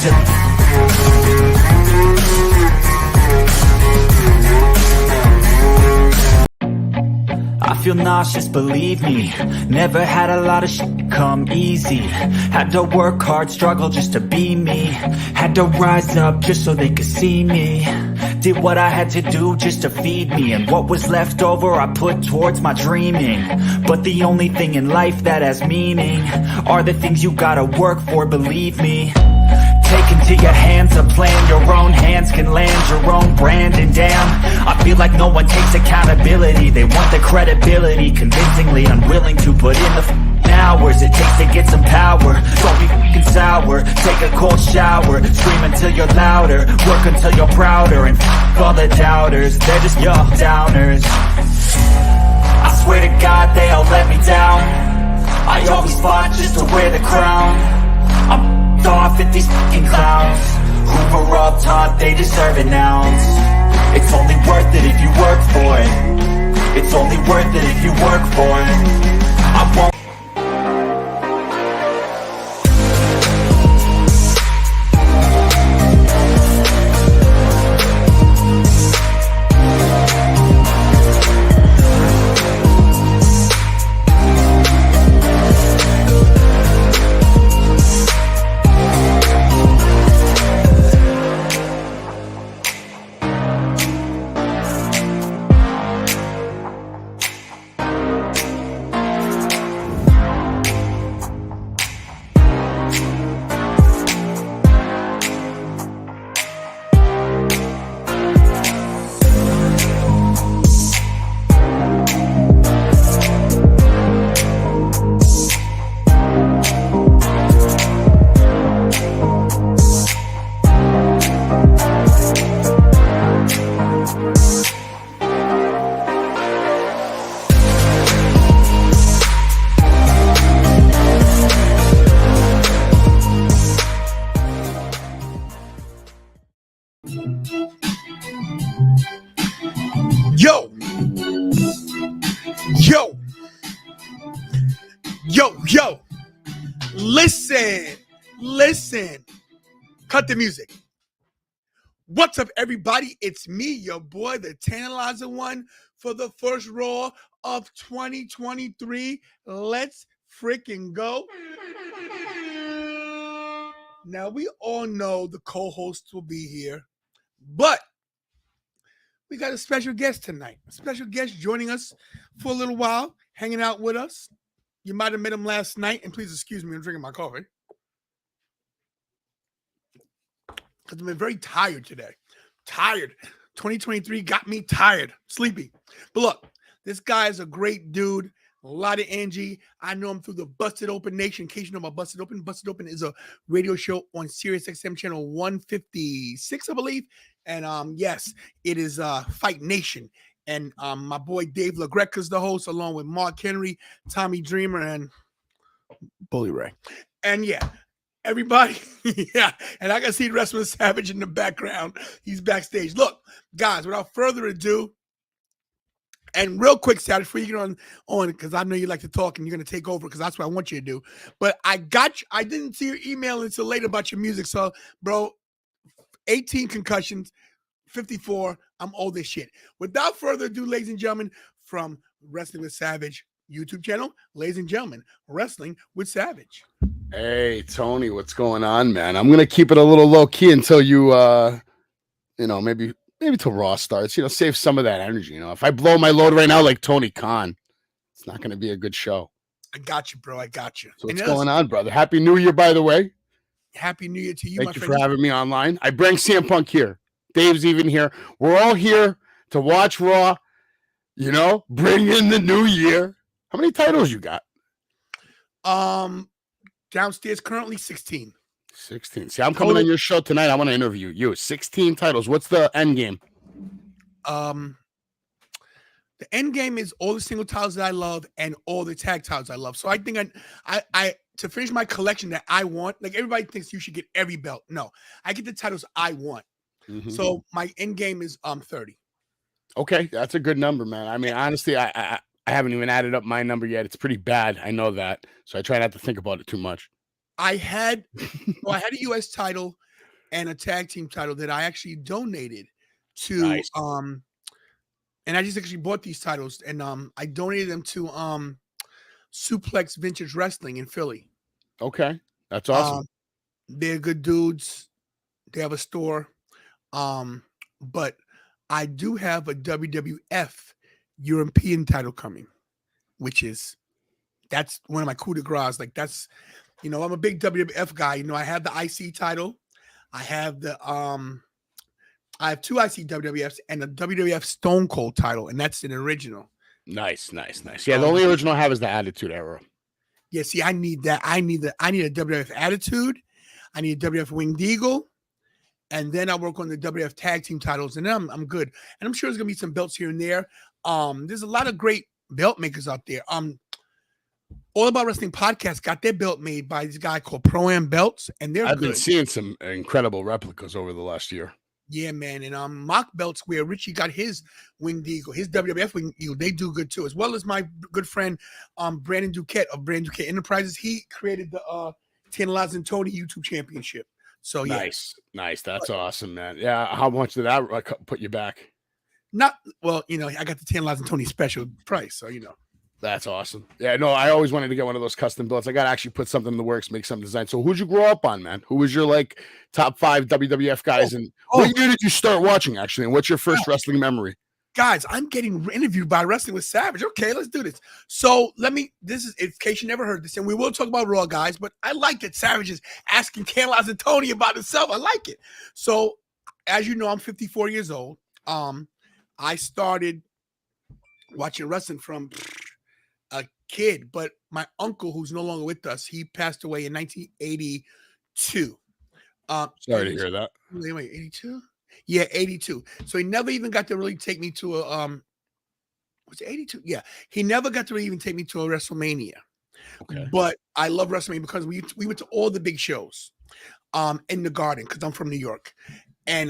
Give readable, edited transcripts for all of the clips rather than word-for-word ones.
I feel nauseous, believe me. Never had a lot of shit come easy. Had to work hard, struggle just to be me. Had to rise up just so they could see me. Did what I had to do just to feed me. And what was left over I put towards my dreaming. But the only thing in life that has meaning are the things you gotta work for, believe me. Take into your hands a plan. Your own hands can land your own brand. And damn, I feel like no one takes accountability. They want the credibility, convincingly unwilling to put in the hours it takes to get some power. Don't be f***ing sour. Take a cold shower. Scream until you're louder. Work until you're prouder. And f*** all the doubters, they're just your downers. I swear to God they all let me down. I always fought just to wear the crown. I'm off at these fucking clowns who were all taught they deserve an ounce. It's only worth it if you work for it. It's only worth it if you work for it. I won't. Yo, listen, cut the music. What's up, everybody? It's me, your boy, the Tantalizer One, for the first Raw of 2023. Let's freaking go. Now, we all know the co-hosts will be here, but we got a special guest tonight. A special guest joining us for a little while, hanging out with us. You might have met him last night, and please excuse me, I'm drinking my coffee. Because I've been very tired today. Tired. 2023 got me tired, sleepy. But look, this guy is a great dude. A lot of energy. I know him through the Busted Open Nation. In case you know about Busted Open, Busted Open is a radio show on Sirius XM channel 156, I believe. And yes, it is Fight Nation. And my boy Dave LaGreca is the host, along with Mark Henry, Tommy Dreamer, and Bully Ray. And yeah, everybody, yeah. And I can see Wrestling Savage in the background. He's backstage. Look, guys, without further ado, and real quick, Savage, before you get on, because I know you like to talk and you're going to take over because that's what I want you to do. But I didn't see your email until later about your music. So, bro, 18 concussions, 54, I'm old as shit. Without further ado, ladies and gentlemen, from Wrestling with Savage YouTube channel, ladies and gentlemen, Wrestling with Savage. Hey, Tony, what's going on, man? I'm going to keep it a little low-key until you, maybe till Raw starts, save some of that energy. If I blow my load right now like Tony Khan, it's not going to be a good show. I got you, bro. I got you. So what's going on, brother? Happy New Year, by the way. Happy New Year to you, Thank you for having me online. I bring CM Punk here. Dave's even here. We're all here to watch Raw, bring in the new year. How many titles you got? Downstairs currently 16. 16. See, I'm coming on your show tonight. I want to interview you. 16 titles. What's the end game? The end game is all the single titles that I love and all the tag titles I love. So I think I to finish my collection that I want, like everybody thinks you should get every belt. No, I get the titles I want. Mm-hmm. So my end game is 30. Okay, that's a good number, man. I mean, honestly, I haven't even added up my number yet. It's pretty bad. I know that. So I try not to think about it too much. I had a U.S. title and a tag team title that I actually donated to. Nice. And I just actually bought these titles, and I donated them to Suplex Vintage Wrestling in Philly. Okay, that's awesome. They're good dudes. They have a store. But I do have a WWF European title coming, which is that's one of my coup de grace. Like that's, I'm a big WWF guy. I have the IC title. I have I have two IC WWFs and a WWF Stone Cold title, and that's an original. Nice. Yeah, the only original I have is the Attitude Era. Yeah, see, I need that. I need a WWF Attitude. I need a WWF Winged Eagle. And then I work on the WWF tag team titles, and then I'm good. And I'm sure there's gonna be some belts here and there. There's a lot of great belt makers out there. All About Wrestling podcast got their belt made by this guy called Pro Am Belts, and they're I've good. been seeing some incredible replicas over the last year. Yeah, man. And mock belts where Richie got his Winged Eagle, his WWF Winged Eagle, they do good too, as well as my good friend Brandon Duquette of Brandon Duquette Enterprises. He created the Tantalizing and Tony YouTube Championship. So yeah, nice. That's awesome, man. Yeah, how much did that put you back? Not well, I got the Tantalizing and Tony special price, so That's awesome. Yeah, no, I always wanted to get one of those custom belts. I got to actually put something in the works, make some design. So who'd you grow up on, man? Who was your top 5 WWF guys? And what year did you start watching, actually? And what's your first wrestling memory? Guys, I'm getting interviewed by Wrestling with Savage. Okay, let's do this. So this is in case you never heard this, and we will talk about Raw, guys, but I like that Savage is asking Tantalizing and Tony about himself. I like it. So, as you know, I'm 54 years old. I started watching wrestling from a kid, but my uncle, who's no longer with us, he passed away in 1982. Sorry to hear that. Wait, 82? Yeah, 82. So he never even got to really take me to a was it 82? Yeah. He never got to really even take me to a WrestleMania. Okay. But I love WrestleMania because we went to all the big shows in the Garden, because I'm from New York. And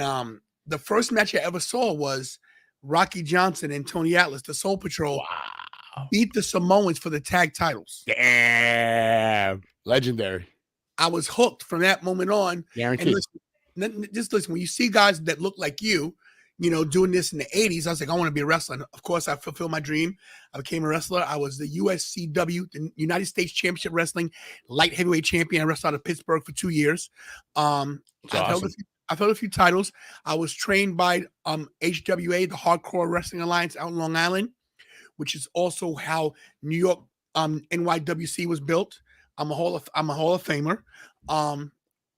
the first match I ever saw was Rocky Johnson and Tony Atlas, the Soul Patrol. Wow. Beat the Samoans for the tag titles. Damn. Legendary. I was hooked from that moment on. Guaranteed. And listen, when you see guys that look like you, doing this in the 80s, I was like, I want to be a wrestler. And of course, I fulfilled my dream. I became a wrestler. I was the USCW, the United States Championship Wrestling light heavyweight champion. I wrestled out of Pittsburgh for 2 years. I've held a few titles. I was trained by HWA, the Hardcore Wrestling Alliance out in Long Island, which is also how New York NYWC was built. I'm a Hall of Famer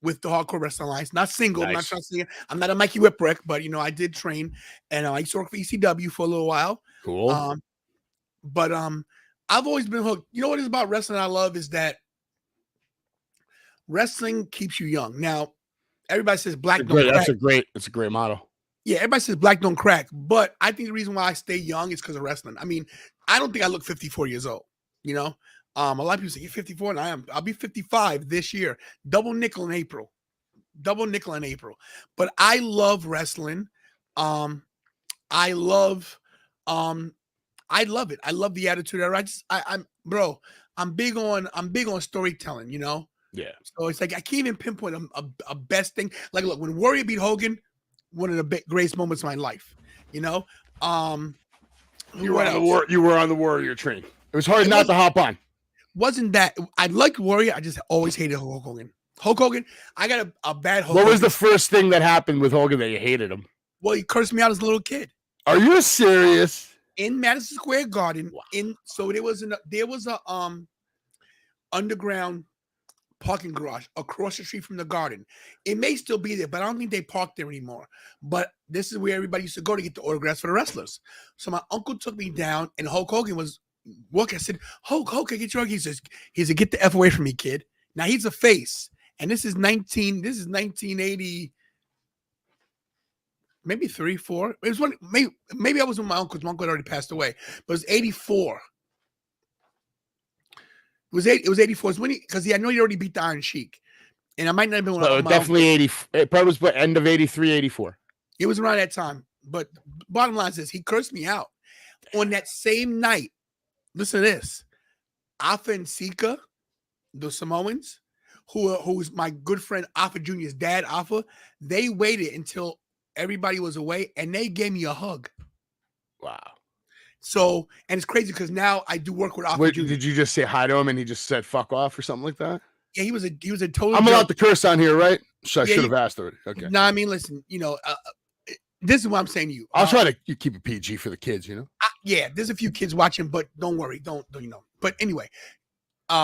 with the Hardcore Wrestling Alliance. Not single. Nice. I'm not trying to say I'm not a Mikey Whipwreck, but I did train, and I used to work for ECW for a little while. Cool. But I've always been hooked. You know what it is about wrestling I love is that wrestling keeps you young. Now, everybody says black don't crack. It's a great motto. Yeah, everybody says black don't crack, but I think the reason why I stay young is because of wrestling. I mean, I don't think I look 54 years old. A lot of people say you're 54, and I am. I'll be 55 this year. Double nickel in April. But I love wrestling. I love it. I love the Attitude Era. I'm big on storytelling. Yeah. So it's like I can't even pinpoint a best thing. Like, look, when Warrior beat Hogan, one of the greatest moments of my life. You were on the Warrior train. It was hard not to hop on. Wasn't that I liked Warrior? I just always hated Hulk Hogan. I got a bad Hulk What was Hogan. the first thing that happened with Hogan that you hated him? Well, he cursed me out as a little kid. Are you serious? In Madison Square Garden. Wow. There was a underground parking garage across the street from the Garden. It may still be there, but I don't think they park there anymore. But this is where everybody used to go to get the autographs for the wrestlers. So my uncle took me down, and Hulk Hogan was walking. I said, Hulk, get your. He said, get the F away from me, kid. Now he's a face, and this is 1980, maybe 3, 4. It was one. Maybe I was with my uncle. My uncle had already passed away, but it was 84. It was 84. It's when because I know he already beat the Iron Sheik, and I might not have been. So definitely 80. It probably was end of 83, 84. It was around that time. But bottom line is, he cursed me out on that same night. Listen to this. Afa and Sika, the Samoans, who's my good friend Alpha Jr.'s dad, Alpha, they waited until everybody was away and they gave me a hug. Wow. So, and it's crazy because now I do work with Alpha Wait, Jr. did you just say hi to him and he just said fuck off or something like that? Yeah, he was a total. I'm allowed to curse on here, right? So I Yeah, should have asked already. Okay. No, I mean, listen, this is what I'm saying to you. I'll try to keep it PG for the kids, Yeah, there's a few kids watching, but don't worry, don't. But anyway,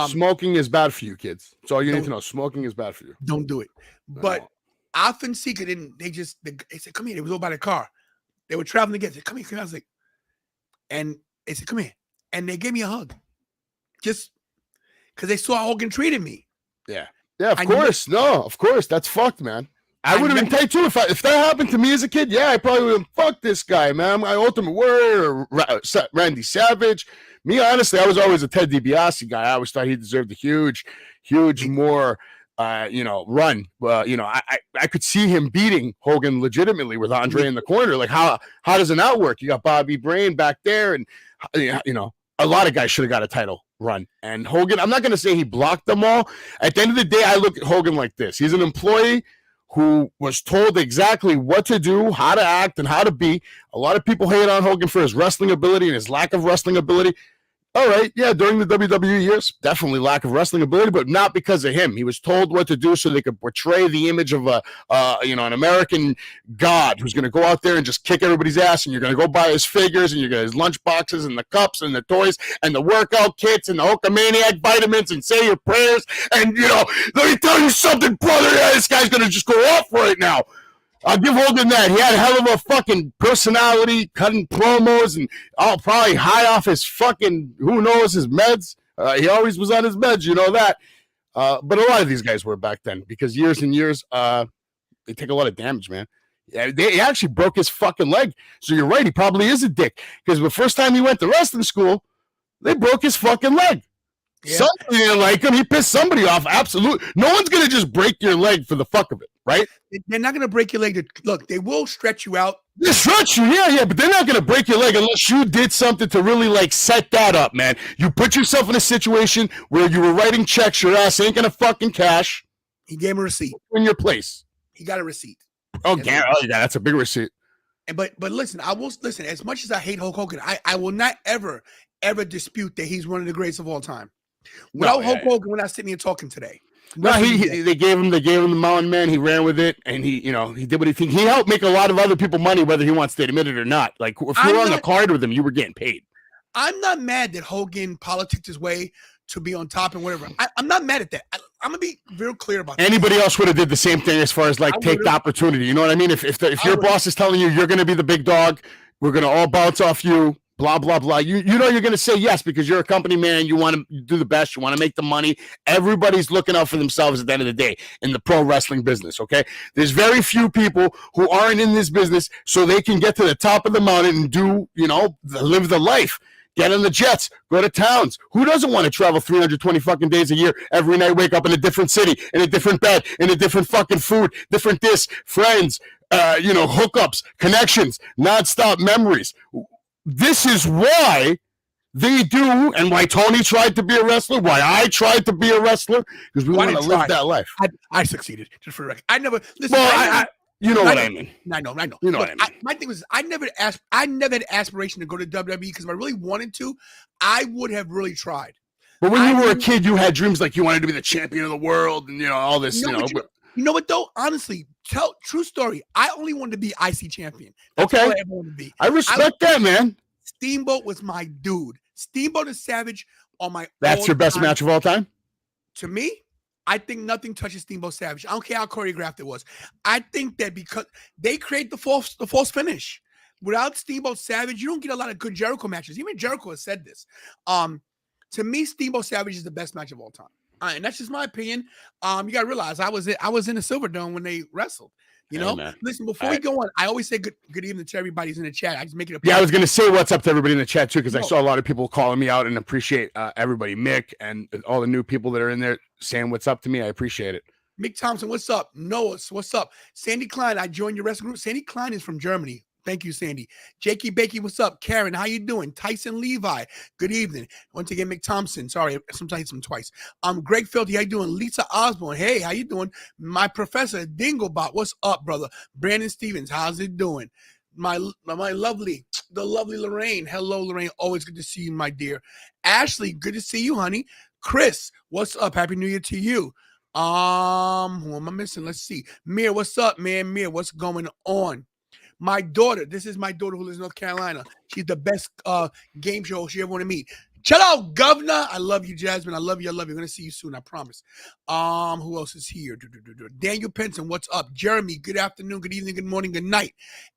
smoking is bad for you, kids. That's all you need to know. Smoking is bad for you. Don't do it. But Alpha and Seeker didn't. They said, "Come here." They was over by the car. They were traveling together. They said, "Come here." I was like, and they said, "Come here," and they gave me a hug, just because they saw how Hogan treated me. Yeah, of course. No, of course. That's fucked, man. I would have been tight too if that happened to me as a kid. Yeah, I probably would have fucked this guy, man. My Ultimate Warrior or Randy Savage. Me, honestly, I was always a Ted DiBiase guy. I always thought he deserved a huge more, run. I could see him beating Hogan legitimately with Andre in the corner. Like, how does it not work? You got Bobby Brain back there, and a lot of guys should have got a title run. And Hogan, I'm not going to say he blocked them all. At the end of the day, I look at Hogan like this. He's an employee who was told exactly what to do, how to act, and how to be. A lot of people hate on Hogan for his wrestling ability and his lack of wrestling ability. All right, yeah, during the WWE years, definitely lack of wrestling ability, but not because of him. He was told what to do so they could portray the image of an American god who's going to go out there and just kick everybody's ass, and you're going to go buy his figures, and you're going to his lunch boxes and the cups and the toys and the workout kits and the Hulkamaniac vitamins and say your prayers. And, let me tell you something, brother. Yeah, this guy's going to just go off right now. I'll give Hogan that. He had a hell of a fucking personality, cutting promos, and probably high off his fucking, who knows, his meds. He always was on his meds, you know that. But a lot of these guys were back then because years and years, they take a lot of damage, man. Yeah, he actually broke his fucking leg. So you're right. He probably is a dick because the first time he went to wrestling school, they broke his fucking leg. Yeah. Somebody didn't like him. He pissed somebody off. Absolutely. No one's going to just break your leg for the fuck of it, right? They're not going to break your leg. Look, they will stretch you out. They stretch you, yeah, but they're not going to break your leg unless you did something to really, set that up, man. You put yourself in a situation where you were writing checks, your ass ain't going to fucking cash. He gave him a receipt. In your place. He got a receipt. Oh, yeah, that's a big receipt. But listen, as much as I hate Hulk Hogan, I will not ever dispute that he's one of the greatest of all time. Without Hulk Hogan, we're not sitting here talking today. No, they gave him the Mountain Man. He ran with it, and he did what he think. He helped make a lot of other people money, whether he wants to admit it or not. Like if you were on the card with him, you were getting paid. I'm not mad that Hogan politicked his way to be on top and whatever. I'm not mad at that. I'm gonna be real clear about that. Anybody else would have did the same thing as far as take the opportunity. You know what I mean? If your boss is telling you you're gonna be the big dog, we're gonna all bounce off you. Blah, blah, blah. You're going to say yes because you're a company man. You want to do the best. You want to make the money. Everybody's looking out for themselves at the end of the day in the pro wrestling business, okay? There's very few people who aren't in this business so they can get to the top of the mountain and do, live the life. Get on the jets. Go to towns. Who doesn't want to travel 320 fucking days a year, every night, wake up in a different city, in a different bed, in a different fucking food, different this, friends, hookups, connections, nonstop memories. This is why they do, and why Tony tried to be a wrestler, why I tried to be a wrestler, because we want to live that life. I succeeded, just for the record. I never, listen, well, you know what I mean. I know. You know what I mean. My thing was, I never had aspiration to go to WWE because if I really wanted to, I would have really tried. But when you were a kid, you had dreams like you wanted to be the champion of the world and, all this, You know what though? Honestly, true story. I only wanted to be IC champion. That's all I ever wanted to be. I respect that, man. Steamboat was my dude. Steamboat and Savage on my. That's your best match of all time? To me, I think nothing touches Steamboat Savage. I don't care how choreographed it was. I think that because they create the false finish. Without Steamboat Savage, you don't get a lot of good Jericho matches. Even Jericho has said this. To me, Steamboat Savage is the best match of all time. And that's just my opinion. You gotta realize I was in the Silverdome when they wrestled. Listen, before we go on, I always say good evening to everybody who's in the chat. I just make it a point. Yeah, I was gonna say what's up to everybody in the chat too, because I saw a lot of people calling me out and appreciate everybody. Mick and all the new people that are in there saying what's up to me. I appreciate it. Mick Thompson, what's up? Noah, what's up? Sandy Klein, I joined your wrestling group. Sandy Klein is from Germany. Thank you, Sandy. Jakey Bakey, what's up? Karen, how you doing? Tyson Levi, good evening. Once again, Mick Thompson. Sorry, sometimes I'm twice. Greg Felty, how you doing? Lisa Osborne, hey, how you doing? My professor, Dinglebot, what's up, brother? Brandon Stevens, how's it doing? My lovely Lorraine. Hello, Lorraine. Always good to see you, my dear. Ashley, good to see you, honey. Chris, what's up? Happy New Year to you. Who am I missing? Let's see. Mir, what's up, man? Mir, what's going on? My daughter, this is my daughter who lives in North Carolina. She's the best game show she ever want to meet. Shout out, Governor. I love you, Jasmine. I love you. I'm going to see you soon, I promise. Who else is here? Daniel Penson, what's up? Jeremy, good afternoon, good evening, good morning, good night.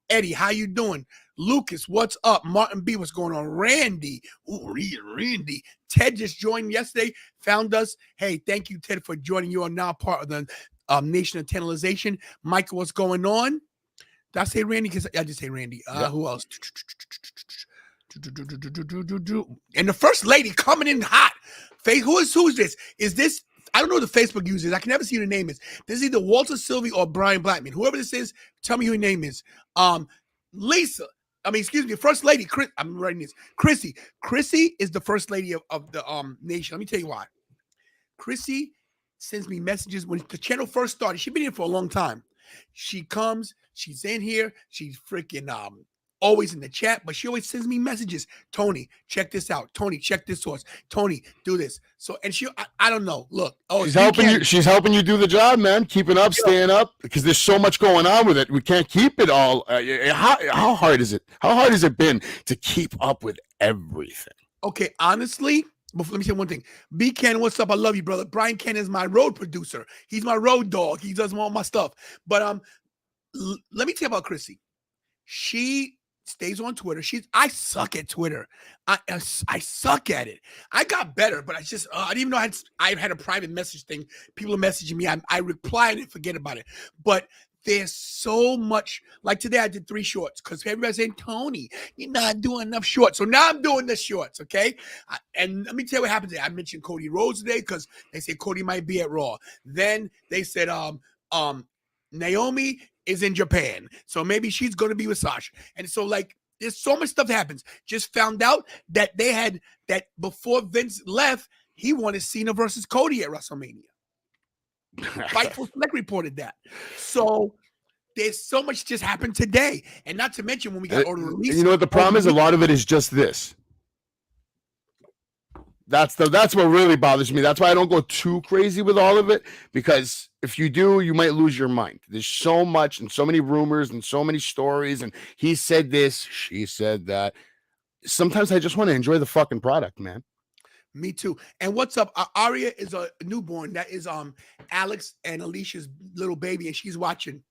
Eddie, how you doing? Lucas, what's up? Martin B, what's going on? Randy. Ooh, Randy. Ted just joined yesterday, found us. Hey, thank you, Ted, for joining. You are now part of the Nation of Tantalization. Michael, what's going on? Did I say Randy? Because I just say Randy. Yeah. Who else? And the first lady coming in hot. Who's this? Is this? I don't know who the Facebook user is. I can never see who the name is. This is either Walter Sylvie or Brian Blackman. Whoever this is, tell me who your name is. Lisa. Excuse me, First Lady. Chris, I'm writing this. Chrissy. Chrissy is the First Lady of the nation. Let me tell you why. Chrissy sends me messages when the channel first started. She's been here for a long time. She comes, she's in here, she's freaking always in the chat, but she always sends me messages. Tony, check this out. Tony, check this source. Tony, do this. So, and I don't know. Look, she's helping you do the job, man. Keeping up, staying up, because there's so much going on with it. We can't keep it all. How hard is it? How hard has it been to keep up with everything? Okay, honestly, let me say one thing. B. Ken, what's up? I love you, brother. Brian Ken is my road producer. He's my road dog. He does all my stuff. But let me tell you about Chrissy. She stays on Twitter. I suck at Twitter. I suck at it. I got better, but I didn't even know I had a private message thing. People are messaging me. I reply and forget about it. But there's so much. Like today, I did 3 shorts because everybody's saying, Tony, you're not doing enough shorts. So now I'm doing the shorts, okay? And let me tell you what happened today. I mentioned Cody Rhodes today because they said Cody might be at Raw. Then they said Naomi is in Japan, so maybe she's going to be with Sasha. And so, like, there's so much stuff that happens. Just found out that they had that before Vince left, he wanted Cena versus Cody at WrestleMania. Fightful Select reported that. So there's so much just happened today, and not to mention when we got order release. You know what the problem is? A lot of it is just this. That's what really bothers me. That's why I don't go too crazy with all of it, because if you do, you might lose your mind. There's so much and so many rumors and so many stories, and he said this, she said that. Sometimes I just want to enjoy the fucking product, man. Me too. And what's up? Aria is a newborn. That is Alex and Alicia's little baby, and she's watching.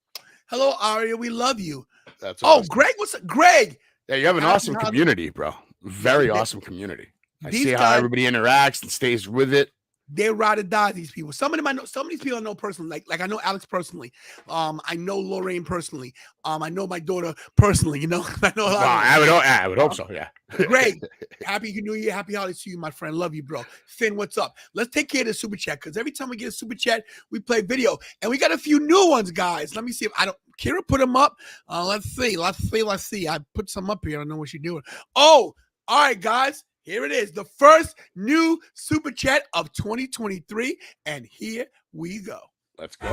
Hello, Aria. We love you. That's awesome. Greg, what's up? Greg. Yeah, you have an awesome community, bro. Very awesome community. I see how everybody interacts and stays with it. They're ride or die, these people. Some of them I know, some of these people I know personally. Like I know Alex personally. I know Lorraine personally. I know my daughter personally, you know. I know a lot I would hope so, yeah. Great. Happy New Year, happy holidays to you, my friend. Love you, bro. Finn, what's up? Let's take care of the super chat, because every time we get a super chat, we play video. And we got a few new ones, guys. Let me see if Kira put them up. Let's see. I put some up here. I don't know what she's doing. Oh, all right, guys. Here it is, the first new super chat of 2023, and here we go. Let's go.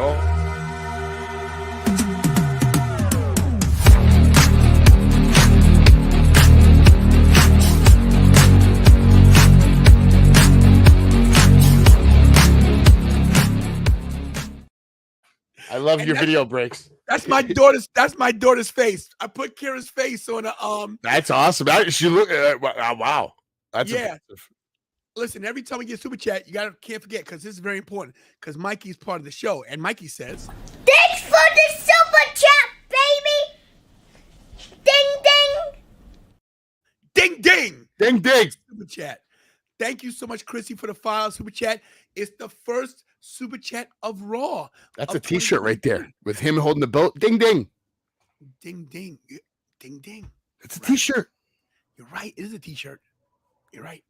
I love your video breaks. That's my daughter's face. I put Kira's face on a That's awesome. She look wow. That's impressive. Listen, every time we get super chat, can't forget, because this is very important, because Mikey's part of the show, and Mikey says, "Thanks for the super chat, baby! Ding ding, ding ding, ding ding." Super chat. Thank you so much, Chrissy, for the file super chat. It's the first super chat of Raw. That's a T-shirt right there with him holding the belt. Ding ding, ding ding, ding ding. It's a T-shirt. You're right. It is a T-shirt. You're right.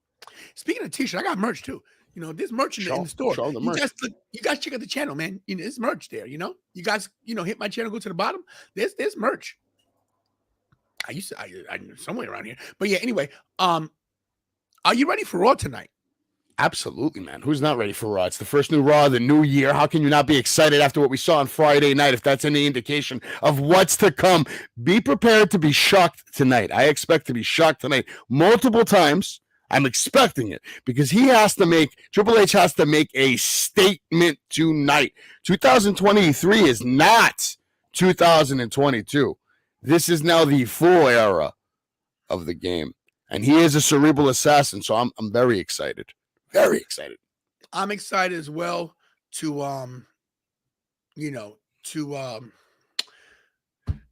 Speaking of T-shirt, I got merch too. You know, there's merch in the store. You guys check out the channel, man. You know, there's merch there. You know, you guys, hit my channel, go to the bottom. There's merch. I used to, I somewhere around here. But yeah, anyway, are you ready for Raw tonight? Absolutely, man. Who's not ready for Raw? It's the first new Raw of the new year. How can you not be excited after what we saw on Friday night? If that's any indication of what's to come, be prepared to be shocked tonight. I expect to be shocked tonight multiple times. I'm expecting it because Triple H has to make a statement tonight. 2023 is not 2022. This is now the full era of the game. And he is a cerebral assassin, so I'm very excited. Very excited. I'm excited as well to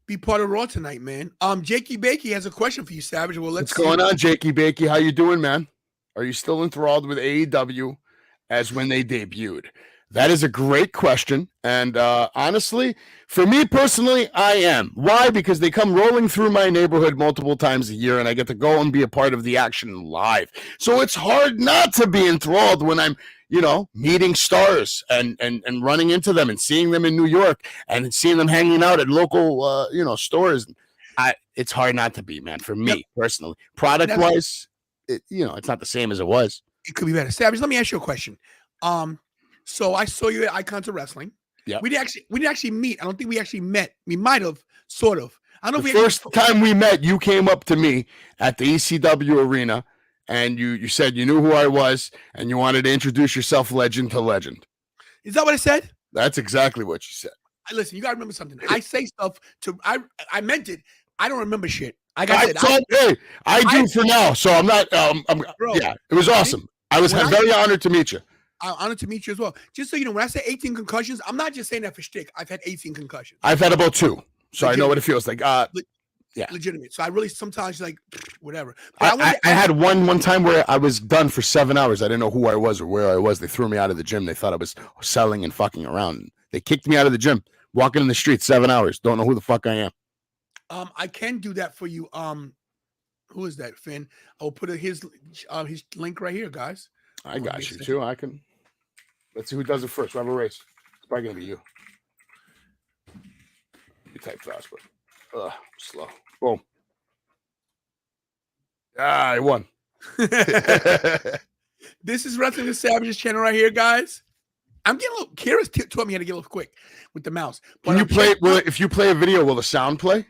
be part of Raw tonight, man. Jakey Bakey has a question for you, Savage. Well, what's going on, Jakey Bakey? How you doing, man? Are you still enthralled with AEW as when they debuted? That is a great question. And honestly, for me personally, I am. Why? Because they come rolling through my neighborhood multiple times a year and I get to go and be a part of the action live. So it's hard not to be enthralled when I'm, meeting stars and running into them and seeing them in New York and seeing them hanging out at local, stores. It's hard not to be, man, for me personally. Product-wise, it's not the same as it was. It could be better. Savage, let me ask you a question. So I saw you at Icons of Wrestling. Yeah. We didn't actually meet. I don't think we actually met. We might have, sort of. I don't know the first time we met, you came up to me at the ECW arena and you said you knew who I was and you wanted to introduce yourself legend to legend. Is that what I said? That's exactly what you said. Listen, you gotta remember something. I say stuff I meant it. I don't rember shit. I do for now. So I'm not bro, yeah, it was awesome. I was very honored to meet you. I'm honored to meet you as well. Just so you know, when I say 18 concussions, I'm not just saying that for shtick. I've had 18 concussions. I've had about 2. So legitimate. I know what it feels like. Yeah. Legitimate. So I really sometimes like whatever. I had one time where I was done for 7 hours. I didn't know who I was or where I was. They threw me out of the gym. They thought I was selling and fucking around. They kicked me out of the gym, walking in the street 7 hours. Don't know who the fuck I am. I can do that for you. Who is that, Finn? I'll put his link right here, guys. I got you too. I can. Let's see who does it first. We'll have a race. It's probably gonna be you. You type fast, but slow. Boom. I won. This is Wrestling with Savage's channel right here, guys. I'm getting a little. Kira's taught me how to get a little quick with the mouse. But can you play? If you play a video, will the sound play?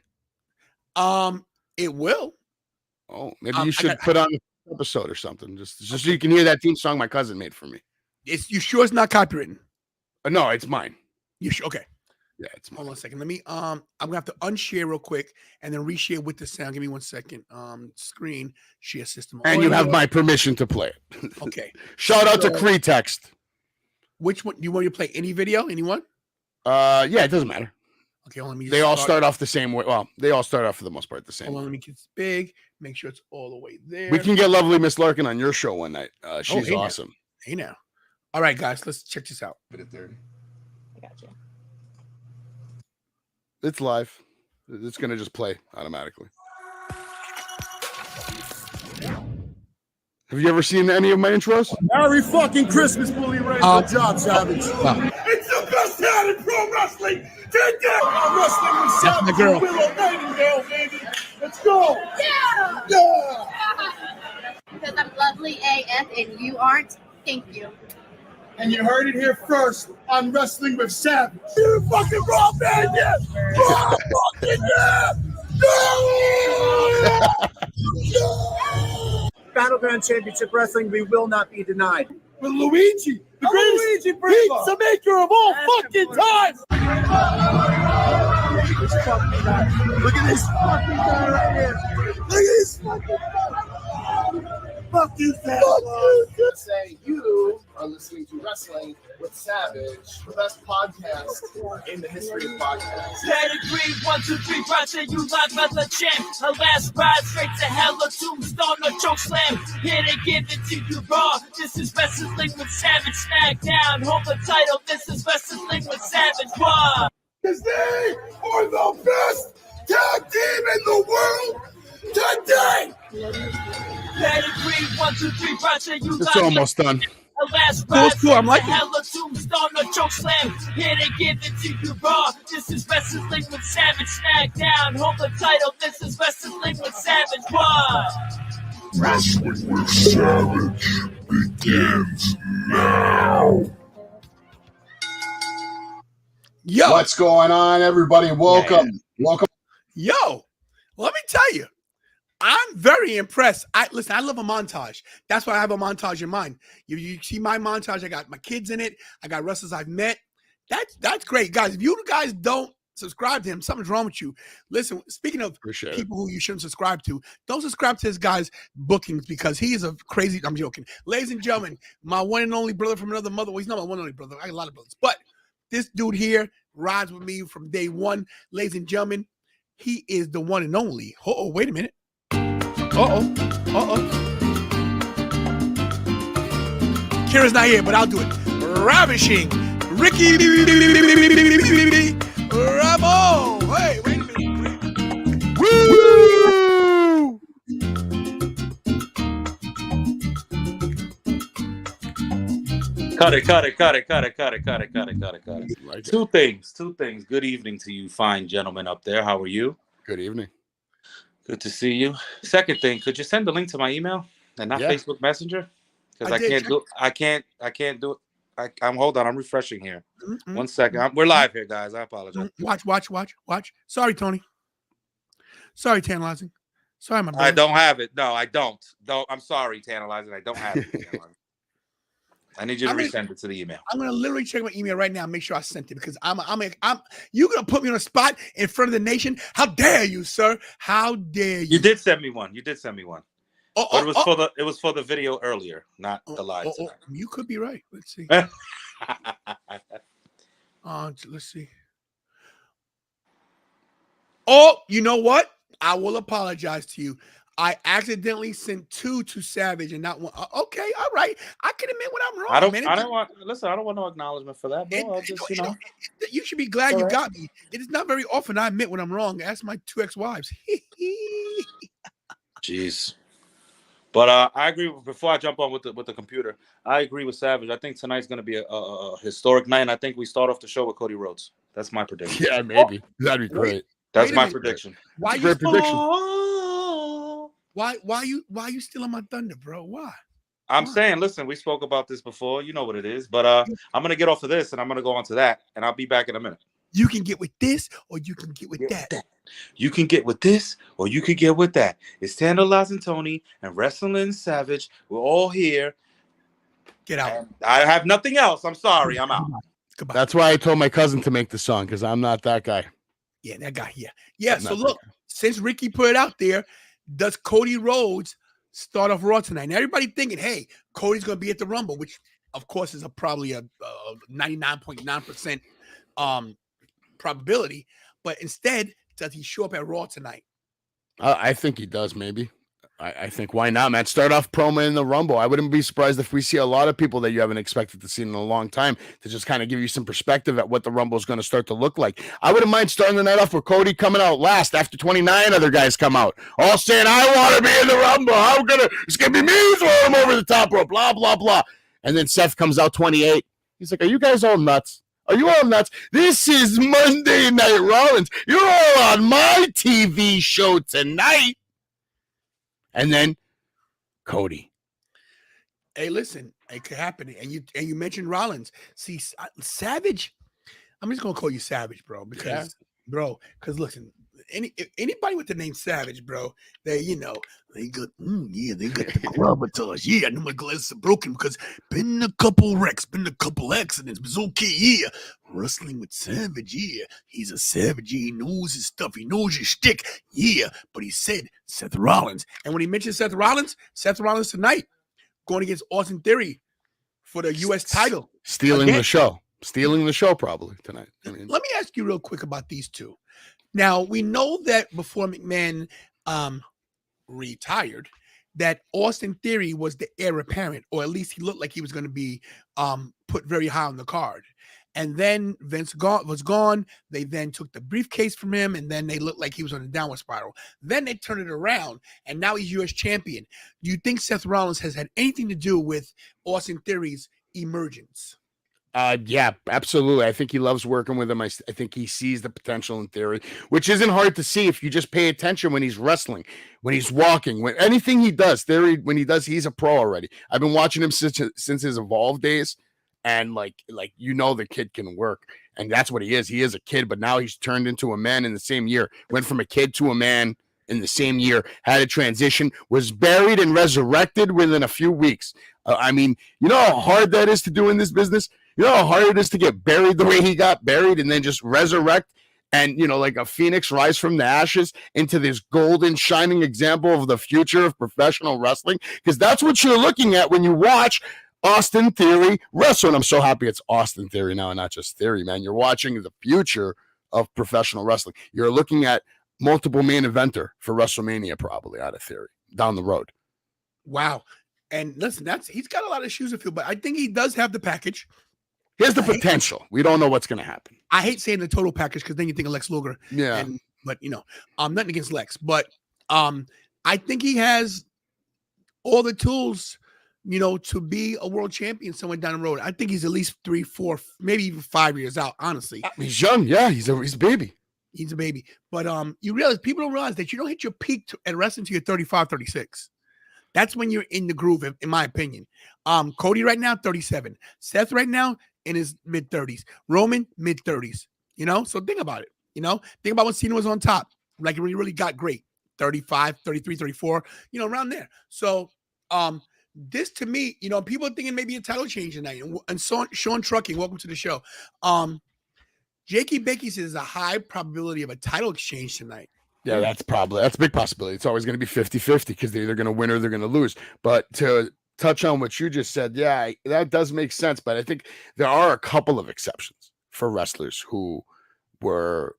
It will. Oh, maybe you should put on an episode or something, just so you can hear that theme song my cousin made for me. You sure it's not copywritten? No, it's mine. You sure? Okay. Yeah, it's mine. Hold on a second. Let me. I'm gonna have to unshare real quick and then reshare with the sound. Give me 1 second. Screen share system. And you have my permission to play it. Okay. Shout out to Cree Text. Which one do you want me to play? Any video? Anyone? Yeah, it doesn't matter. Okay, let me. They all start off the same way. Well, they all start off for the most part the same. Hold on, let me get this big. Make sure it's all the way there. We can get lovely Miss Larkin on your show one night. She's awesome. Hey now. All right, guys, let's check this out. Put it 30. I got you. It's live. It's gonna just play automatically. Have you ever seen any of my intros? Merry fucking Christmas, Bully Ray. Good job, Savage. It's the best time in pro wrestling. Wrestling with Savage. The girl. Willow Nightingale, baby. Let's go. Yeah. Yeah. Because I'm lovely AF and you aren't. Thank you. And you heard it here first on Wrestling with Savage. You fucking raw, man. Yeah. Raw fucking yeah. No. Battleground Championship Wrestling, we will not be denied. With Luigi, the greatest pizza maker of all fucking time. Look at this fucking guy right here. Look at this fucking guy. Fuck you, Savage. Say you are listening to Wrestling with Savage, the best podcast in the history of podcasts. Pedigree, 1, 2, 3, Roger, you live as a champ. A last ride straight to hell, a tombstone, a choke slam. Here to give it to you raw. This is Wrestling with Savage. SmackDown, hold the title. This is Wrestling with Savage. Why? Because they are the best tag team in the world today. Pedigree, 1, 2, 3, Roger, you It's almost done. A last Cool, ride cool. I'm straight liking to it. hell, a tombstone, a choke slam. Here to give it to you raw. This is Wrestling with Savage. Smackdown, hold the title. This is Wrestling with Savage. What? Wrestling with Savage begins now. Yo, What's going on, everybody? Welcome. Welcome. yo, let me tell you, I'm very impressed. I love a montage. That's why I have a montage in mind. You see my montage, I got my kids in it, I got wrestlers I've met. That's great. Guys, if you guys don't subscribe to him, something's wrong with you. Listen, speaking of Appreciate it. people who you shouldn't subscribe to, don't subscribe to this guy's bookings because he is a crazy. I'm joking. Ladies and gentlemen, my one and only brother from another mother. Well, he's not my one and only brother. I got a lot of brothers. But this dude here rides with me from day one. Ladies and gentlemen, he is the one and only. Oh, wait a minute. Kira's not here, but I'll do it. Ravishing Ricky Ramo. Hey, wait a minute. Woo! Cut it. Like it. Two things. Good evening to you fine gentlemen up there. How are you? Good evening. Good to see you. Second thing, could you send the link to my email and not Yeah. Facebook Messenger? Because I I did. can't do it. I'm hold on, I'm refreshing here. Mm-mm. 1 second. We're live here, guys. I apologize. Watch. Sorry, Tony. Sorry, tantalizing. Sorry, my brother. I don't have it. No, I don't. I'm sorry, tantalizing. I don't have it. Tantalizing. I need you to resend it to the email. I'm gonna literally check my email right now and make sure I sent it because I'm you gonna put me on a spot in front of the nation. How dare you, sir? How dare you? You did send me one. But it was for the video earlier, not the live tonight. You could be right. Let's see. Let's see. Oh, you know what? I will apologize to you. I accidentally sent 2 to Savage and not one. Okay, all right. I can admit when I'm wrong. I don't want no acknowledgement for that, bro. I'll just, you should be glad you right. got me. It is not very often I admit when I'm wrong. Ask my 2 ex-wives. Jeez. But I agree. Before I jump on with the computer, I agree with Savage. I think tonight's going to be a historic night, and I think we start off the show with Cody Rhodes. That's my prediction. Yeah, maybe. That'd be great. That's my prediction. Why you Great prediction. Why you stealing my thunder, bro? Why? I'm saying, listen, we spoke about this before. You know what it is. But I'm going to get off of this, and I'm going to go on to that, and I'll be back in a minute. You can get with this, or you can get with that. You can get with this, or you can get with that. It's Tantalizing Tony and Wrestling Savage. We're all here. Get out. I have nothing else. I'm sorry. I'm out. Goodbye. That's why I told my cousin to make the song because I'm not that guy. Yeah, that guy here. Yeah, so look, since Ricky put it out there, does Cody Rhodes start off Raw tonight? Now, everybody thinking, hey, Cody's going to be at the Rumble, which, of course, is probably a 99.9% probability. But instead, does he show up at Raw tonight? I think he does, maybe. I think, why not, man? Start off promo in the Rumble. I wouldn't be surprised if we see a lot of people that you haven't expected to see in a long time to just kind of give you some perspective at what the Rumble is going to start to look like. I wouldn't mind starting the night off with Cody coming out last after 29 other guys come out, all saying, I want to be in the Rumble. It's going to be me throwing him over the top rope, blah, blah, blah. And then Seth comes out 28. He's like, are you guys all nuts? Are you all nuts? This is Monday Night Rollins. You're all on my TV show tonight. And then Cody. Hey, listen, it could happen. And you mentioned Rollins. See, Savage, I'm just gonna call you Savage, bro, because listen, anybody with the name Savage, bro, they got they got the gravitas. Yeah, I know my glasses are broken because been a couple wrecks, been a couple accidents, but it's okay. Yeah, wrestling with Savage. Yeah, he's a savage. He knows his stuff. He knows his shtick. Yeah, but he said Seth Rollins, and when he mentioned Seth Rollins tonight going against Austin Theory for the U.S. title, Stealing the show probably tonight. Let me ask you real quick about these two. Now, we know that before McMahon retired, that Austin Theory was the heir apparent, or at least he looked like he was going to be put very high on the card. And then Vince was gone. They then took the briefcase from him, and then they looked like he was on a downward spiral. Then they turned it around, and now he's U.S. champion. Do you think Seth Rollins has had anything to do with Austin Theory's emergence? Yeah, absolutely. I think he loves working with him. I think he sees the potential in Theory, which isn't hard to see if you just pay attention when he's wrestling, when he's walking, when anything he does. Theory, when he does, he's a pro already. I've been watching him since his Evolve days, and like the kid can work, and that's what he is. He is a kid, but now he's turned into a man in the same year. Went from a kid to a man in the same year, had a transition, was buried and resurrected within a few weeks. I mean, you know how hard that is to do in this business? You know how hard it is to get buried the way he got buried and then just resurrect and, like a phoenix rise from the ashes into this golden, shining example of the future of professional wrestling? Because that's what you're looking at when you watch Austin Theory wrestle. And I'm so happy it's Austin Theory now and not just Theory, man. You're watching the future of professional wrestling. You're looking at multiple main eventer for WrestleMania probably out of Theory down the road. Wow. And listen, he's got a lot of shoes to fill, but I think he does have the package. Here's the potential. We don't know what's going to happen. I hate saying the total package because then you think of Lex Luger. Yeah. But nothing against Lex, but I think he has all the tools, to be a world champion somewhere down the road. I think he's at least 3, 4, maybe even 5 years out. Honestly, he's young. Yeah, he's a baby. He's a baby. But people don't realize that you don't hit your peak at wrestling until you're 35, 36. That's when you're in the groove, in my opinion. Cody right now, 37. Seth right now in his mid-30s. Roman, mid-30s. So think about it. Think about when Cena was on top. Like, it really got great. 35, 33, 34, around there. So this to me, people are thinking maybe a title change tonight. And Sean Trucking, welcome to the show. Jakey Bakey says there's a high probability of a title exchange tonight. Yeah, that's a big possibility. It's always going to be 50-50 because they're either going to win or they're going to lose. But to touch on what you just said, yeah, that does make sense. But I think there are a couple of exceptions for wrestlers who were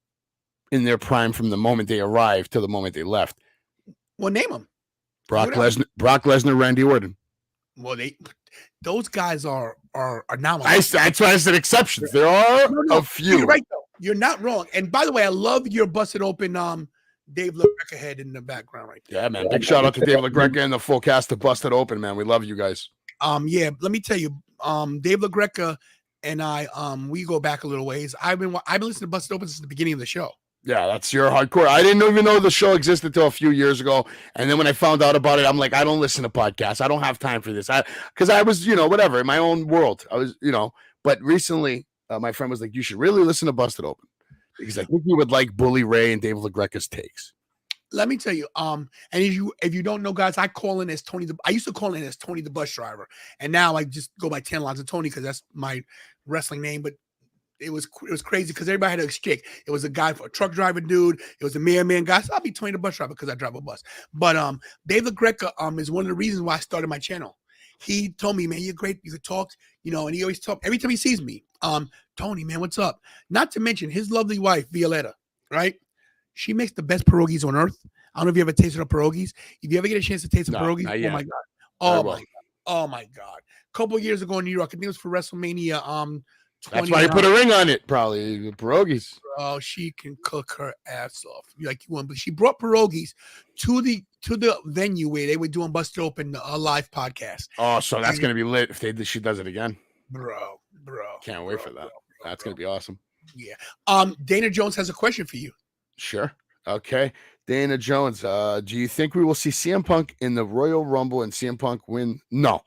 in their prime from the moment they arrived to the moment they left. Well, name them. Brock Lesnar, Randy Orton. Well, those guys are anomalies. That's why I said exceptions. There are a few. You're right, though. You're not wrong. And by the way, I love your busted open Dave LaGreca head in the background right there. Yeah, man. Big shout out to Dave LaGreca and the full cast of Busted Open, man. We love you guys. Yeah, let me tell you, Dave LaGreca and I, we go back a little ways. I've been listening to Busted Open since the beginning of the show. Yeah, that's your hardcore. I didn't even know the show existed until a few years ago. And then when I found out about it, I'm like, I don't listen to podcasts. I don't have time for this. Because I was, whatever, in my own world. I was, but recently my friend was like, you should really listen to Busted Open. Because I think you would like Bully Ray and Dave LaGreca's takes. Let me tell you, and if you don't know, guys, I used to call in as Tony the bus driver. And now I just go by 10 Lines of Tony because that's my wrestling name. But it was crazy because everybody had a exchange. It was a guy for a truck driver dude. It was a man guy. So I'll be Tony the bus driver because I drive a bus. But Dave LaGreca is one of the reasons why I started my channel. He told me, man, you're great. You could talk, and he always talk every time he sees me. Tony, man, what's up? Not to mention his lovely wife, Violetta, right? She makes the best pierogies on earth. I don't know if you ever tasted her pierogies. If you ever get a chance to taste the pierogies, oh my God. Oh my God. A couple of years ago in New York, I think it was for WrestleMania. That's why you put a ring on it, probably. The pierogies. Oh, she can cook her ass off like you want. But she brought pierogies to the venue where they were doing Busted Open, a live podcast. Oh, so that's going to be lit if she does it again. Bro. Can't wait for that. That's going to be awesome. Yeah. Dana Jones has a question for you. Sure. Okay. Dana Jones, do you think we will see CM Punk in the Royal Rumble and CM Punk win? No.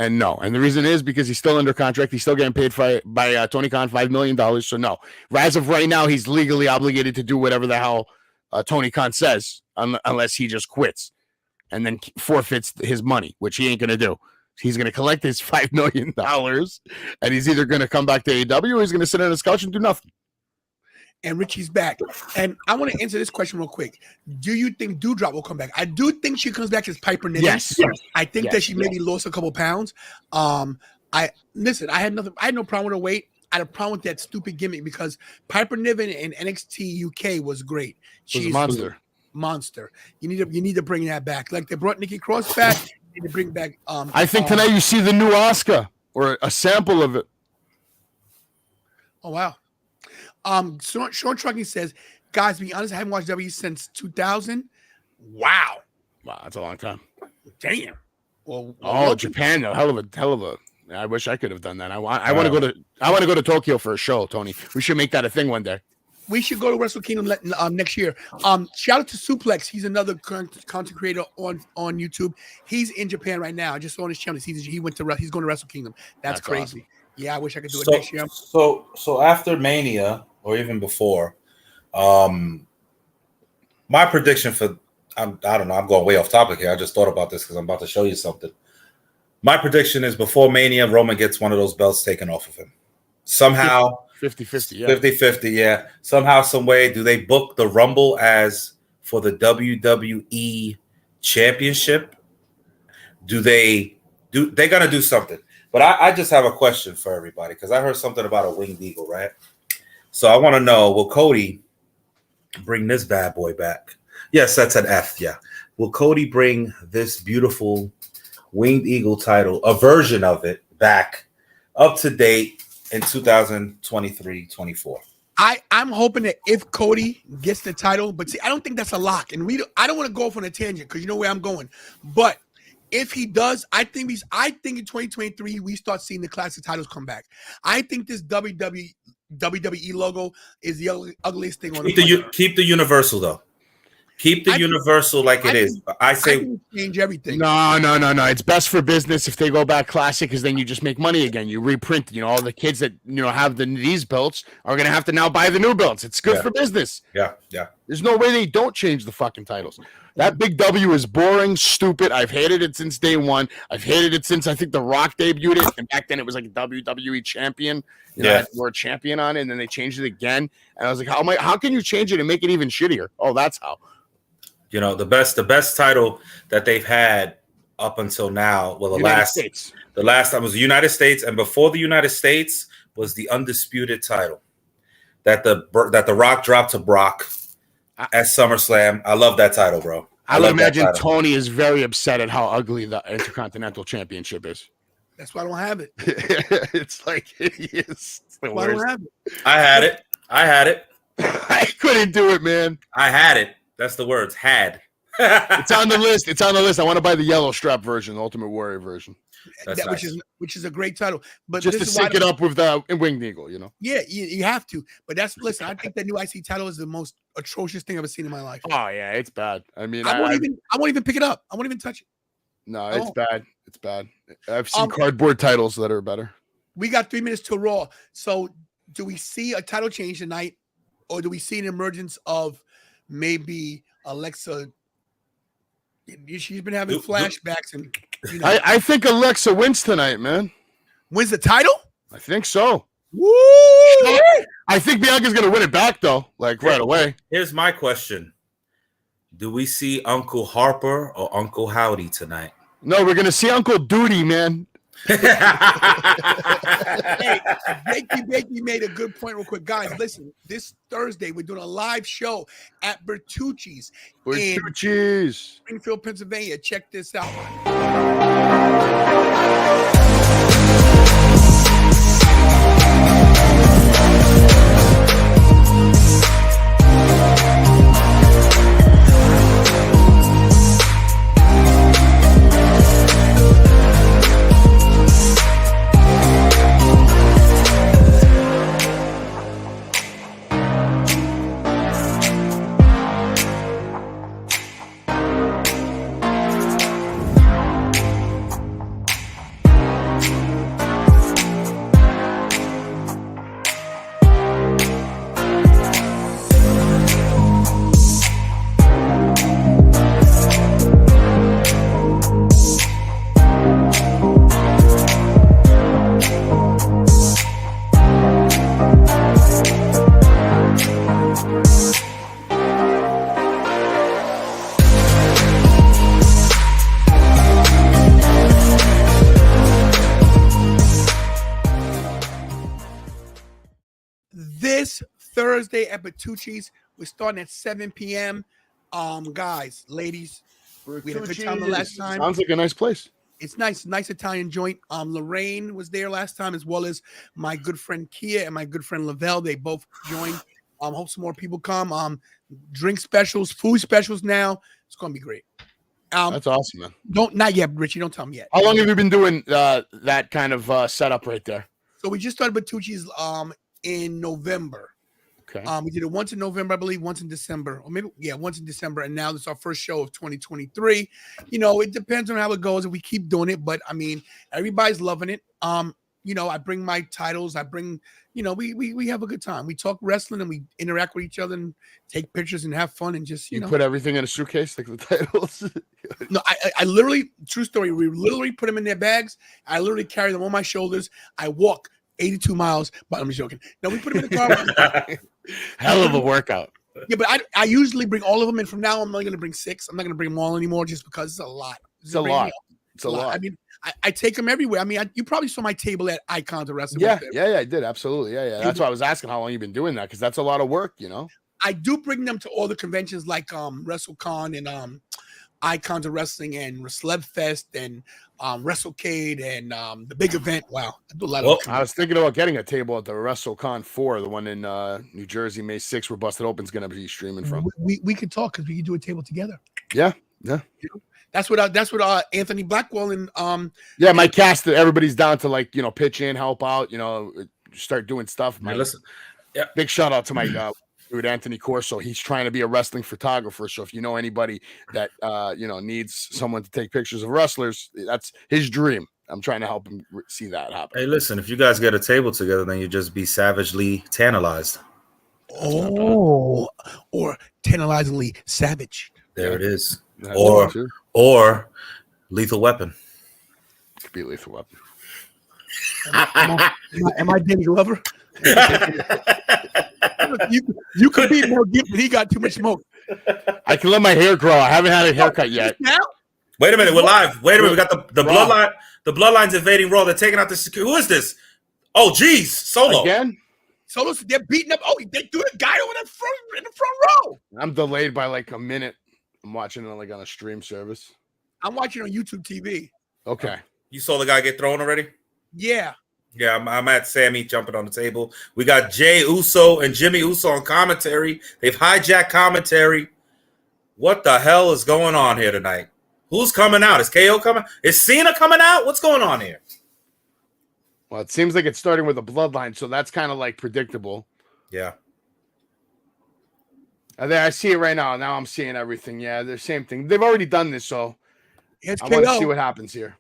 And no. And the reason is because he's still under contract. He's still getting paid by Tony Khan $5 million. So no. As of right now, he's legally obligated to do whatever the hell Tony Khan says, unless he just quits and then forfeits his money, which he ain't going to do. He's going to collect his $5 million, and he's either going to come back to AEW or he's going to sit on his couch and do nothing. And Richie's back. And I want to answer this question real quick. Do you think Doudrop will come back? I do think she comes back as Piper Niven. Yes. I think that she maybe lost a couple pounds. I had no problem with her weight. I had a problem with that stupid gimmick because Piper Niven in NXT UK was great. She's a monster. You need to bring that back. Like they brought Nikki Cross back. You need to bring back. I think tonight you see the new Asuka or a sample of it. Oh wow. Sean Trucking says, guys, to be honest, I haven't watched WWE since 2000. Wow. Wow, that's a long time. Damn. Well, Oh, Japan, though, hell of a. I wish I could have done that. I want to go to Tokyo for a show, Tony. We should make that a thing one day. We should go to Wrestle Kingdom next year. Shout out to Suplex. He's another content creator on YouTube. He's in Japan right now. I just saw on his channel. He's going to Wrestle Kingdom. That's crazy. Awesome. Yeah, I wish I could do it next year. So after Mania or even before, my prediction for I don't know. I'm going way off topic here. I just thought about this because I'm about to show you something. My prediction is before Mania, Roman gets one of those belts taken off of him. Somehow 50-50, yeah. 50-50, yeah. Somehow, some way, do they book the Rumble as for the WWE Championship? They're gonna do something. But I just have a question for everybody because I heard something about a winged eagle, right? So I want to know, will Cody bring this bad boy back? Yes, that's an F, yeah. Will Cody bring this beautiful winged eagle title, a version of it, back up to date in 2023-24? I'm hoping that if Cody gets the title, but see, I don't think that's a lock. And I don't want to go off on a tangent because you know where I'm going. But if he does, I think in 2023 we start seeing the classic titles come back. I think this WWE logo is the ugliest thing on Keep the Universal though. Keep the Universal like it is. I say change everything. No. It's best for business if they go back classic, because then you just make money again. You reprint. All the kids that have these belts are gonna have to now buy the new belts. It's good for business. Yeah. There's no way they don't change the fucking titles. That big W is boring, stupid. I've hated it since day one. I've hated it since I think The Rock debuted it, and back then it was like a WWE champion. Had the word champion on it, and then they changed it again. And I was like, how can you change it and make it even shittier? Oh, that's how. The best title that they've had up until now, well, the last time was the United States, and before the United States was the undisputed title that the Rock dropped to Brock at SummerSlam. I love that title, bro. I would imagine Tony is very upset at how ugly the Intercontinental Championship is. That's why I don't have it. It's like hideous. That's why I don't have it. I had it. I couldn't do it, man. I had it. That's the words. Had. It's on the list. I want to buy the yellow strap version, the Ultimate Warrior version. That's nice. which is a great title. But just to sync it up with the Winged Eagle, Yeah, you have to. But listen, I think that new IC title is the most atrocious thing I've ever seen in my life. Oh yeah, it's bad. I mean, I won't even pick it up. I won't even touch it. No, it's bad. It's bad. I've seen cardboard titles that are better. We got 3 minutes to Raw. So do we see a title change tonight, or do we see an emergence of maybe Alexa? She's been having flashbacks, and I think Alexa wins tonight, man. Wins the title? I think so. Woo! I think Bianca's gonna win it back though, right away. Here's my question: do we see Uncle Harper or Uncle Howdy tonight? No, we're gonna see Uncle Duty, man. Hey, Bakey made a good point real quick. Guys, listen, this Thursday we're doing a live show at Bertucci's in Springfield, Pennsylvania. Check this out. This Thursday at Bertucci's, we're starting at 7 p.m. Guys, ladies, we had a good time the last time. Sounds like a nice place. It's nice Italian joint. Lorraine was there last time, as well as my good friend Kia and my good friend Lavelle. They both joined. Hope some more people come. Drink specials, food specials now. It's gonna be great. That's awesome, man. Not yet, Richie. Don't tell me yet. How long have you been doing that kind of setup right there? So we just started Bertucci's in November. Okay. We did it once in November, I believe, once in December, or maybe once in December, and now this is our first show of 2023. It depends on how it goes, and we keep doing it. But I mean, everybody's loving it. I bring my titles. I bring, we have a good time. We talk wrestling and we interact with each other and take pictures and have fun and just you put everything in a suitcase like the titles. No, I literally, true story. We literally put them in their bags. I literally carry them on my shoulders. I walk 82 miles, but I'm joking. No, we put them in the car. Hell of a workout. Yeah, but I usually bring all of them, and from now on, I'm only going to bring 6. I'm not going to bring them all anymore just because it's a lot. It's a lot. It's a lot. I mean, I take them everywhere. I mean, you probably saw my table at Icons of Wrestling. Yeah, I did. Absolutely. Yeah. That's why I was asking how long you've been doing that, because that's a lot of work, I do bring them to all the conventions like WrestleCon and Icons of Wrestling and Celeb Fest and WrestleCade and the big event. Wow, I do a lot of. I was thinking about getting a table at the WrestleCon 4, the one in New Jersey, May 6th, where Busted Open's going to be streaming from. We could talk because we could do a table together. Yeah. That's what Anthony Blackwell and my cast, everybody's down to pitch in, help out, start doing stuff. Listen, big shout out to my dude Anthony Corso. He's trying to be a wrestling photographer. So if you know anybody that needs someone to take pictures of wrestlers, that's his dream. I'm trying to help him see that happen. Hey, listen, if you guys get a table together, then you just be savagely tantalized. Oh, or tantalizingly savage. There it is. That's Or Lethal Weapon. Could be Lethal Weapon. Am I Danny Glover? you could be Mel Gibson. He got too much smoke. I can let my hair grow. I haven't had a haircut yet. Now? Wait a minute, we're live. Wait a minute, we got the bloodline. The bloodline's invading Raw. They're taking out the security. Who is this? Oh, geez, Solo again. Solo's they're beating up. Oh, they threw the guy over in the front row. I'm delayed by like a minute. I'm watching it on a stream service. I'm watching on YouTube TV. Okay. You saw the guy get thrown already? Yeah. Yeah, I'm at Sammy jumping on the table. We got Jay Uso and Jimmy Uso on commentary. They've hijacked commentary. What the hell is going on here tonight? Who's coming out? Is KO coming? Is Cena coming out? What's going on here? Well, it seems like it's starting with a bloodline, so that's kind of predictable. Yeah. I see it right now. Now I'm seeing everything. Yeah, the same thing. They've already done this, so it's I want to see what happens here.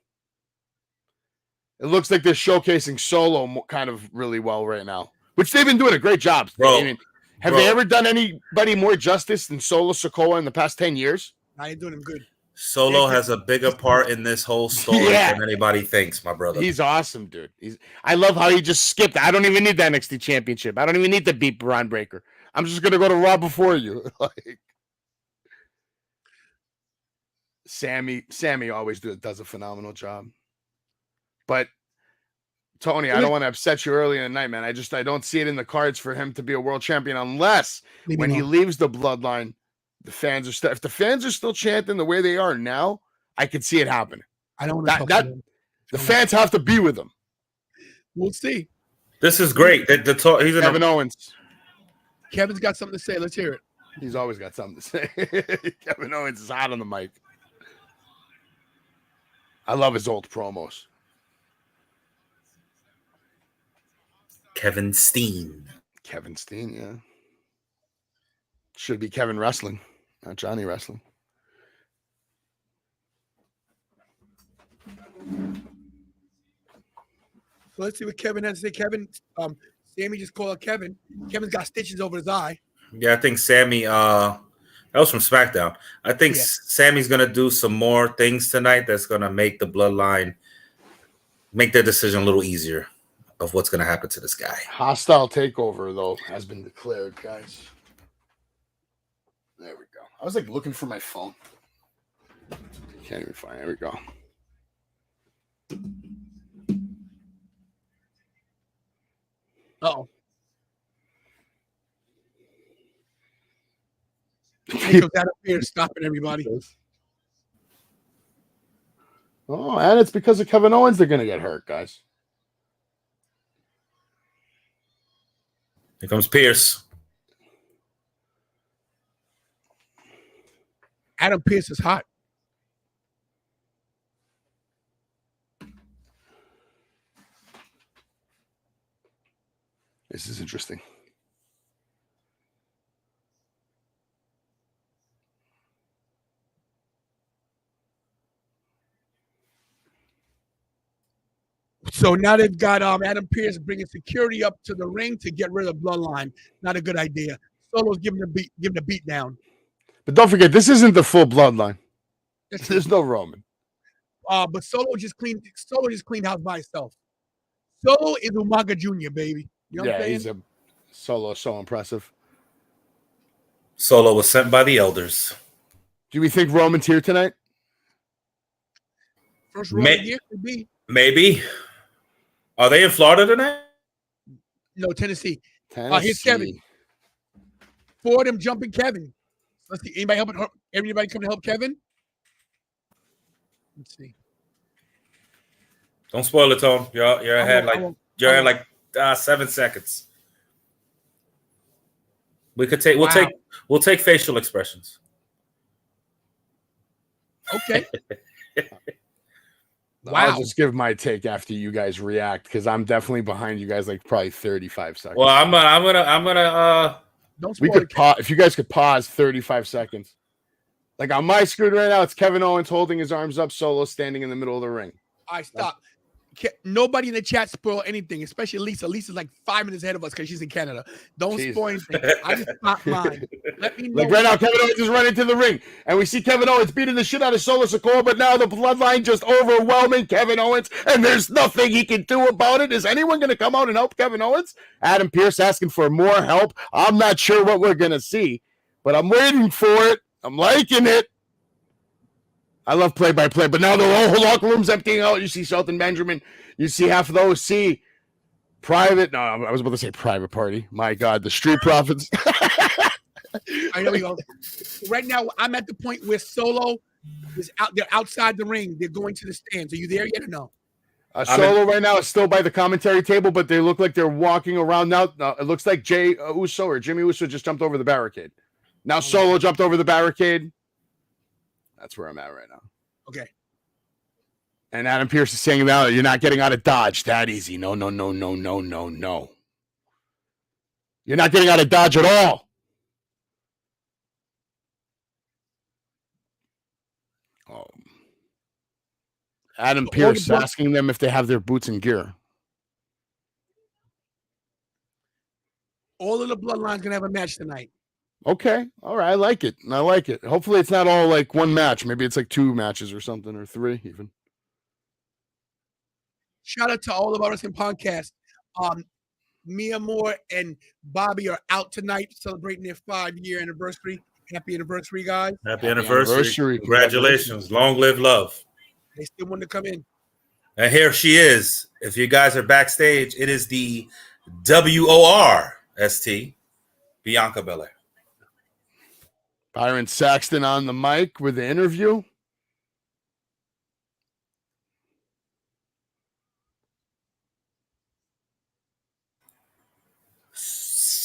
It looks like they're showcasing Solo kind of really well right now, which they've been doing a great job. Bro, have they ever done anybody more justice than Solo Sikoa in the past 10 years? I ain't doing him good. Solo has a bigger part in this whole story than anybody thinks, my brother. He's awesome, dude. I love how he just skipped. I don't even need the NXT championship. I don't even need to beat Braun Breaker. I'm just gonna go to Raw before you. Sammy always does a phenomenal job. But Tony, I don't want to upset you early in the night, man. I don't see it in the cards for him to be a world champion unless when he leaves the bloodline, the fans are if the fans are still chanting the way they are now, I could see it happening. I don't want to the fans have to be with him. We'll see. This is great. He's Kevin Owens. Kevin's got something to say. Let's hear it. He's always got something to say. Kevin Owens is hot on the mic. I love his old promos. Kevin Steen, yeah. Should be Kevin Wrestling, not Johnny Wrestling. So let's see what Kevin has to say. Kevin, Sammy just called out Kevin. Kevin's got stitches over his eye. Yeah, I think Sammy, that was from SmackDown. I think Sammy's going to do some more things tonight that's going to make the bloodline make their decision a little easier of what's going to happen to this guy. Hostile takeover, though, has been declared, guys. There we go. I was looking for my phone. Can't even find it. There we go. Uh-oh. Jacob's out of here stopping everybody. Oh, and it's because of Kevin Owens they're going to get hurt, guys. Here comes Pierce. Adam Pearce is hot. This is interesting. So now they've got Adam Pearce bringing security up to the ring to get rid of the bloodline. Not a good idea. Solo's giving the beat down. But don't forget, this isn't the full bloodline. There's no Roman. But Solo just cleaned house by himself. Solo is Umaga Jr., baby. You know what I'm saying? He's a Solo, so impressive. Solo was sent by the elders. Do we think Roman's here tonight? First Roman here could be. Maybe. Are they in Florida tonight? No, Tennessee. Here's Kevin. Four of them jumping Kevin. Let's see. Anybody come to help Kevin? Let's see. Don't spoil it, Tone. You're ahead like 7 seconds. We could take we'll take facial expressions. Okay. Wow. I'll just give my take after you guys react because I'm definitely behind you guys, like probably 35 seconds. Well, I'm gonna. Don't we could pause if you guys could pause 35 seconds. Like on my screen right now, it's Kevin Owens holding his arms up, Solo standing in the middle of the ring. All right, stop. Nobody in the chat spoil anything, especially Lisa. Lisa's like 5 minutes ahead of us because she's in Canada. Don't spoil anything. I just stopped mine. Let me know. Like right now, Kevin Owens is running to the ring, and we see Kevin Owens beating the shit out of Solo Sikoa, but now the bloodline just overwhelming Kevin Owens, and there's nothing he can do about it. Is anyone going to come out and help Kevin Owens? Adam Pearce asking for more help. I'm not sure what we're going to see, but I'm waiting for it. I'm liking it. I love play-by-play, but now the whole locker room's emptying out. You see Shelton Benjamin. You see half of those. See private. No, I was about to say private party. My God, the Street Profits. I know we go. Right now, I'm at the point where Solo is out. They're outside the ring. They're going to the stands. Are you there yet or no? Solo right now is still by the commentary table, but they look like they're walking around now. It looks like Jimmy Uso just jumped over the barricade. Now Solo jumped over the barricade. That's where I'm at right now. Okay. And Adam Pearce is saying now you're not getting out of Dodge that easy. No. You're not getting out of Dodge at all. Adam Pearce asking them if they have their boots and gear. All of the bloodlines gonna have a match tonight. Okay. All right. I like it. Hopefully it's not all like one match. Maybe it's like 2 matches or something, or 3 even. Shout out to all of us in podcast. Mia Moore and Bobby are out tonight celebrating their 5-year anniversary. Happy anniversary, guys. Happy anniversary. Congratulations. Long live love. They still want to come in. And here she is. If you guys are backstage, it is the WORST, Bianca Belair. Byron Saxton on the mic with the interview.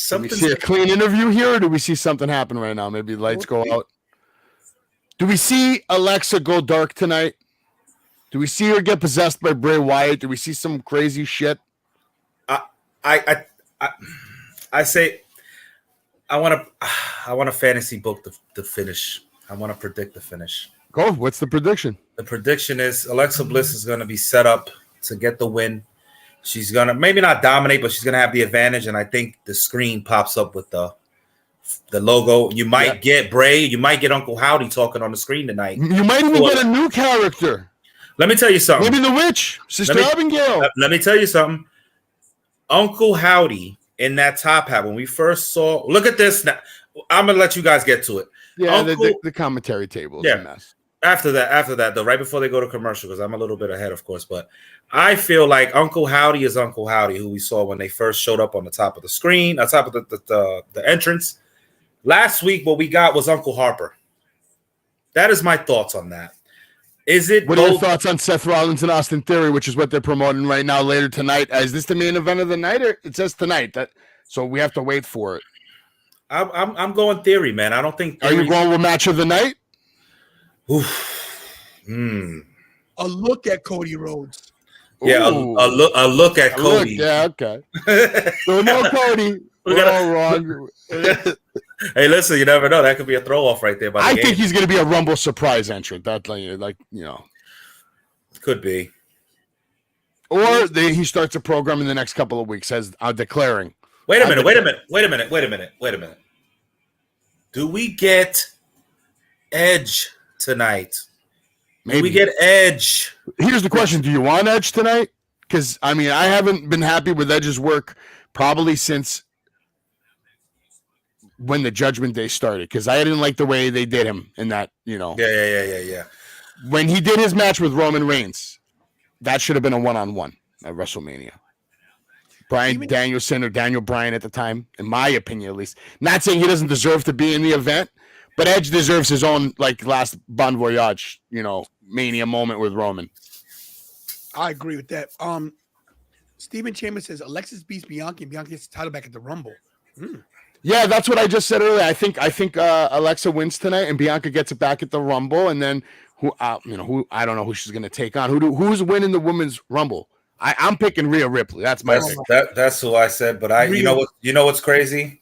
Do we see a clean interview here, or do we see something happen right now? Maybe lights go out. Do we see Alexa go dark tonight? Do we see her get possessed by Bray Wyatt? Do we see some crazy shit? I say I want to fantasy book the finish. I want to predict the finish. Go. What's the prediction? The prediction is Alexa Bliss is going to be set up to get the win. She's going to maybe not dominate, but she's going to have the advantage. And I think the screen pops up with the logo. You might get Bray. You might get Uncle Howdy talking on the screen tonight. You might even get a new character. Let me tell you something. Maybe the witch, Sister Abigail. Let me tell you something. Uncle Howdy in that top hat, when we first saw, look at this now. I'm gonna let you guys get to it. Yeah, the commentary table is a mess. After that, though, right before they go to commercial, because I'm a little bit ahead, of course, but I feel like Uncle Howdy is Uncle Howdy, who we saw when they first showed up on the top of the screen, on top of the entrance. Last week, what we got was Uncle Harper. That is my thoughts on that. Is it? What are your thoughts on Seth Rollins and Austin Theory, which is what they're promoting right now later tonight? Is this the main event of the night, or it says tonight? So we have to wait for it. I'm going Theory, man. I don't think. Are you going with match of the night? Oof. A look at Cody Rhodes. Yeah, a look at Cody. Yeah, okay. So no Cody. We're all wrong. Hey, listen, you never know. That could be a throw off right there. I think he's going to be a Rumble surprise entrant. That could be. Or he starts a program in the next couple of weeks as declaring. Wait a minute. Do we get Edge tonight? Maybe. Do we get Edge? Here's the question. Do you want Edge tonight? Because, I haven't been happy with Edge's work probably since when the Judgment Day started, because I didn't like the way they did him in that, Yeah. When he did his match with Roman Reigns, that should have been a one-on-one at WrestleMania. Bryan Danielson or Daniel Bryan at the time, in my opinion at least. Not saying he doesn't deserve to be in the event, but Edge deserves his own, last Bon Voyage, Mania moment with Roman. I agree with that. Stephen Chambers says Alexis beats Bianca and Bianca gets the title back at the Rumble. Yeah, that's what I just said earlier. I think Alexa wins tonight and Bianca gets it back at the Rumble, and then who I don't know who she's going to take on. Who's winning the women's Rumble? I'm picking Rhea Ripley. That's my pick. That's who I said. But you know what's crazy?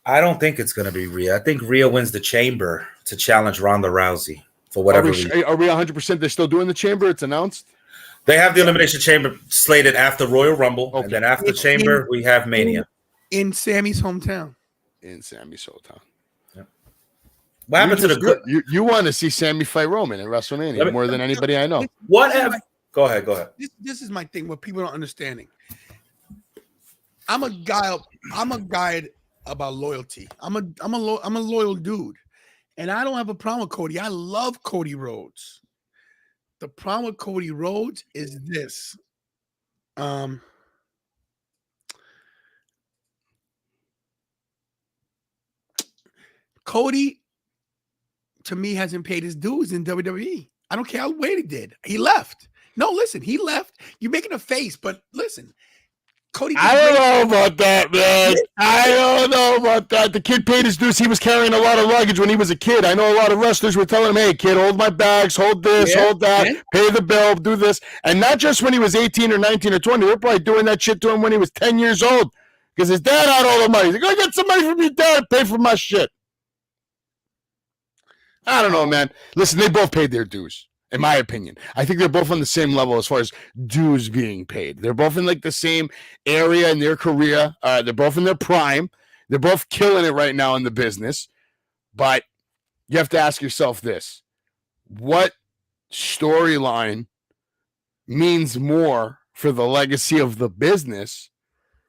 I don't think it's going to be Rhea. I think Rhea wins the Chamber to challenge Ronda Rousey for whatever reason. Are we 100%? They're still doing the Chamber? It's announced. They have the Elimination Chamber slated after Royal Rumble, and then after Chamber we have Mania in Sammy's hometown. Yeah. What happened to the good? You want to see Sammy fight Roman at WrestleMania more than anybody I know. Go ahead. This is my thing. What people don't understanding. I'm a guy about loyalty. I'm a loyal dude, and I don't have a problem with Cody. I love Cody Rhodes. The problem with Cody Rhodes is this. Cody, to me, hasn't paid his dues in WWE. I don't care how late he did. He left. No, listen, he left. You're making a face, but listen. Cody. I don't know about that, man. I don't know about that. The kid paid his dues. He was carrying a lot of luggage when he was a kid. I know a lot of wrestlers were telling him, hey, kid, hold my bags, hold this, hold that, pay the bill, do this. And not just when he was 18 or 19 or 20. They were probably doing that shit to him when he was 10 years old because his dad had all the money. He's like, go get some money from your dad, pay for my shit. I don't know, man. Listen, they both paid their dues, in my opinion. I think they're both on the same level as far as dues being paid. They're both in the same area in their career. They're both in their prime. They're both killing it right now in the business. But you have to ask yourself this. What storyline means more for the legacy of the business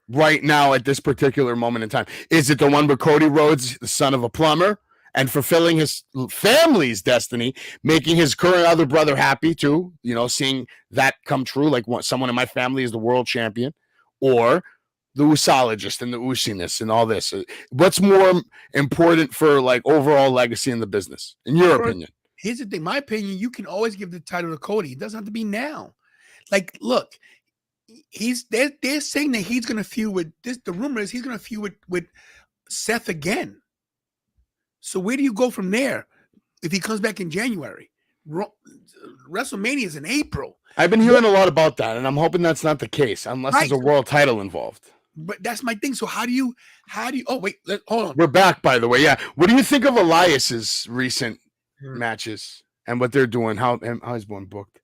right now at this particular moment in time? Is it the one where Cody Rhodes, the son of a plumber, and fulfilling his family's destiny, making his current other brother happy too, seeing that come true, like someone in my family is the world champion, or the usologist and the usiness and all this? What's more important for overall legacy in the business, in your opinion? Here's the thing. My opinion, you can always give the title to Cody. It doesn't have to be now. Look, they're saying that he's going to feud with this. The rumor is he's going to feud with Seth again. So where do you go from there if he comes back in January? WrestleMania is in April. I've been hearing a lot about that, and I'm hoping that's not the case, unless there's a world title involved. But that's my thing. So how do you? Oh wait, hold on. We're back, by the way. Yeah. What do you think of Elias's recent matches and what they're doing? How he's been booked?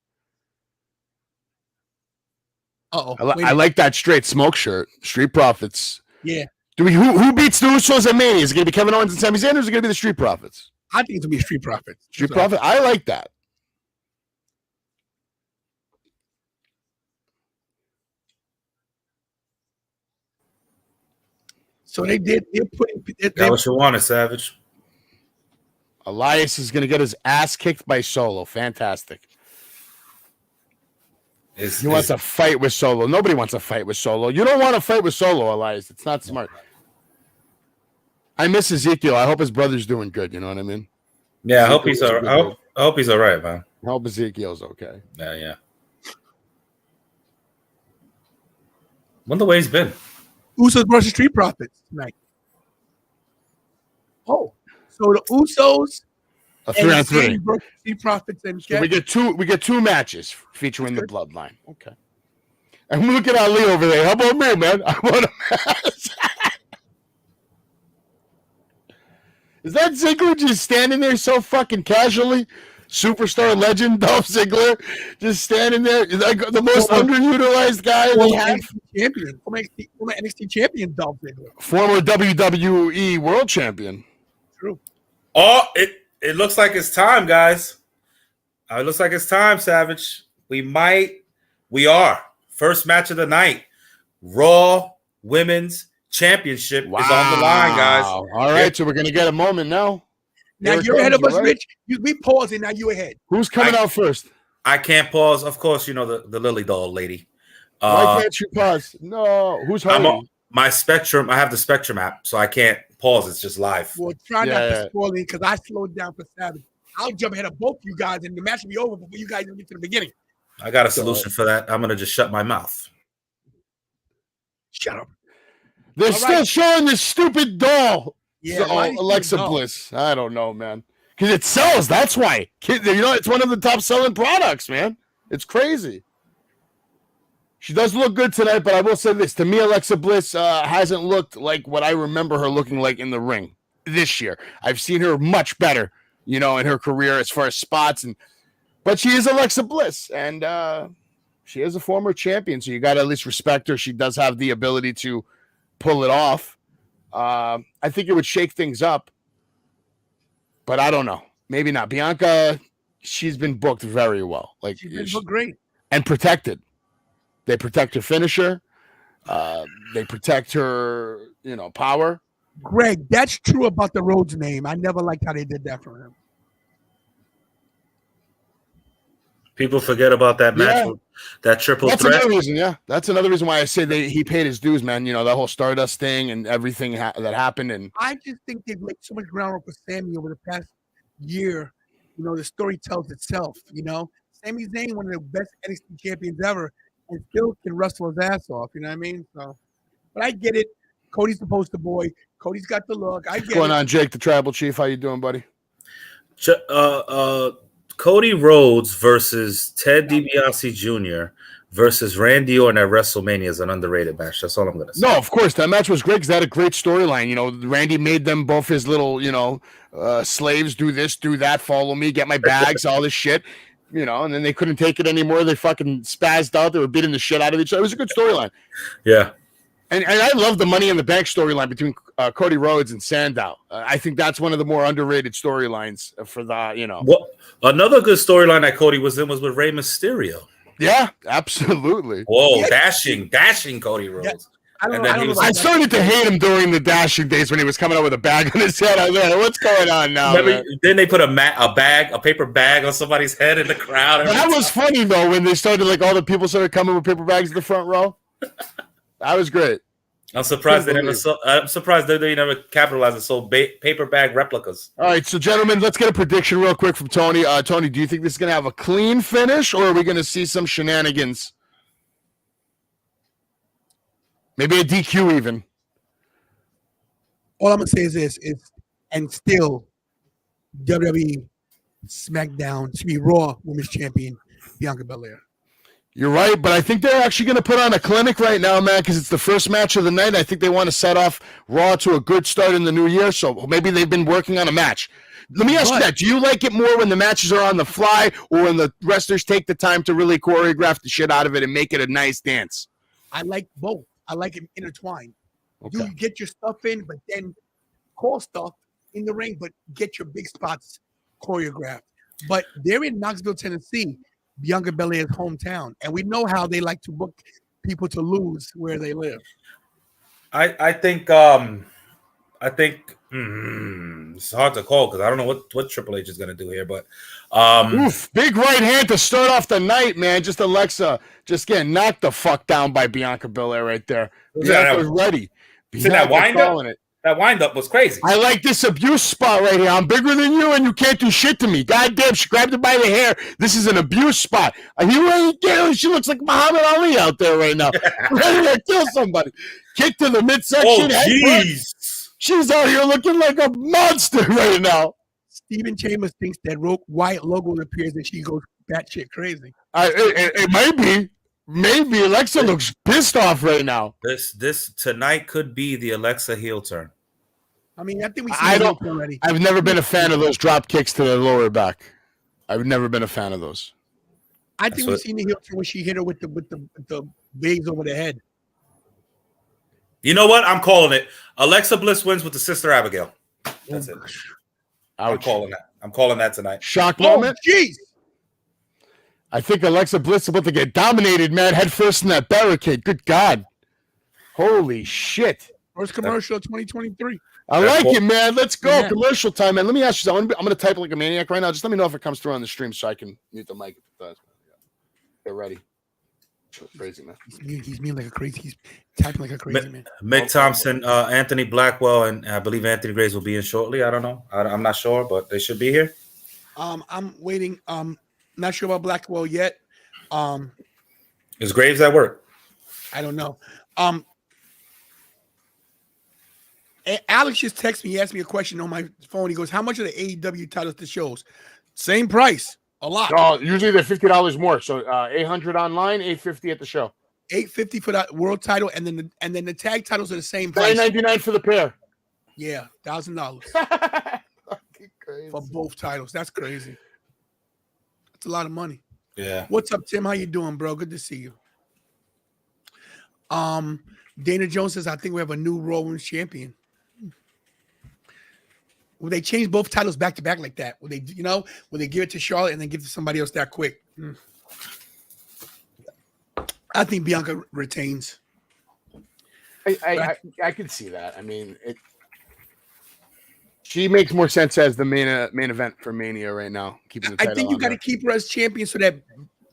I like that straight smoke shirt. Street Profits. Yeah. Who beats the Usos at Mania? Is it going to be Kevin Owens and Sami Zayn, or is it going to be the Street Profits? I think it's going to be Street Profits. Street Profits? I like that. So they did. That what you wanted, Savage. Elias is going to get his ass kicked by Solo. Fantastic. He wants a fight with Solo. Nobody wants a fight with Solo. You don't want to fight with Solo, Elias. It's not smart. I miss Ezekiel. I hope his brother's doing good. You know what I mean? Yeah, I hope he's all right. I hope he's all right, man. Hope Ezekiel's okay. Yeah. Wonder where he's been. Usos versus Street Profits tonight. Oh, so the Usos A 3-on-3. Zayn versus Street Profits and So we get two matches featuring the Bloodline. Okay. And look at Ali over there. How about me, man? I want a match. Is that Ziggler just standing there so fucking casually? Superstar legend Dolph Ziggler just standing there, like the most underutilized guy they have. Former NXT champion Dolph Ziggler. Former WWE World Champion. True. Oh, it looks like it's time, guys. It looks like it's time, Savage. We are. First match of the night. Raw Women's Championship is on the line, guys. All right, so we're going to get a moment now. Now you're ahead of us, Rich. We pausing, now you ahead. Who's coming out first? I can't pause. Of course, you know the Lily Doll lady. Why can't you pause? No, who's I'm hurting? on my Spectrum. I have the Spectrum app, so I can't pause. It's just live. Well, try not to spoil it because I slowed down for Savage. I'll jump ahead of both you guys, and the match will be over before you guys even get to the beginning. I got a solution for that. I'm gonna just shut my mouth. Shut up. They're still showing this stupid doll. Yeah, Alexa Bliss. I don't know, man. Because it sells. That's why. You know, it's one of the top selling products, man. It's crazy. She does look good tonight, but I will say this. To me, Alexa Bliss hasn't looked like what I remember her looking like in the ring this year. I've seen her much better, you know, in her career as far as spots. But she is Alexa Bliss, and she is a former champion, so you got to at least respect her. She does have the ability to pull it off. I think it would shake things up, but I don't know. Maybe not. Bianca, she's been booked very well. Like she's been booked great. And protected. They protect her finisher. They protect her, you know, power. Greg, that's true about the Rhodes name. I never liked how they did that for him. People forget about that match, that triple threat. That's another reason, That's another reason why I say he paid his dues, man. You know, that whole Stardust thing and everything that happened. And I just think they've laid so much groundwork for Sammy over the past year. You know, the story tells itself, you know. Sami Zayn, one of the best NXT champions ever, and still can wrestle his ass off, you know what I mean? So, but I get it. Cody's the poster boy. Cody's got the look. I get What's going on, Jake, the Tribal Chief? How you doing, buddy? Cody Rhodes versus Ted DiBiase Jr. versus Randy Orton at WrestleMania is an underrated match. That's all I'm going to say. No, of course. That match was great because that had a great storyline. You know, Randy made them both his little, you know, slaves, do this, do that, follow me, get my bags, all this shit. You know, and then they couldn't take it anymore. They fucking spazzed out. They were beating the shit out of each other. It was a good storyline. Yeah. And I love the Money in the Bank storyline between Cody Rhodes and Sandow. I think that's one of the more underrated storylines for the, you know. Well, another good storyline that Cody was in was with Rey Mysterio. Yeah, absolutely. Whoa, dashing Cody Rhodes. Yeah. I started to hate him during the dashing days when he was coming out with a bag on his head. I was like, what's going on now? Then they put a paper bag on somebody's head in the crowd. That was funny, though, when they started, like, all the people started coming with paper bags in the front row. That was great. I'm surprised they never capitalized and sold paper bag replicas. All right, so gentlemen, let's get a prediction real quick from Tony. Tony, do you think this is going to have a clean finish, or are we going to see some shenanigans? Maybe a DQ even. All I'm going to say is this, and still WWE SmackDown to be Raw Women's Champion Bianca Belair. You're right, but I think they're actually going to put on a clinic right now, man, because it's the first match of the night. I think they want to set off Raw to a good start in the new year, so maybe they've been working on a match. Let me ask you that. Do you like it more when the matches are on the fly or when the wrestlers take the time to really choreograph the shit out of it and make it a nice dance? I like both. I like it intertwined. Okay. You get your stuff in, but then call stuff in the ring, but get your big spots choreographed. But they're in Knoxville, Tennessee, Bianca Belair's hometown, and we know how they like to book people to lose where they live. I think it's hard to call because I don't know what Triple H is going to do here, but big right hand to start off the night, man. Just Alexa just getting knocked the fuck down by Bianca Belair right there. Bianca's ready. See that wind up? That windup was crazy. I like this abuse spot right here. I'm bigger than you, and you can't do shit to me. Goddamn, she grabbed him by the hair. This is an abuse spot. She looks like Muhammad Ali out there right now, ready to kill somebody. Kick to the midsection. Oh, jeez. She's out here looking like a monster right now. Stephen Chambers thinks that white logo appears and she goes batshit crazy. It might be. Maybe Alexa looks pissed off right now. This tonight could be the Alexa heel turn. I mean, I think we see it already. I've never been a fan of those drop kicks to the lower back. I've never been a fan of those. I think we've seen the heel turn when she hit her with the bags over the head. You know what? I'm calling it. Alexa Bliss wins with the Sister Abigail. That's it. I'm calling that. I'm calling that tonight. Shock moment. Jeez. I think Alexa Bliss is about to get dominated, man, head first in that barricade. Good God. Holy shit. First commercial of 2023. I like it, man. Let's go. Yeah. Commercial time, man. Let me ask you something. I'm going to type like a maniac right now. Just let me know if it comes through on the stream so I can mute the mic if it does. Get ready. Crazy, man. He's mean like a crazy. He's typing like a crazy man. Mick Thompson, Anthony Blackwell, and I believe Anthony Graves will be in shortly. I don't know. I'm not sure, but they should be here. I'm waiting. Not sure about Blackwell yet. Is Graves at work? I don't know. Alex just texted me. He asked me a question on my phone. He goes, "How much are the AEW titles to shows?" Same price. A lot. Oh, usually they're $50 more. So $800 online, $850 at the show. $850 for that world title, and then the tag titles are the same price. $999 for the pair. Yeah, $1,000 for both titles. That's crazy. That's a lot of money. Yeah. What's up, Tim? How you doing, bro? Good to see you. Dana Jones says, "I think we have a new Raw Women's champion." Will they change both titles back to back like that? Will they give it to Charlotte and then give it to somebody else that quick? I think Bianca retains. I can see that. I mean, she makes more sense as the main event for Mania right now. Keeping the title I think you got to keep her as champion so that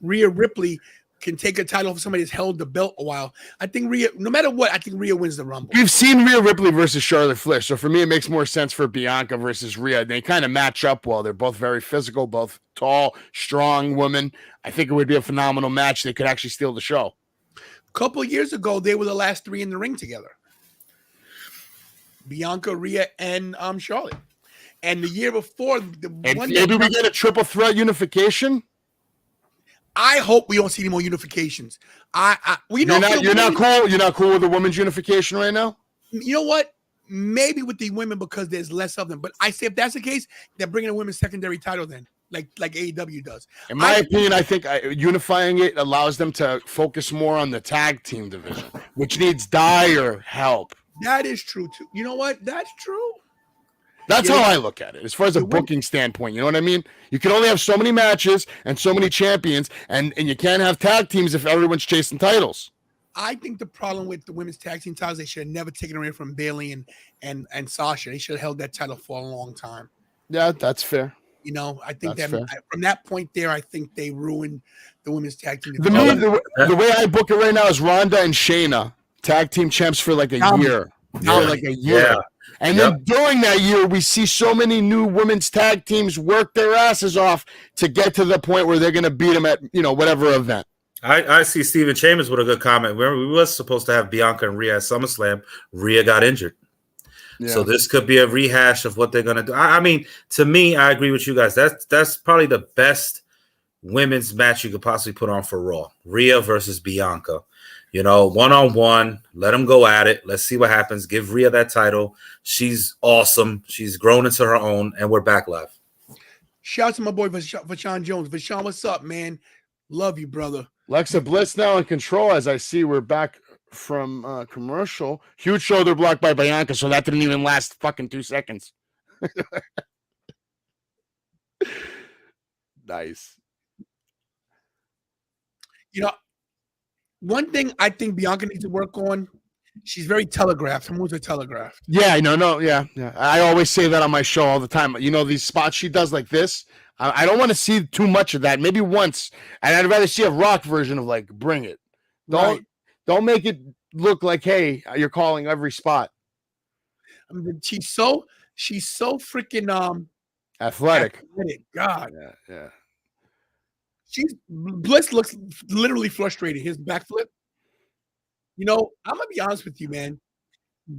Rhea Ripley can take a title for somebody that's held the belt a while. I think Rhea, no matter what, I think Rhea wins the Rumble. We've seen Rhea Ripley versus Charlotte Flair, so for me, it makes more sense for Bianca versus Rhea. They kind of match up well. They're both very physical, both tall, strong women. I think it would be a phenomenal match. They could actually steal the show. A couple of years ago, they were the last three in the ring together. Bianca, Rhea, and Charlotte. And the year before, maybe we get a triple threat unification. I hope we don't see any more unifications. You're not cool. You're not cool with the women's unification right now. You know what? Maybe with the women because there's less of them. But I say if that's the case, they're bringing a women's secondary title then, like AEW does. In my opinion, I think unifying it allows them to focus more on the tag team division, which needs dire help. That is true too. You know what? That's true. That's how I look at it, as far as a booking standpoint. You know what I mean? You can only have so many matches and so many champions, and you can't have tag teams if everyone's chasing titles. I think the problem with the women's tag team titles, they should have never taken away from Bayley and Sasha. They should have held that title for a long time. Yeah, that's fair. You know, I think from that point there, I think they ruined the women's tag team. The way I book it right now is Ronda and Shayna, tag team champs for like a year. Yeah. For like a year. Yeah. And then during that year, we see so many new women's tag teams work their asses off to get to the point where they're going to beat them at, whatever event. I see Stephen Chambers with a good comment. Remember, we were supposed to have Bianca and Rhea at SummerSlam. Rhea got injured. Yeah. So this could be a rehash of what they're going to do. I mean, to me, I agree with you guys. That's probably the best women's match you could possibly put on for Raw. Rhea versus Bianca. One-on-one, let them go at it. Let's see what happens. Give Rhea that title. She's awesome. She's grown into her own, and we're back live. Shout out to my boy, Vashawn Jones. Vashawn, what's up, man? Love you, brother. Alexa Bliss now in control. As I see, we're back from commercial. Huge shoulder block by Bianca, so that didn't even last fucking 2 seconds. Nice. One thing I think Bianca needs to work on, she's very telegraphed. Her moves are telegraphed. Yeah, yeah. I always say that on my show all the time. These spots she does like this, I don't want to see too much of that. Maybe once, and I'd rather see a Rock version of like, bring it. Don't make it look like, hey, you're calling every spot. I mean, she's so freaking Athletic. God, Yeah. Bliss looks literally frustrated. His backflip. You know, I'm gonna be honest with you, man.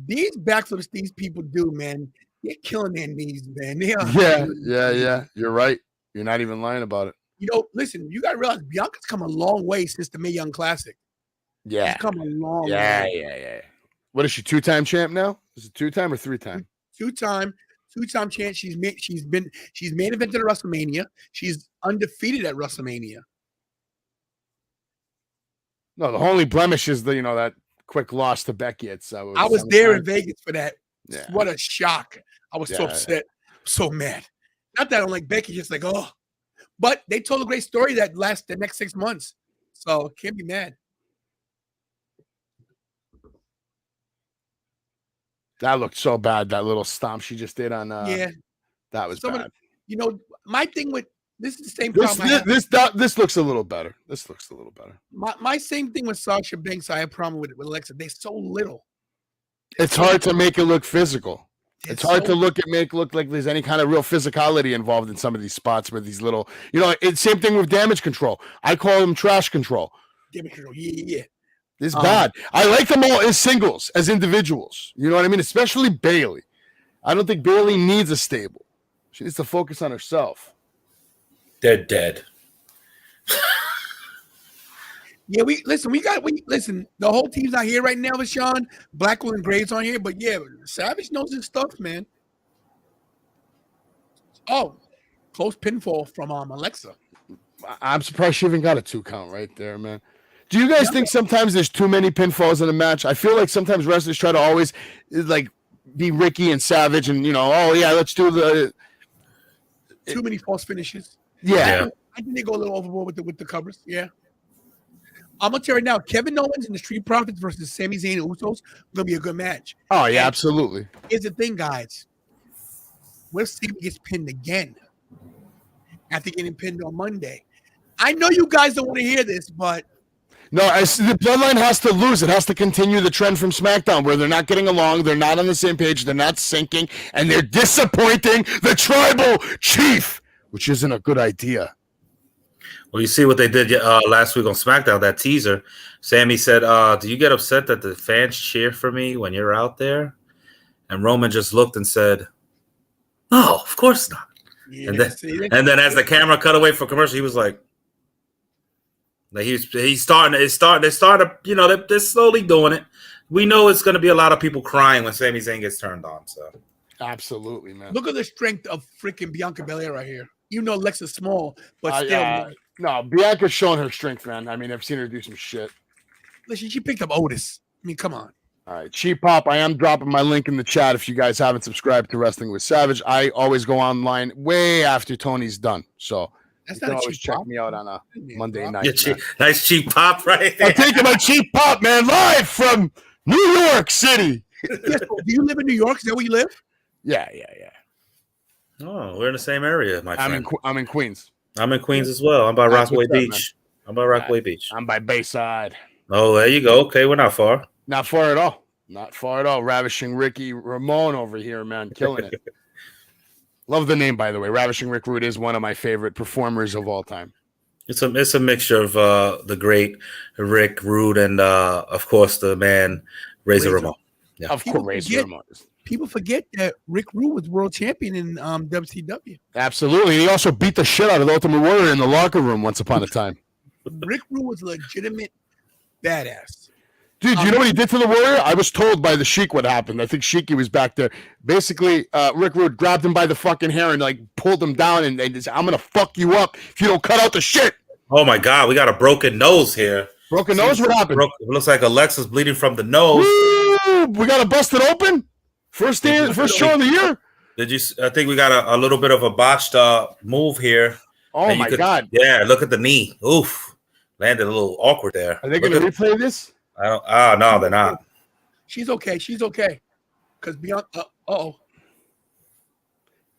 These backflips these people do, man, they're killing their knees, man. They are Yeah. You're right. You're not even lying about it. You know, listen, you gotta realize Bianca's come a long way since the Mae Young Classic. Yeah. She's come a long Yeah. way. What is she, 2-time champ now? Is it 2-time or 3-time? Two-time champ. She's main evented at WrestleMania. She's undefeated at WrestleMania. No, the only blemish is that quick loss to Becky. I was there in Vegas for that. Yeah. What a shock. I was so upset, so mad. Not that I don't like Becky, just like, oh. But they told a great story that the next 6 months. So can't be mad. That looked so bad, that little stomp she just did on that was bad. My thing with this is the same problem. This looks a little better. This looks a little better. My same thing with Sasha Banks. I have a problem with Alexa. They're so little. It's hard to make it look physical. It's hard to make it look like there's any kind of real physicality involved in some of these spots where these little, it's same thing with damage control. I call them trash control. Damage control, yeah. It's bad. I like them all as singles, as individuals. You know what I mean? Especially Bayley. I don't think Bayley needs a stable. She needs to focus on herself. They're dead. Yeah, listen. The whole team's not here right now with Sean. Blackwell and Graves on here, but yeah, Savage knows his stuff, man. Oh, close pinfall from Alexa. I'm surprised she even got a 2 count right there, man. Do you guys think sometimes there's too many pinfalls in a match? I feel like sometimes wrestlers try to always be Ricky and Savage and let's do the too many false finishes. Yeah. I think they go a little overboard with the covers. Yeah. I'm gonna tell you right now, Kevin Owens and the Street Profits versus Sami Zayn and Usos gonna be a good match. Oh yeah, absolutely. Here's the thing, guys. What if Sami gets pinned again after getting pinned on Monday? I know you guys don't want to hear this, but no, the Bloodline has to lose. It has to continue the trend from SmackDown where they're not getting along, they're not on the same page, they're not syncing, and they're disappointing the Tribal Chief, which isn't a good idea. Well, you see what they did last week on SmackDown, that teaser. Sammy said, do you get upset that the fans cheer for me when you're out there? And Roman just looked and said, no, of course not. Yeah, and then as the camera cut away for commercial, he was like he's starting, they're slowly doing it. We know it's going to be a lot of people crying when Sami Zayn gets turned on. So absolutely, man. Look at the strength of freaking Bianca Belair right here. You know, Alexa's small, but still. No, Bianca's showing her strength, man. I mean, I've seen her do some shit. Listen, she picked up Otis. I mean, come on. All right, Cheap Pop, I am dropping my link in the chat if you guys haven't subscribed to Wrestling with Savage. I always go online way after Tony's done. So you can always check me out on a Monday night. Nice Cheap Pop right there. I'm taking my Cheap Pop, man, live from New York City. Yes, do you live in New York? Is that where you live? Yeah. Oh, we're in the same area, my friend. I'm in Queens. I'm in Queens as well. I'm by Rockaway Beach. I'm by Bayside. Oh, there you go. Okay, we're not far. Not far at all. Not far at all. Ravishing Ricky Ramone over here, man. Killing it. Love the name, by the way. Ravishing Rick Rude is one of my favorite performers of all time. It's a mixture of the great Rick Rude and, of course, the man Razor Ramon. Yeah. Of course, Razor Ramon. People forget that Rick Rude was world champion in WCW. Absolutely. He also beat the shit out of the Ultimate Warrior in the locker room once upon a time. Rick Rude was a legitimate badass. Dude, you know what he did to the Warrior? I was told by the Sheik what happened. I think Sheiky was back there. Basically, Rick Rude grabbed him by the fucking hair and pulled him down and said, I'm going to fuck you up if you don't cut out the shit. Oh, my God. We got a broken nose here. Broken nose? What happened? It looks like Alexa's bleeding from the nose. Woo! We got to bust it open? First show of the year. Did you? I think we got a little bit of a botched move here. Oh my God! Yeah, look at the knee. Oof, landed a little awkward there. Are they going to replay this? I don't. No, they're not. She's okay. Because Bianca.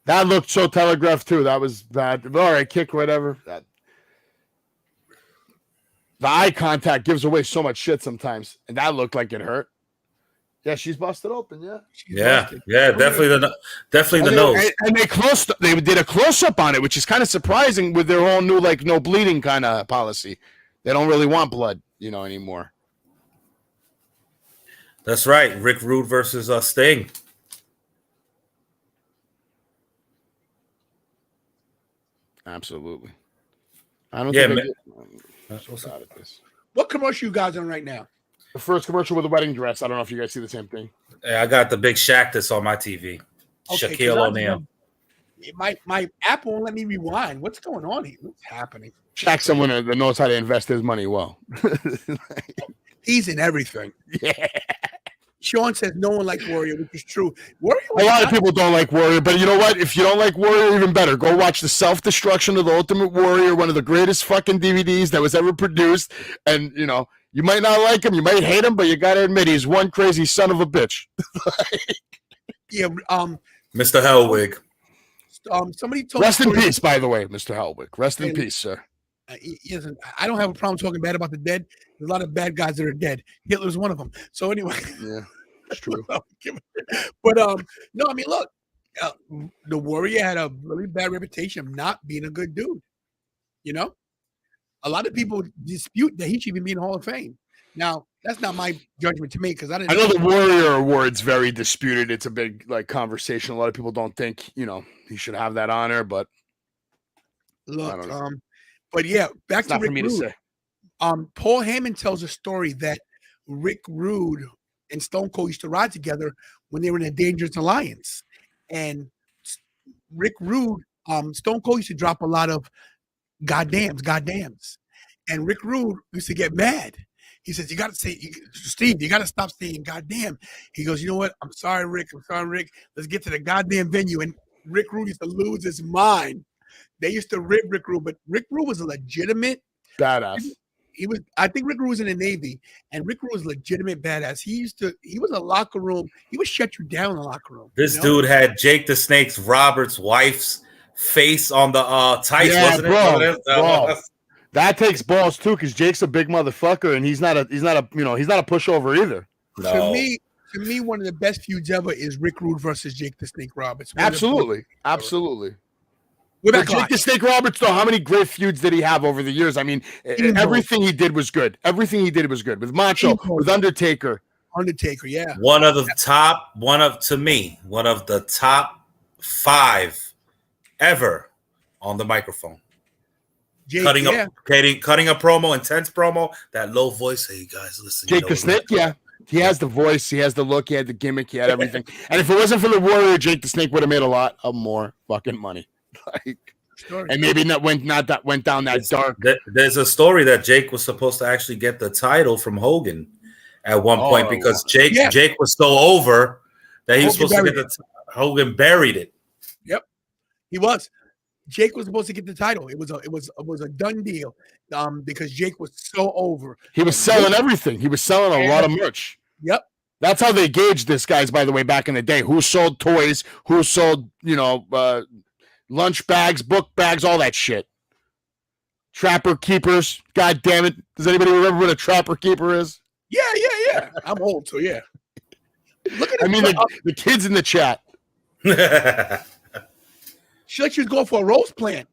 That looked so telegraphed too. That was bad. All right, kick whatever. The eye contact gives away so much shit sometimes, and that looked like it hurt. Yeah, she's busted open. Yeah, She's Yeah, busted. definitely the nose. And they did a close up on it, which is kind of surprising with their whole new like no bleeding kind of policy. They don't really want blood, anymore. That's right. Rick Rude versus Sting. Absolutely. I don't Yeah, think What commercial you guys on right now? the first commercial with a wedding dress. I don't know if you guys see the same thing. Yeah, I got the big Shaq that's on my TV. Okay, Shaquille O'Neal. My Apple won't let me rewind. What's going on here? What's happening? Shaq's someone that knows how to invest his money well. He's in everything. Yeah. Sean says no one likes Warrior, which is true. Warrior. A lot of people don't like Warrior, but you know what? If you don't like Warrior, even better. Go watch The Self-Destruction of the Ultimate Warrior, one of the greatest fucking DVDs that was ever produced. And, you might not like him, you might hate him, but you got to admit he's one crazy son of a bitch. Yeah. Mr. Hellwig. Somebody told Rest in peace, by the way, Mr. Hellwig. Rest in peace, sir. Listen, I don't have a problem talking bad about the dead. There's a lot of bad guys that are dead. Hitler's one of them. So anyway, Yeah, it's true. But no, I mean, look, the Warrior had a really bad reputation of not being a good dude. A lot of people dispute that he should even be in the Hall of Fame. Now, that's not my judgment to make because I didn't. I know the Warrior Award's very disputed. It's a big conversation. A lot of people don't think he should have that honor, but look, but yeah, back to Rick Rude. Paul Heyman tells a story that Rick Rude and Stone Cold used to ride together when they were in a Dangerous Alliance, and Rick Rude, Stone Cold used to drop a lot of goddams, and Rick Rude used to get mad. He says, "You got to say, Steve, you got to stop saying goddamn." He goes, "You know what? I'm sorry, Rick. Let's get to the goddamn venue." And Rick Rude used to lose his mind. They used to rip Rick Rude, but Rick Rude was a legitimate badass. I think Rick Rude was in the Navy, and Rick Rude was a legitimate badass. He was a locker room. He would shut you down in the locker room. This dude had Jake the Snake's Roberts' wife's face on the tights, wasn't it? Bro. That takes balls too, because Jake's a big motherfucker, and he's not a pushover either. No. To me, one of the best feuds ever is Rick Rude versus Jake the Snake Roberts. Absolutely. With Jake the Snake Roberts, though, how many great feuds did he have over the years? I mean, everything he did was good. Everything he did was good. With Macho, with Undertaker. Yeah. One of the top 5 ever on the microphone. Jake, cutting a promo, intense promo, that low voice. Hey, guys, listen. Jake the Snake, yeah. He has the voice, he has the look, he had the gimmick, he had everything. And if it wasn't for the Warrior, Jake the Snake would have made a lot of more fucking money. And maybe went down that dark. There's a story that Jake was supposed to actually get the title from Hogan at one point because Jake was so over that he was supposed to get Hogan buried it. Yep, he was. Jake was supposed to get the title. It was a done deal because Jake was so over. He was selling everything. He was selling a lot of merch. Yep. That's how they gauged this, guys, by the way, back in the day. Who sold toys, who sold, lunch bags, book bags, all that shit. Trapper keepers. God damn it. Does anybody remember what a trapper keeper is? Yeah. I'm old, so yeah. Look at the kids in the chat. She let you go for a roast plant.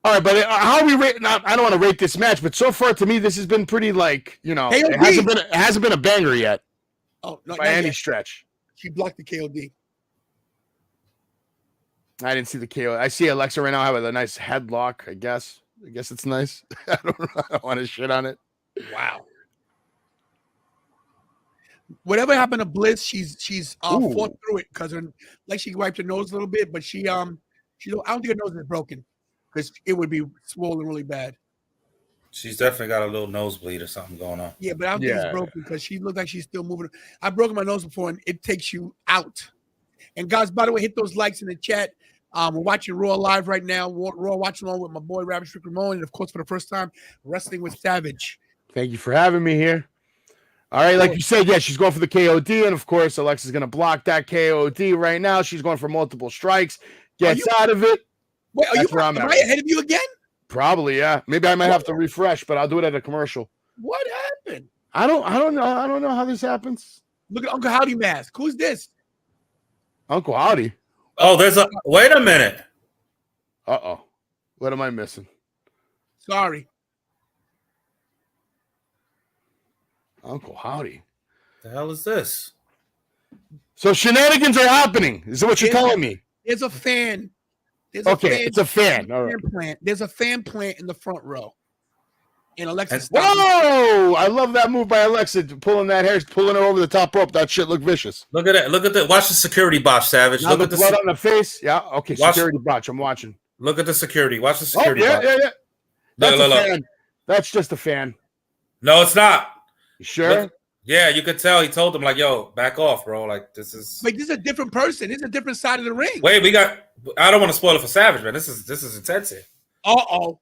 All right, but how are we rating? I don't want to rate this match, but so far to me, this has been pretty it hasn't been a banger yet. Oh, no, by any stretch. She blocked the KOD. I didn't see the KO. I see Alexa right now have a nice headlock. I guess it's nice. I don't want to shit on it. Wow. Whatever happened to Bliss, she's fought through it because she wiped her nose a little bit, but I don't think her nose is broken because it would be swollen really bad. She's definitely got a little nosebleed or something going on. Yeah, but I don't think it's broken because she looked like she's still moving. I've broken my nose before, and it takes you out. And guys, by the way, hit those likes in the chat. We're watching Raw live right now. Raw watching along with my boy Ravish Rick Ramon, and of course, for the first time, Wrestling with Savage. Thank you for having me here. All right, like you said, she's going for the KOD, and of course, Alexa's going to block that KOD right now. She's going for multiple strikes, gets out of it. Wait, am I ahead of you again? Probably, yeah. Maybe I might have to refresh, but I'll do it at a commercial. What happened? I don't know. I don't know how this happens. Look at Uncle Howdy mask. Who's this? Uncle Howdy. Oh, there's a wait a minute. Uh-oh. What am I missing? Sorry. Uncle Howdy. The hell is this? So shenanigans are happening. Is that what you're telling me? There's a fan. There's It's a fan. All right. Plant. There's a fan plant in the front row. And Alexa. Whoa! I love that move by Alexa, pulling that hair, pulling her over the top rope. That shit looked vicious. Look at it. Look at the watch the security botch, Savage. Now Look the at the blood on the face. Yeah. Okay. Watch- Security botch. I'm watching. Look at the security. Watch the security Oh, yeah, botch. yeah. That's Look. a fan. That's just a fan. No, it's not. You sure? Look, yeah, you could tell. He told him like, "Yo, back off, bro. Like this is." Like this is a different person. This is a different side of the ring. Wait, we got. I don't want to spoil it for Savage, man. This is intense here. Uh-oh.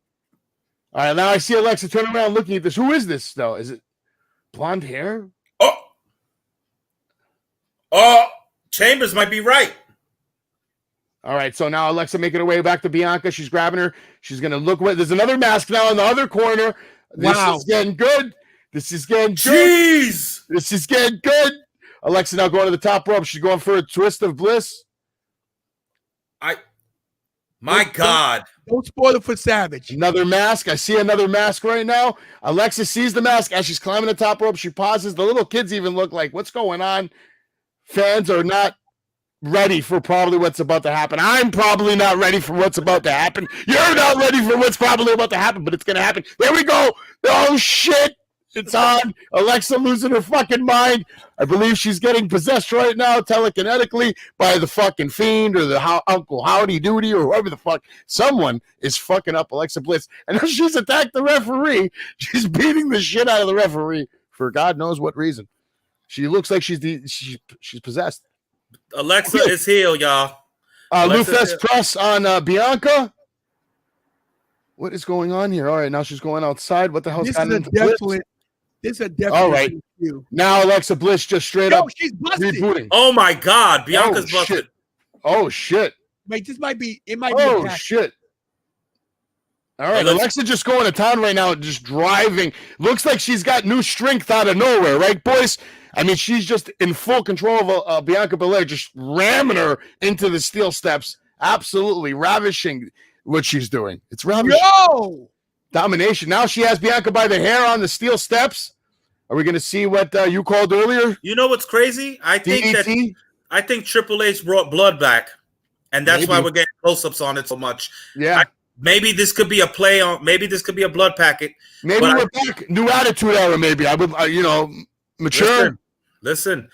All right, now I see Alexa turn around looking at this. Who is this, though? Is it blonde hair? Oh, Chambers might be right. All right, so now Alexa making her way back to Bianca. She's grabbing her. She's going to look. There's another mask now in the other corner. This is getting good. This is getting good. Jeez. This is getting good. Alexa now going to the top rope. She's going for a twist of bliss. My God. Don't spoil it for Savage. Another mask. I see another mask right now. Alexa sees the mask as she's climbing the top rope. She pauses. The little kids even look like, what's going on? Fans are not ready for probably what's about to happen. I'm probably not ready for what's about to happen. You're not ready for what's probably about to happen, but it's going to happen. There we go. Oh, shit. It's on. Alexa losing her fucking mind. I believe she's getting possessed right now telekinetically by the fucking fiend or the Uncle Howdy Doody or whoever the fuck. Someone is fucking up Alexa Bliss. And now she's attacked the referee. She's beating the shit out of the referee for God knows what reason. She looks like she's possessed. Alexa is healed, y'all. Luthes press on Bianca. What is going on here? All right, now she's going outside. What the hell's happening? This is a definite. All right. Now Alexa Bliss just straight up she's busted. rebooting. Oh my God, Bianca's busted. Shit. Oh shit. Wait, this might be. It might be. Oh shit. All right, Alexa just going to town right now, just driving. Looks like she's got new strength out of nowhere, right, boys? I mean, she's just in full control of Bianca Belair, just ramming her into the steel steps. Absolutely ravishing what she's doing. It's ravishing. Yo! Domination. Now she has Bianca by the hair on the steel steps. Are we going to see what you called earlier? You know what's crazy? I think DDT? I think Triple H brought blood back, and that's why we're getting close-ups on it so much. Yeah. Maybe this could be a play on. Maybe this could be a blood packet. Maybe we're back. New attitude era. Maybe I would. Mature. Listen.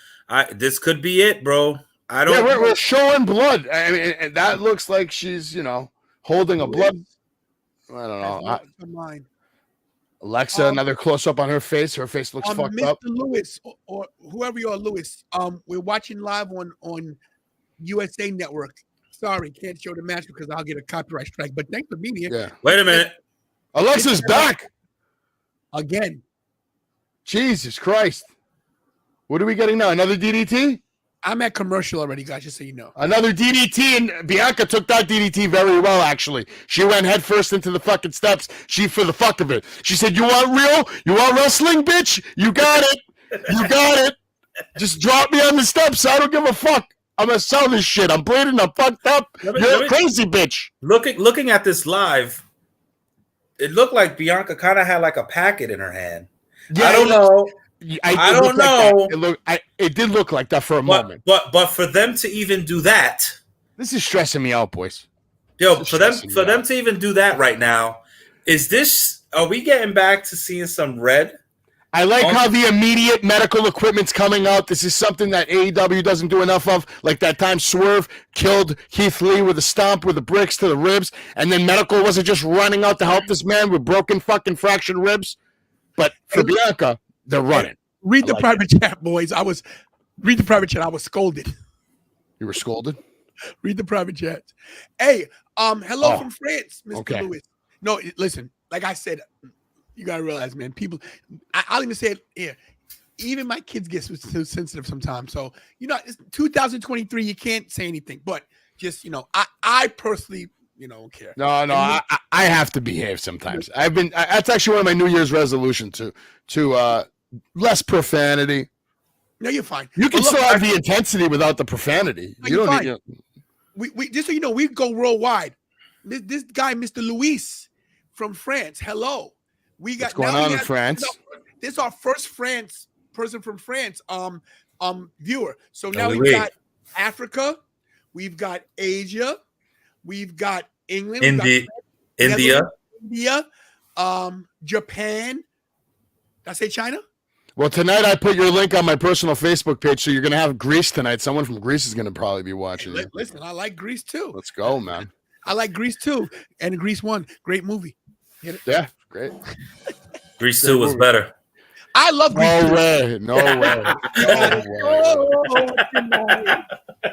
This could be it, bro. I don't. Yeah, we're showing blood. I mean, and that looks like she's holding a blood. I don't know. Alexa, another close up on her face. Her face looks fucked Mr. up. Lewis or whoever you are, Lewis. We're watching live on USA Network. Sorry, can't show the match because I'll get a copyright strike. But thanks for being here. Yeah. Wait a minute. Alexa's back again. Jesus Christ! What are we getting now? Another DDT? I'm at commercial already, guys, just so you know. Another DDT, and Bianca took that DDT very well, actually. She went head first into the fucking steps. She, for the fuck of it. She said, you want real? You want wrestling, bitch? You got it. You got it. Just drop me on the steps. I don't give a fuck. I'm going to sell this shit. I'm bleeding. I'm fucked up. You're a crazy bitch. Looking at this live, it looked like Bianca kind of had like a packet in her hand. Yeah, I don't know. I don't know. It did look like that for a moment. But for them to even do that, this is stressing me out, boys. Yo, for them to even do that right now, are we getting back to seeing some red? I like how the immediate medical equipment's coming out. This is something that AEW doesn't do enough of. Like that time Swerve killed Keith Lee with a stomp with the bricks to the ribs, and then medical wasn't just running out to help this man with broken fucking fractured ribs. But for Bianca, they're running. Read the private chat, boys. Read the private chat. I was scolded. You were scolded? Read the private chat. Hey, hello from France, Mr. Lewis. No, listen, like I said, you gotta realize, man, people, I'll even say it here. Even my kids get so sensitive sometimes. So, it's 2023, you can't say anything. But just, I personally, don't care. No, I have to behave sometimes. That's actually one of my New Year's resolutions to less profanity, No, you're fine. You can But look, still have the intensity without the profanity. No, You you're don't need. fine. We just so you know, we go worldwide. This guy, Mr. Luis from France. Hello. We got What's going on in France? This is our first person from France viewer. So now Oui, we've oui. got Africa, we've got Asia, we've got England, India. Japan. Did I say China? Well, tonight I put your link on my personal Facebook page, so you're going to have Greece tonight. Someone from Greece is going to probably be watching you. Listen, I like Greece too. Let's go, man. I like Greece too. And Greece 1, great movie. Yeah, great. Grease 2 was better. I love Greece. No way. No way.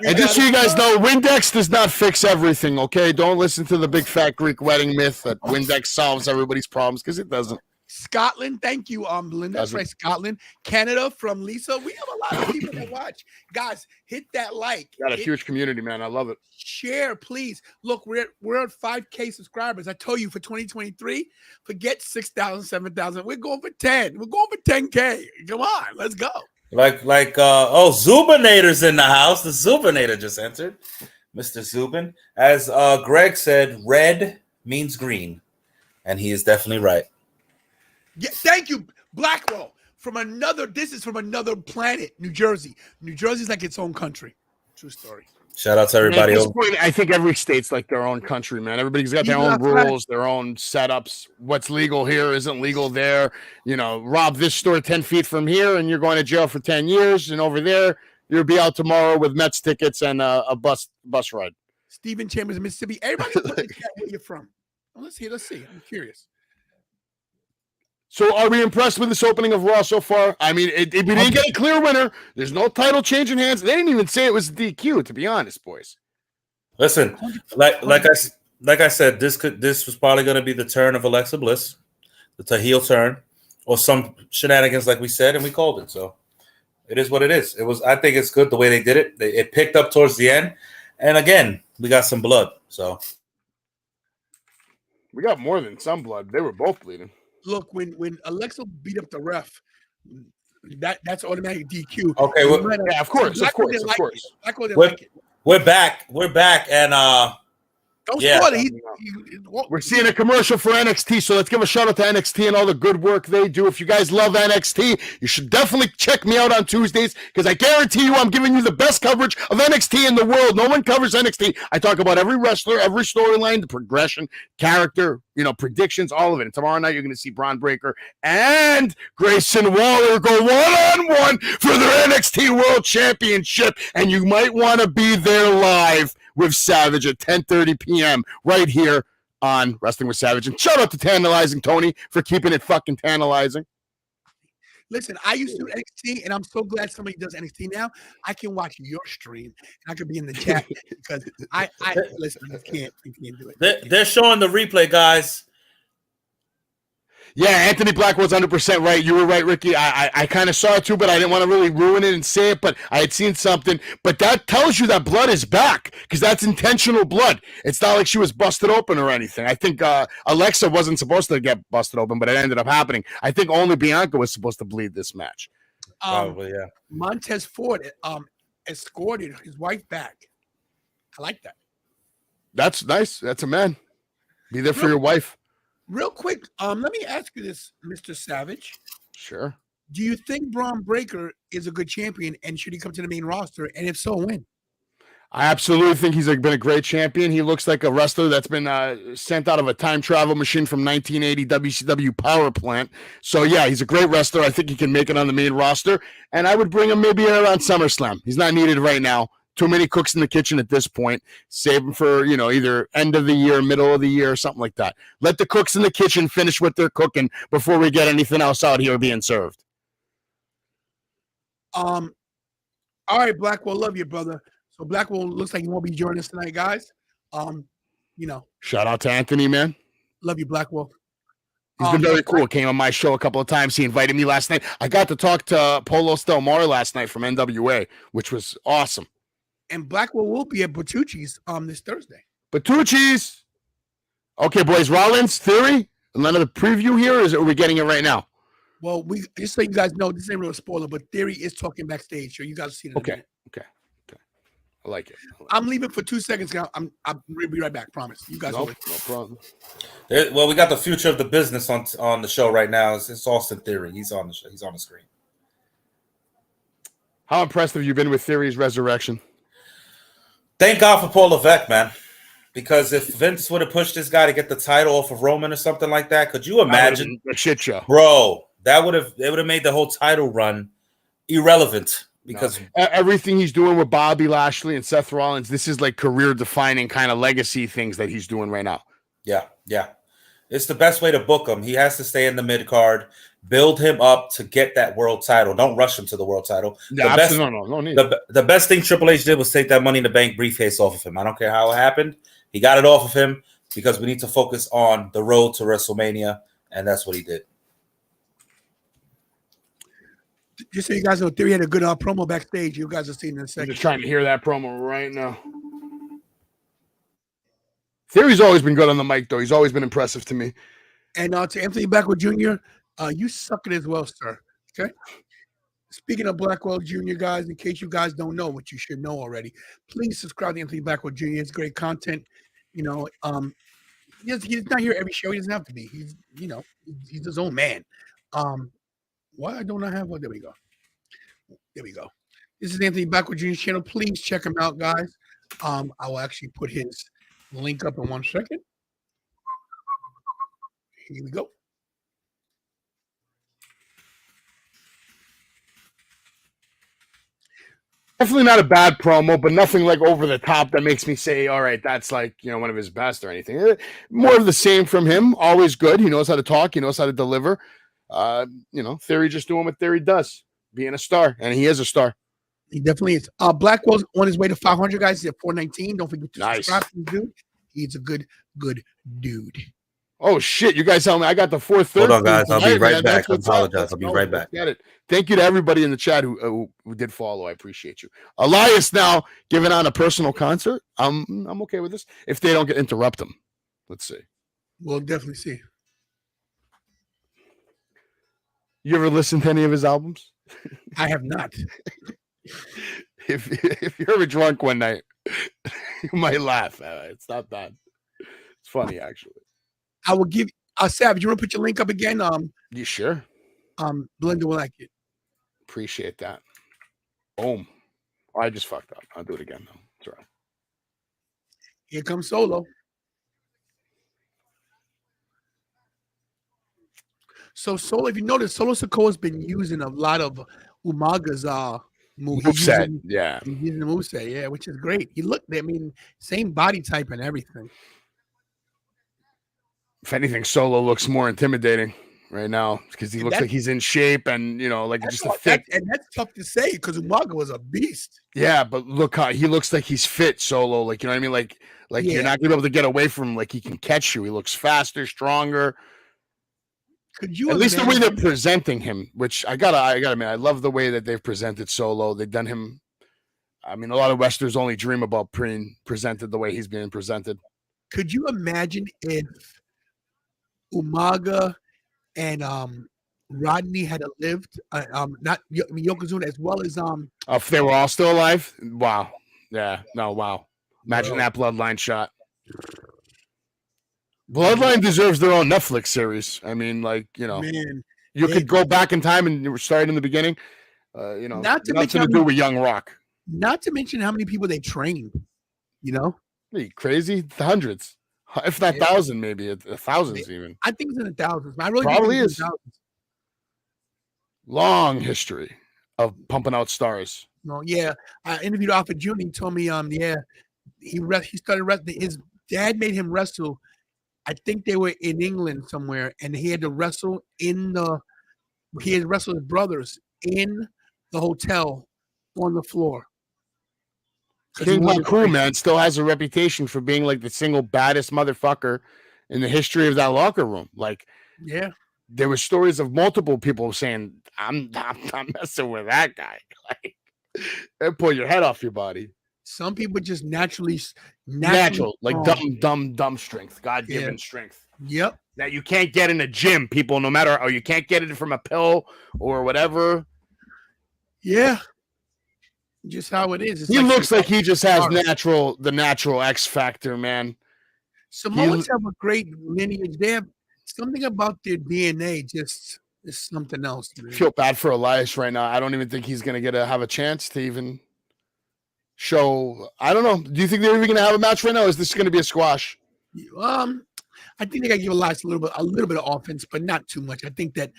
And just so you guys know, Windex does not fix everything, okay? Don't listen to the big fat Greek wedding myth that Windex solves everybody's problems, because it doesn't. Scotland, thank you, Belinda. That's right, Scotland. Canada from Lisa. We have a lot of people that watch. Guys, hit that like. Got a huge community, man. I love it. Share, please. Look, we're at 5K subscribers. I told you for 2023, forget 6,000, 7,000. We're going for 10. We're going for 10K. Come on, let's go. Zubinator's in the house. The Zubinator just entered. Mr. Zubin. As Greg said, red means green. And he is definitely right. Yeah, thank you, Blackwell. This is from another planet, New Jersey. New Jersey's like its own country. True story. Shout out to everybody. At this point, I think every state's like their own country, man. Everybody's got their own rules, their own setups. What's legal here isn't legal there. You know, rob this store 10 feet from here, and you're going to jail for 10 years. And over there, you'll be out tomorrow with Mets tickets and a bus ride. Stephen Chambers, Mississippi. Everybody, put in the chat where you're from. Well, let's see. I'm curious. So are we impressed with this opening of Raw so far? I mean, we didn't get a clear winner. There's no title change in hands. They didn't even say it was DQ, to be honest, boys. Listen, like I said, this was probably going to be the turn of Alexa Bliss, the heel turn, or some shenanigans like we said, and we called it. So it is what it is. I think it's good the way they did it. It picked up towards the end, and again, we got some blood. So we got more than some blood. They were both bleeding. Look, when Alexa beat up the ref, that's automatic DQ. Okay, yeah, of course. We're back, and don't spoil it. We're seeing a commercial for NXT, so let's give a shout out to NXT and all the good work they do. If you guys love NXT, you should definitely check me out on Tuesdays, because I guarantee you I'm giving you the best coverage of NXT in the world. No one covers NXT. I talk about every wrestler, every storyline, the progression, character, predictions, all of it. And tomorrow night, you're going to see Braun Breaker and Grayson Waller go one-on-one for their NXT World Championship, and you might want to be there live with Savage at 10:30 p.m. right here on Wrestling with Savage. And shout out to Tantalizing Tony for keeping it fucking tantalizing. Listen, I used to do NXT, and I'm so glad somebody does NXT now. I can watch your stream, and I could be in the chat because I listen. I can't do it. They're showing the replay, guys. Yeah, Anthony Blackwell's 100% right. You were right, Ricky. I kind of saw it too, but I didn't want to really ruin it and say it, but I had seen something. But that tells you that blood is back, because that's intentional blood. It's not like she was busted open or anything. I think Alexa wasn't supposed to get busted open, but it ended up happening. I think only Bianca was supposed to bleed this match. Probably, yeah. Montez Ford escorted his wife back. I like that. That's nice. That's a man. Be there for your wife. Real quick, let me ask you this, Mr. Savage. Sure. Do you think Braun Breaker is a good champion, and should he come to the main roster? And if so, when? I absolutely think he's been a great champion. He looks like a wrestler that's been sent out of a time travel machine from 1980 WCW Power Plant. So, yeah, he's a great wrestler. I think he can make it on the main roster. And I would bring him maybe around SummerSlam. He's not needed right now. Too many cooks in the kitchen at this point. Save them for, either end of the year, middle of the year, or something like that. Let the cooks in the kitchen finish what they're cooking before we get anything else out here being served. All right, Blackwell, love you, brother. So Blackwell looks like he won't be joining us tonight, guys. Shout out to Anthony, man. Love you, Blackwell. He's been very cool. Came on my show a couple of times. He invited me last night. I got to talk to Polo Stelmar last night from NWA, which was awesome. And Blackwell will be at Bertucci's this Thursday. Bertucci's. Okay, boys. Rollins, Theory. Another preview here, or are we getting it right now? Well, we just so you guys know, this ain't real spoiler, but Theory is talking backstage, so you guys will see it in a Okay. minute. Okay. I like it. I'm leaving for 2 seconds. Now. I'll be right back. Promise. You guys will. No problem. Well, we got the future of the business on the show right now. It's Austin Theory. He's on the show. He's on the screen. How impressed have you been with Theory's resurrection? Thank God for Paul Levesque, man. Because if Vince would have pushed this guy to get the title off of Roman or something like that, could you imagine a shit show, bro? It would have made the whole title run irrelevant. Because everything he's doing with Bobby Lashley and Seth Rollins, this is like career-defining kind of legacy things that he's doing right now. Yeah. It's the best way to book him. He has to stay in the mid-card, build him up to get that world title. Don't rush him to the world title. Yeah, no need. The best thing Triple H did was take that Money in the Bank briefcase off of him. I don't care how it happened. He got it off of him because we need to focus on the road to WrestleMania, and that's what he did. Just so you guys know, Theory had a good promo backstage. You guys are seeing in a I'm second. just trying to hear that promo right now. Theory's always been good on the mic, though. He's always been impressive to me. And to Anthony Blackwell Jr., you suck it as well, sir. Okay. Speaking of Blackwell Jr., guys, in case you guys don't know what you should know already, please subscribe to Anthony Blackwell Jr. It's great content. You know, he's not here every show. He doesn't have to be. He's his own man. Why don't I have one? There we go. This is Anthony Blackwell Jr.'s channel. Please check him out, guys. I will actually put his link up in 1 second. Here we go. Definitely not a bad promo, but nothing like over the top that makes me say, all right, that's like, one of his best or anything. More of the same from him. Always good. He knows how to talk. He knows how to deliver. Theory just doing what Theory does, being a star, and he is a star. He definitely is. Blackwell's on his way to 500, guys. He's at 419. Don't forget to subscribe to this dude. He's a good dude. Oh shit! You guys tell me I got the 430. Hold on, guys. I'll be right back. I apologize. I'll be right back. Get it. Thank you to everybody in the chat who did follow. I appreciate you. Elias now giving on a personal concert. I'm okay with this. If they don't interrupt him, let's see. We'll definitely see. You ever listen to any of his albums? I have not. If you're ever drunk one night, you might laugh. It's not bad. It's funny, actually. I will give Savage. You want to put your link up again? You sure? Belinda will like it. Appreciate that. Boom. Oh, I just fucked up. I'll do it again though. That's right. Here comes Solo. So Solo, if you notice, Solo Sikoa's been using a lot of Umaga's moveset. Yeah. He's using the moveset, yeah, which is great. He looked, same body type and everything. If anything, Solo looks more intimidating right now because he looks like he's in shape and like just a fit. And that's tough to say because Umaga was a beast. Yeah, but look how he looks like he's fit, Solo. Like, you know what I mean? Like you're not gonna be able to get away from him. Like he can catch you. He looks faster, stronger. Could you at least the way they're presenting him, which I gotta admit, I love the way that they've presented Solo. They've done him. I mean, a lot of wrestlers only dream about being presented the way he's being presented. Could you imagine if Umaga and Rodney had lived, Yokozuna as well as if they were all still alive, wow, yeah, no, wow, imagine that bloodline shot. Bloodline deserves their own Netflix series. I mean, you could go back in time and start in the beginning. Nothing to do with Young Rock. Not to mention how many people they trained. Are you crazy? Hundreds. If not thousand, maybe thousands even. I think it's in the thousands. I really probably think is. Long history of pumping out stars. No, yeah. I interviewed Alpha Jr. He told me, he started wrestling. His dad made him wrestle. I think they were in England somewhere, and he had to wrestle he had wrestled his brothers in the hotel on the floor. King Haku, man, still has a reputation for being like the single baddest motherfucker in the history of that locker room. Like, yeah, there were stories of multiple people saying, "I'm not messing with that guy." Like, and pull your head off your body. Some people just natural, like dumb strength, God-given strength. Yep. that you can't get in a gym, people, no matter, or you can't get it from a pill or whatever. Yeah. Just how it is. It's He looks some- like he just has the natural X factor, man. Samoans have a great lineage. They have something about their DNA just is something else. I Man. feel bad for Elias right now. I don't even think he's going to have a chance to even show. I don't know. Do you think they're even going to have a match right now? Or is this going to be a squash? I think they got to give Elias a little bit of offense, but not too much. I think that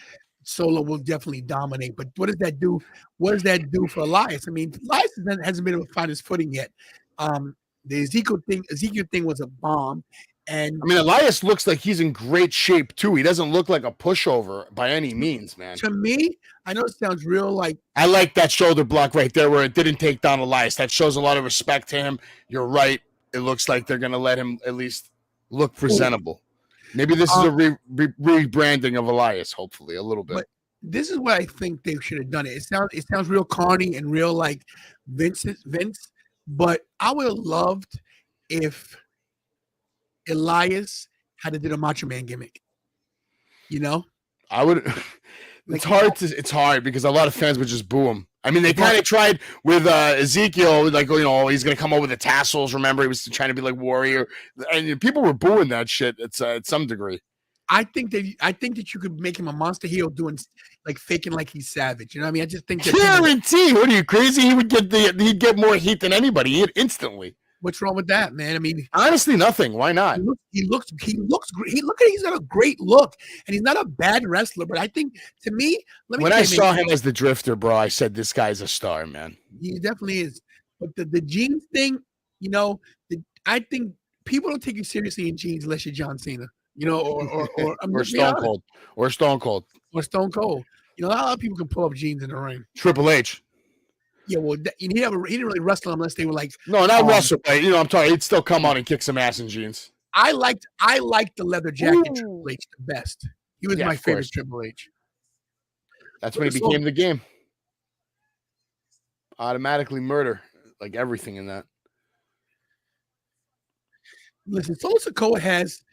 Solo will definitely dominate. But what does that do? What does that do for Elias? I mean, Elias hasn't been able to find his footing yet. The Ezekiel thing was a bomb. And I mean, Elias looks like he's in great shape too. He doesn't look like a pushover by any means, man. To me, I know it sounds real like I like that shoulder block right there where it didn't take down Elias. That shows a lot of respect to him. You're right. It looks like they're going to let him at least look presentable. Maybe this is a rebranding of Elias, hopefully, a little bit. But this is what I think they should have done. It sounds real corny and real like Vince. But I would have loved if Elias had to do the Macho Man gimmick. You know, I would. It's hard because a lot of fans would just boo him. I mean, they kind of tried with Ezekiel, like, you know, he's going to come up with the tassels. Remember, he was trying to be like Warrior, and people were booing that shit. It's at some degree. I think that you could make him a monster heel doing like faking like he's Savage. You know what I mean? I just think that guarantee. What are you crazy? He'd get more heat than anybody instantly. What's wrong with that, man? I mean, honestly, nothing. Why not? He looks great. He's got a great look, and he's not a bad wrestler. But I think, to me, when I saw him as the Drifter, bro, I said this guy's a star, man. He definitely is. But the jeans thing, you know, I think people don't take you seriously in jeans unless you're John Cena, you know, or Stone Cold, or Stone Cold, or Stone Cold. You know, a lot of people can pull up jeans in the ring. Triple H. Yeah, well, he didn't really wrestle unless they were like not wrestle, but you know, I'm talking. He'd still come on and kick some ass in jeans. I liked the leather jacket Triple H the best. He was my favorite Triple H. That's when he became the game. Automatically murder, like everything in that. Listen, Solo Sikoa has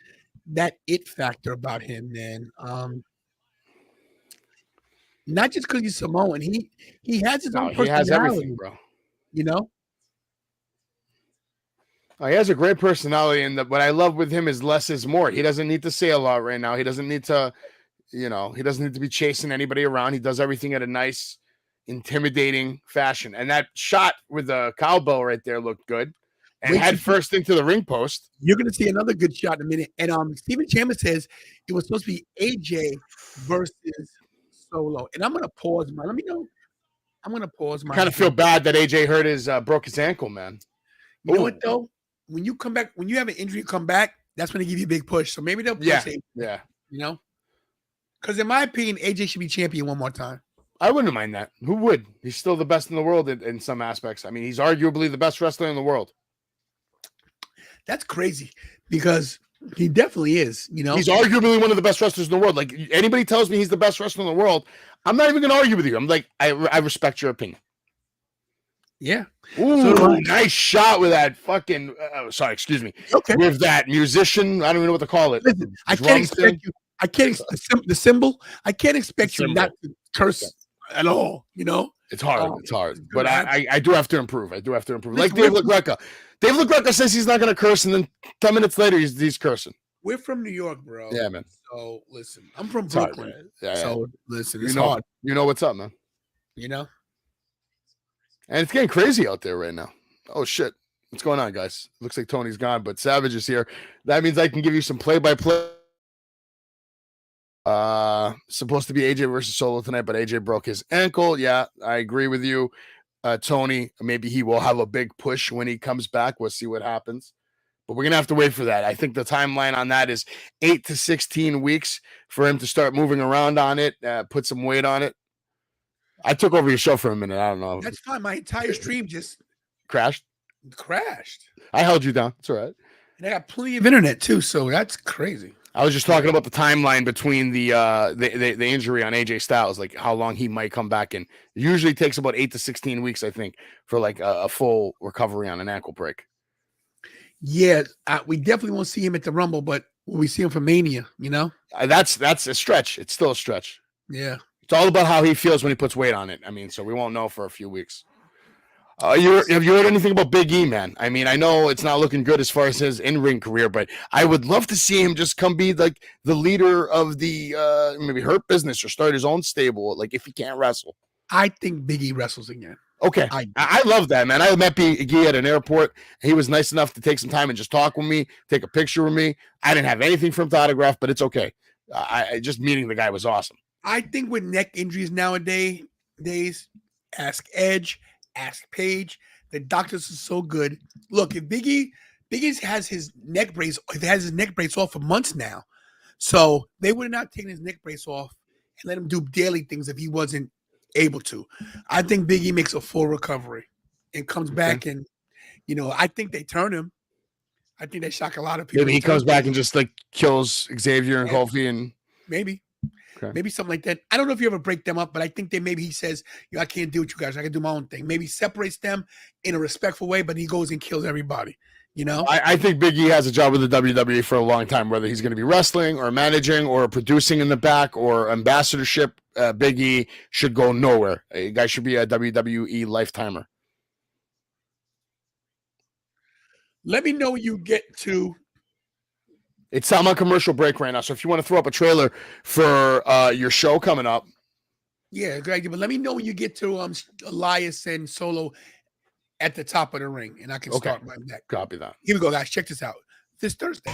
that it factor about him, man. Not just because he's Samoan, he has his own personality. He has everything, bro. You know. Oh, he has a great personality, and what I love with him is less is more. He doesn't need to say a lot right now. He doesn't need to, you know, he doesn't need to be chasing anybody around. He does everything at a nice, intimidating fashion. And that shot with the cowbell right there looked good. And head first into the ring post. You're going to see another good shot in a minute. And Stephen Chambers says it was supposed to be AJ versus Solo. And I'm going to pause, man. Let me know. I'm going to pause, man. I kind of feel bad that AJ broke his ankle, man. You know what, though? When you come back, when you have an injury, come back, that's when they give you a big push. So maybe they'll push AJ. Yeah. You know? Because in my opinion, AJ should be champion one more time. I wouldn't mind that. Who would? He's still the best in the world in some aspects. I mean, he's arguably the best wrestler in the world. That's crazy because he definitely is. You know, he's arguably one of the best wrestlers in the world. Like, anybody tells me he's the best wrestler in the world, I'm not even going to argue with you. I'm like, I respect your opinion. Yeah. Ooh, nice shot with that fucking. Sorry, excuse me. Okay. With that musician, I don't even know what to call it. Listen, I can't expect you. I can't the symbol. I can't expect you not to curse at all. You know, it's hard. It's hard, but I do have to improve. Like Dave LaGreca. Dave LaGreca says he's not going to curse, and then 10 minutes later he's cursing. We're from New York, bro. Yeah, man. So listen, I'm from Brooklyn. Yeah, so listen, it's hard. You know what's up, man. You know. And it's getting crazy out there right now. Oh, shit. What's going on, guys? Looks like Tony's gone, but Savage is here. That means I can give you some play-by-play. Supposed to be AJ versus Solo tonight, but AJ broke his ankle. Yeah, I agree with you. Tony, maybe he will have a big push when he comes back. We'll see what happens. But we're going to have to wait for that. I think the timeline on that is 8 to 16 weeks for him to start moving around on it, put some weight on it. I took over your show for a minute. I don't know. That's fine. My entire stream just crashed. I held you down. It's all right. And I got plenty of internet too, so that's crazy. I was just talking about the timeline between the injury on AJ Styles, like how long he might come back in. It usually takes about 8 to 16 weeks, I think, for like a full recovery on an ankle break. Yeah, we definitely won't see him at the Rumble, but when we see him for Mania, you know? That's a stretch. It's still a stretch. Yeah. It's all about how he feels when he puts weight on it. I mean, so we won't know for a few weeks. Have you heard anything about Big E, man? I mean, I know it's not looking good as far as his in-ring career, but I would love to see him just come be like the leader of the maybe Hurt Business or start his own stable, like if he can't wrestle. I think Big E wrestles again. Okay. I love that, man. I met Big E at an airport. He was nice enough to take some time and just talk with me, take a picture with me. I didn't have anything for him to autograph, but it's okay. Just meeting the guy was awesome. I think with neck injuries nowadays, ask Edge, ask Paige. The doctors are so good. Look, if Big E has his neck brace, off for months now. So they would have not taken his neck brace off and let him do daily things if he wasn't able to. I think Big E makes a full recovery and comes back, and I think they turn him. I think they shock a lot of people. Maybe he comes back and just like kills Xavier and Kofi, and maybe something like that. I don't know if you ever break them up, but I think that maybe he says, I can't deal with you guys. I can do my own thing. Maybe separates them in a respectful way, but he goes and kills everybody. I think Big E has a job with the WWE for a long time, whether he's going to be wrestling or managing or producing in the back or ambassadorship. Big E should go nowhere. A guy should be a WWE lifetimer. Let me know when you get to. I'm on commercial break right now, so if you want to throw up a trailer for your show coming up. Yeah, great. But let me know when you get to Elias and Solo at the top of the ring, and I can start my neck. Copy that. Here we go, guys. Check this out. This Thursday.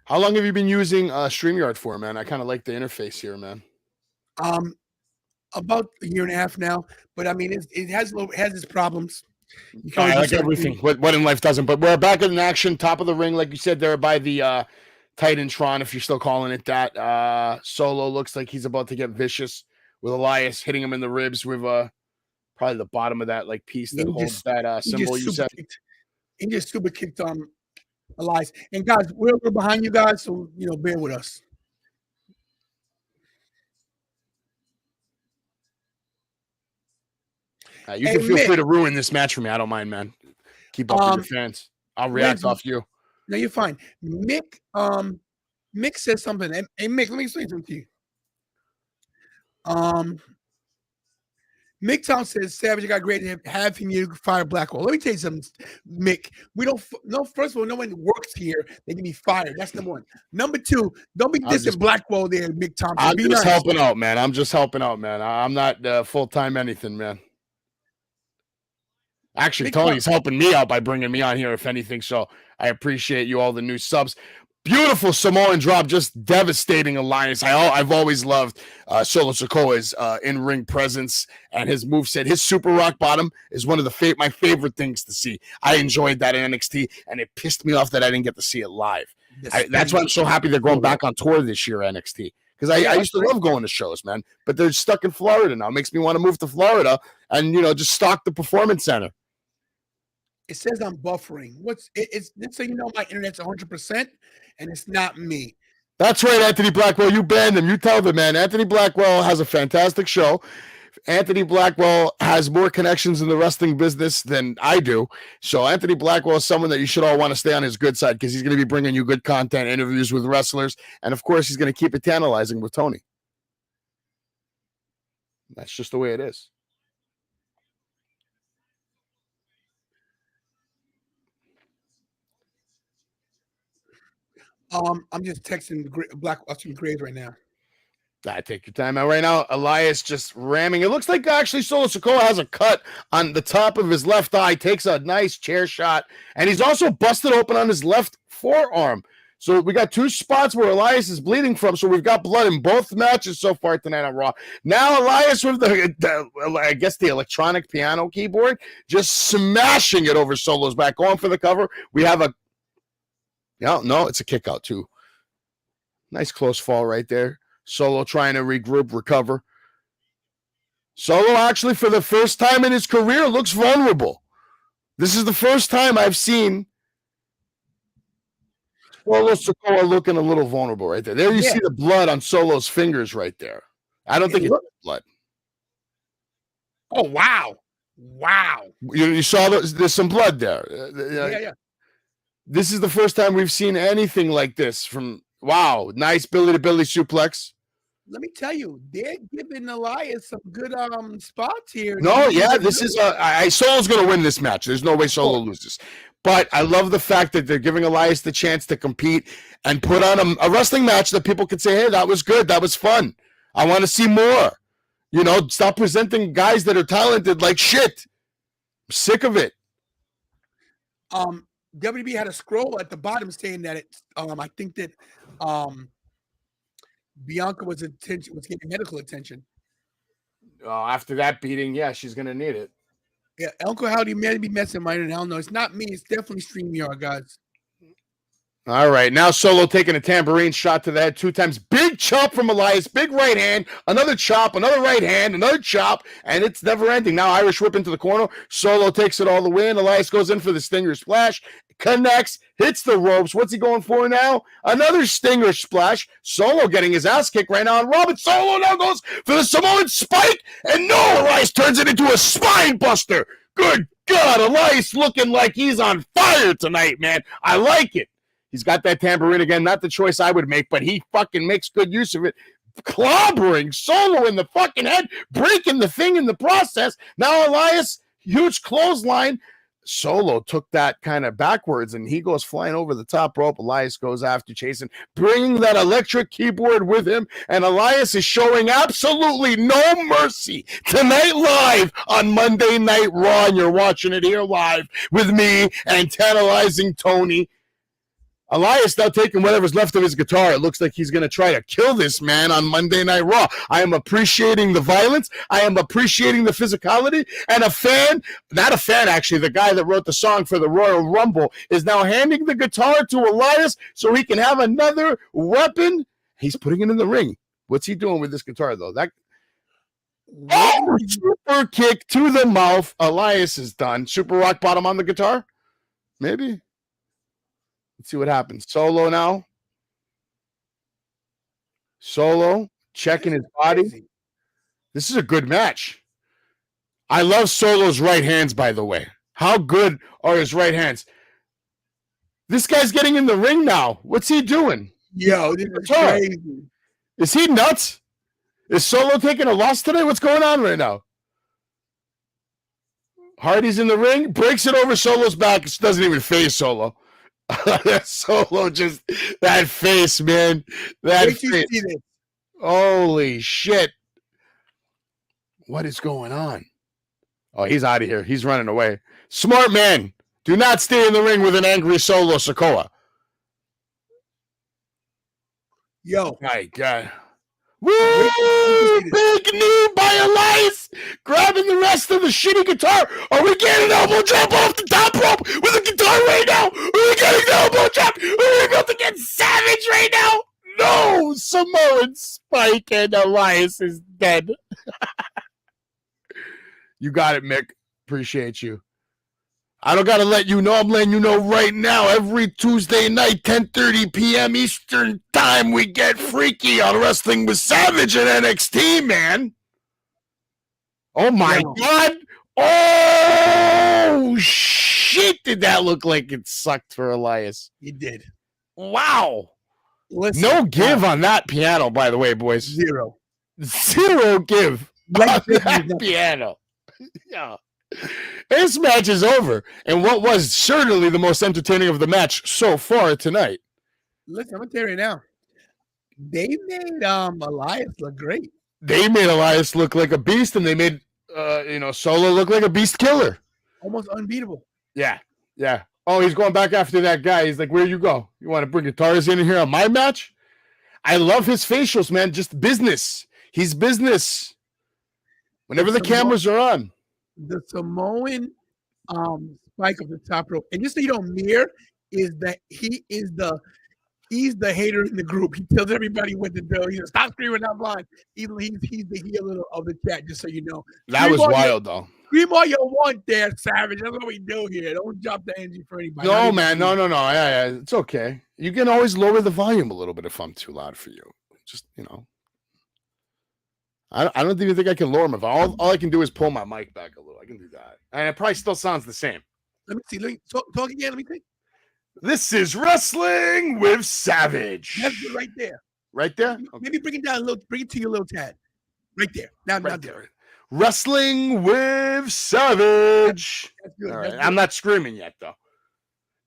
How long have you been using StreamYard for, man? I kind of like the interface here, man. About a year and a half now, but I mean, it has its problems. I like everything. What in life doesn't? But we're back in action, top of the ring, like you said, there by the Titantron, if you're still calling it that. Solo looks like he's about to get vicious with Elias hitting him in the ribs with probably the bottom of that like piece that holds that symbol you said. He just super kicked Elias. And guys, we're behind you guys, so bear with us. You can feel free to ruin this match for me. I don't mind, man. Keep up with your fans. I'll react off you. No, you're fine. Mick says something. Hey, Mick, let me explain something to you. Mick Town says, Savage, I got great to have him here fire Blackwell. Let me tell you something, Mick. We don't first of all, no one works here. They can be fired. That's number one. Number two, don't be dissing Blackwell there, Mick Thompson. I'm just helping out, man. I'm not full-time anything, man. Actually, Tony's helping me out by bringing me on here, if anything. So I appreciate you, all the new subs. Beautiful Samoan drop, just devastating Elias. I've always loved Solo Sikoa's in-ring presence and his moveset. His super rock bottom is one of my favorite things to see. I enjoyed that in NXT, and it pissed me off that I didn't get to see it live. That's why I'm so happy they're going back on tour this year, NXT. Because I used to love going to shows, man. But they're stuck in Florida now. It makes me want to move to Florida and, just stock the Performance Center. It says I'm buffering. It's so my internet's 100%, and it's not me. That's right, Anthony Blackwell. You banned him. You tell them, man. Anthony Blackwell has a fantastic show. Anthony Blackwell has more connections in the wrestling business than I do. So Anthony Blackwell is someone that you should all want to stay on his good side because he's going to be bringing you good content, interviews with wrestlers, and of course, he's going to keep it tantalizing with Tony. That's just the way it is. I'm just texting Black Austin Graves right now. Take your time out right now. Elias just ramming. It looks like actually Solo Sikoa has a cut on the top of his left eye, takes a nice chair shot, and he's also busted open on his left forearm. So we got two spots where Elias is bleeding from. So we've got blood in both matches so far tonight on Raw. Now Elias with I guess the electronic piano keyboard, just smashing it over Solo's back, going for the cover. We have a it's a kick out too. Nice close fall right there. Solo trying to regroup, recover. Solo actually, for the first time in his career, looks vulnerable. This is the first time I've seen Solo Sikoa looking a little vulnerable right there. There you see the blood on Solo's fingers right there. I don't think it's blood. Oh, wow. Wow. You saw there's some blood there. Yeah. This is the first time we've seen anything like this from, wow, nice belly-to-belly suplex. Let me tell you, they're giving Elias some good spots here. No, yeah, this is Solo's going to win this match. There's no way Solo loses. But I love the fact that they're giving Elias the chance to compete and put on a wrestling match that people could say, hey, that was good. That was fun. I want to see more. Stop presenting guys that are talented like shit. I'm sick of it. WB had a scroll at the bottom saying that I think that Bianca was getting medical attention. After that beating, yeah, she's gonna need it. Yeah, Uncle Howdy may be messing mine, and hell no, it's not me. It's definitely StreamYard, guys. All right, now Solo taking a tambourine shot to the head 2 times. Big chop from Elias, big right hand, another chop, another right hand, another chop, and it's never ending. Now Irish whip into the corner. Solo takes it all the way in. Elias goes in for the Stinger Splash, connects, hits the ropes. What's he going for now? Another Stinger Splash. Solo getting his ass kicked right now. And Robert Solo now goes for the Samoan Spike, and no, Elias turns it into a spine buster. Good God, Elias looking like he's on fire tonight, man. I like it. He's got that tambourine again. Not the choice I would make, but he fucking makes good use of it. Clobbering Solo in the fucking head, breaking the thing in the process. Now Elias, huge clothesline. Solo took that kind of backwards, and he goes flying over the top rope. Elias goes after chasing, bringing that electric keyboard with him, and Elias is showing absolutely no mercy tonight live on Monday Night Raw, and you're watching it here live with me and Tantalizing Tony. Elias now taking whatever's left of his guitar. It looks like he's going to try to kill this man on Monday Night Raw. I am appreciating the violence. I am appreciating the physicality. And actually, the guy that wrote the song for the Royal Rumble is now handing the guitar to Elias so he can have another weapon. He's putting it in the ring. What's he doing with this guitar, though? Super kick to the mouth. Elias is done. Super rock bottom on the guitar? Maybe. Let's see what happens. Solo now. Solo checking his body. This is a good match. I love Solo's right hands, by the way. How good are his right hands? This guy's getting in the ring now. What's he doing? Yo, this is crazy. Is he nuts? Is Solo taking a loss today? What's going on right now? Hardy's in the ring, breaks it over Solo's back. It doesn't even phase Solo. Solo just that face, man. That face. Holy shit. What is going on? Oh, he's out of here. He's running away. Smart man. Do not stay in the ring with an angry Solo Sikoa. Yo. My God. Woo! Big knee by Elias, grabbing the rest of the shitty guitar. Are we getting an elbow drop off the top rope with the guitar right now? Are we getting the elbow drop? Are we about to get savage right now? No! Samoan Spike and Elias is dead. You got it, Mick. Appreciate you. I don't got to let you know. I'm letting you know right now. Every Tuesday night, 10:30 p.m. Eastern time, we get freaky on Wrestling with Savage and NXT, man. Oh, my God. Oh, shit. Did that look like it sucked for Elias? It did. Wow. Listen, no give on that piano, by the way, boys. Zero give. that piano. Yeah. This match is over. And what was certainly the most entertaining of the match so far tonight. Listen, I'm gonna tell you right now. They made Elias look great. They made Elias look like a beast, and they made Solo look like a beast killer. Almost unbeatable. Yeah. Yeah. Oh, he's going back after that guy. He's like, where you go? You want to bring guitars in here on my match? I love his facials, man. Just business. He's business. Whenever the cameras are on. The Samoan spike of the top rope. And just so you know, Mir is that he's the hater in the group. He tells everybody what to do. He says, stop screaming, not blind. He's the heel of the chat, just so you know. That was wild, though. Scream all you want there, Savage. That's what we do here. Don't drop the energy for anybody. No, man. No. Yeah, it's okay. You can always lower the volume a little bit if I'm too loud for you. Just, I don't even think I can lower my volume. All I can do is pull my mic back a little. I can do that. And it probably still sounds the same. Let me see. Let me talk again. Let me think. This is Wrestling with Savage. That's it right there. Right there? Okay. Maybe bring it down a little. Bring it to your little tad. Right there. Now there. Wrestling with Savage. That's good. All right. I'm not screaming yet, though.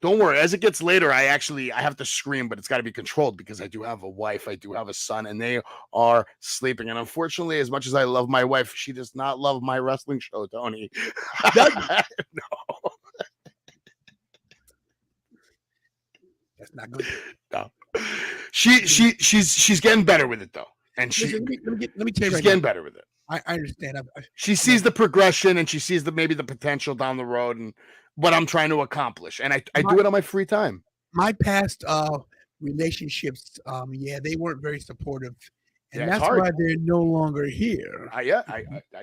Don't worry. As it gets later, I have to scream, but it's got to be controlled because I do have a wife. I do have a son, and they are sleeping. And unfortunately, as much as I love my wife, she does not love my wrestling show, Tony. No. That's not good. No. She's getting better with it, though. And let me tell you, she's getting better with it. I understand. She sees the progression, and she sees maybe the potential down the road, and what I'm trying to accomplish. And I do it on my free time. My past relationships, they weren't very supportive. And that's hard. why they're no longer here. I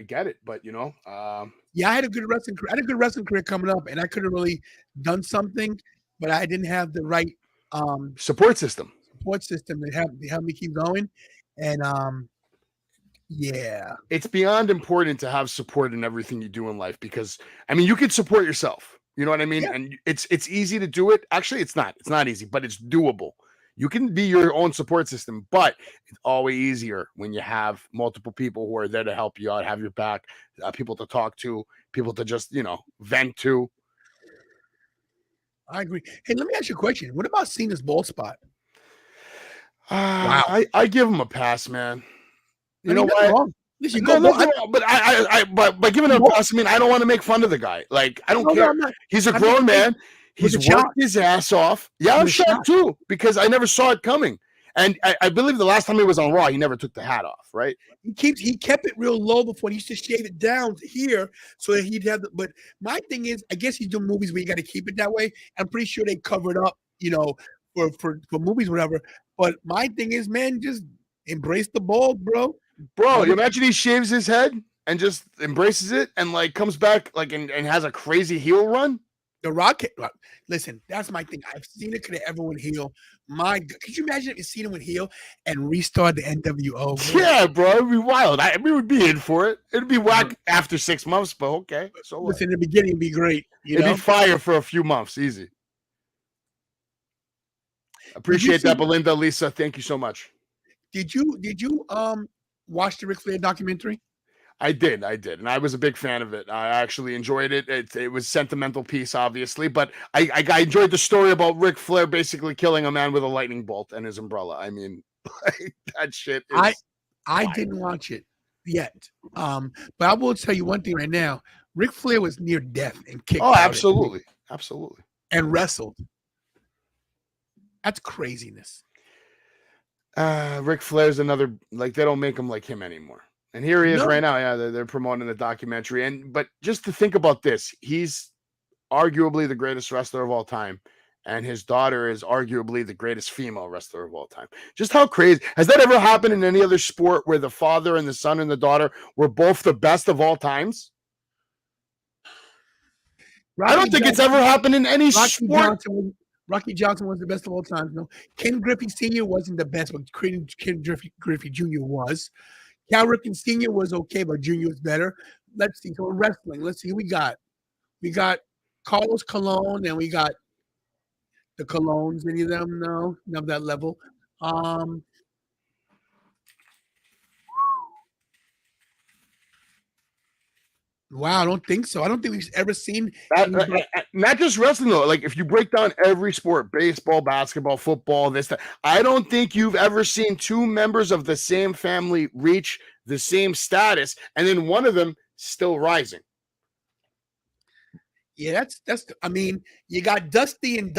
get it. But, I had a good wrestling career. I had a good wrestling career coming up, and I could have really done something, but I didn't have the right support system to help me keep going. And it's beyond important to have support in everything you do in life, because you can support yourself. You know what I mean? Yeah. And it's easy to do it. Actually, it's not easy, but it's doable. You can be your own support system, but it's always easier when you have multiple people who are there to help you out, have your back, people to talk to, people to just, vent to. I agree. Hey, let me ask you a question. What about Cena's bald spot? Wow. I give him a pass, man. You know what? But by giving him a pass, I don't want to make fun of the guy. Like, I don't care. He's a grown man. He's worked his ass off. Yeah, I'm shocked too, because I never saw it coming. And I believe the last time he was on Raw, he never took the hat off, right? He kept it real low before. He used to shave it down to here so that he'd have but my thing is, I guess he's doing movies where you got to keep it that way. I'm pretty sure they covered up, for movies, whatever. But my thing is, man, just embrace the bald, bro. Bro, you imagine he shaves his head and just embraces it and comes back and has a crazy heel run. The Rock, listen, that's my thing. I've seen it could everyone heel. My God, could you imagine if you seen him with heel and restart the NWO? Bro? Yeah, bro, it'd be wild. We would be in for it. It'd be whack after 6 months, but okay. So listen, in the beginning, it'd be great. It'd be fire for a few months, easy. Appreciate that, Belinda, Lisa. Thank you so much. Did you watch the Ric Flair documentary? I did, and I was a big fan of it. I actually enjoyed it. It was a sentimental piece, obviously, but I enjoyed the story about Ric Flair basically killing a man with a lightning bolt and his umbrella. That shit is I didn't watch it yet, but I will tell you one thing right now. Ric Flair was near death and kicked out. Absolutely. And wrestled. That's craziness. Ric Flair's another, they don't make him like him anymore. And here he is right now. Yeah, they're promoting the documentary. But just to think about this, he's arguably the greatest wrestler of all time. And his daughter is arguably the greatest female wrestler of all time. Just how crazy. Has that ever happened in any other sport where the father and the son and the daughter were both the best of all times? I don't think it's ever happened in any sport. Rocky Johnson was the best of all time. No, Ken Griffey Sr. wasn't the best, but Ken Griffey Jr. was. Cal Ripken Sr. was okay, but Jr. was better. Let's see. So wrestling. Let's see who we got. We got Carlos Colon, and we got the Colones. Any of them? No, not of that level. Wow, I don't think so. I don't think we've ever seen Not just wrestling though. Like if you break down every sport, baseball, basketball, football, that, I don't think you've ever seen two members of the same family reach the same status, and then one of them still rising. Yeah, that's. I mean, you got Dusty and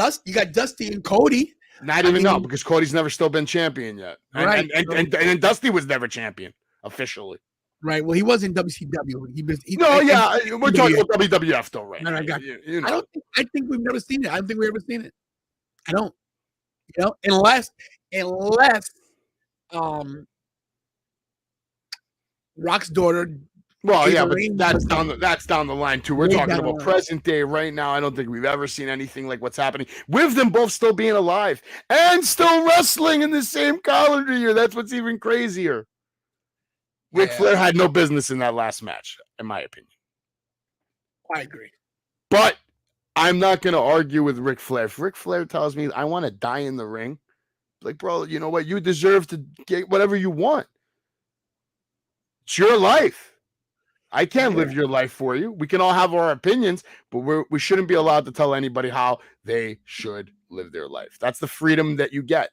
Cody. Not even no, because Cody's never still been champion yet, Right? And Dusty was never champion officially. Right. Well, he was in WCW. We're talking about WWF though, right? No, I got you know. I don't. I think we've never seen it. I don't think we've ever seen it. I don't. Unless Rock's daughter. Well, yeah, but Lane that's down the line too. We're Way talking down the about line. present day right now. I don't think we've ever seen anything like what's happening with them both still being alive and still wrestling in the same calendar year. That's what's even crazier. Ric Flair had no business in that last match, in my opinion. I agree. But I'm not going to argue with Ric Flair. If Ric Flair tells me I want to die in the ring, like, bro, you know what? You deserve to get whatever you want. It's your life. I can't live your life for you. We can all have our opinions, but we shouldn't be allowed to tell anybody how they should live their life. That's the freedom that you get.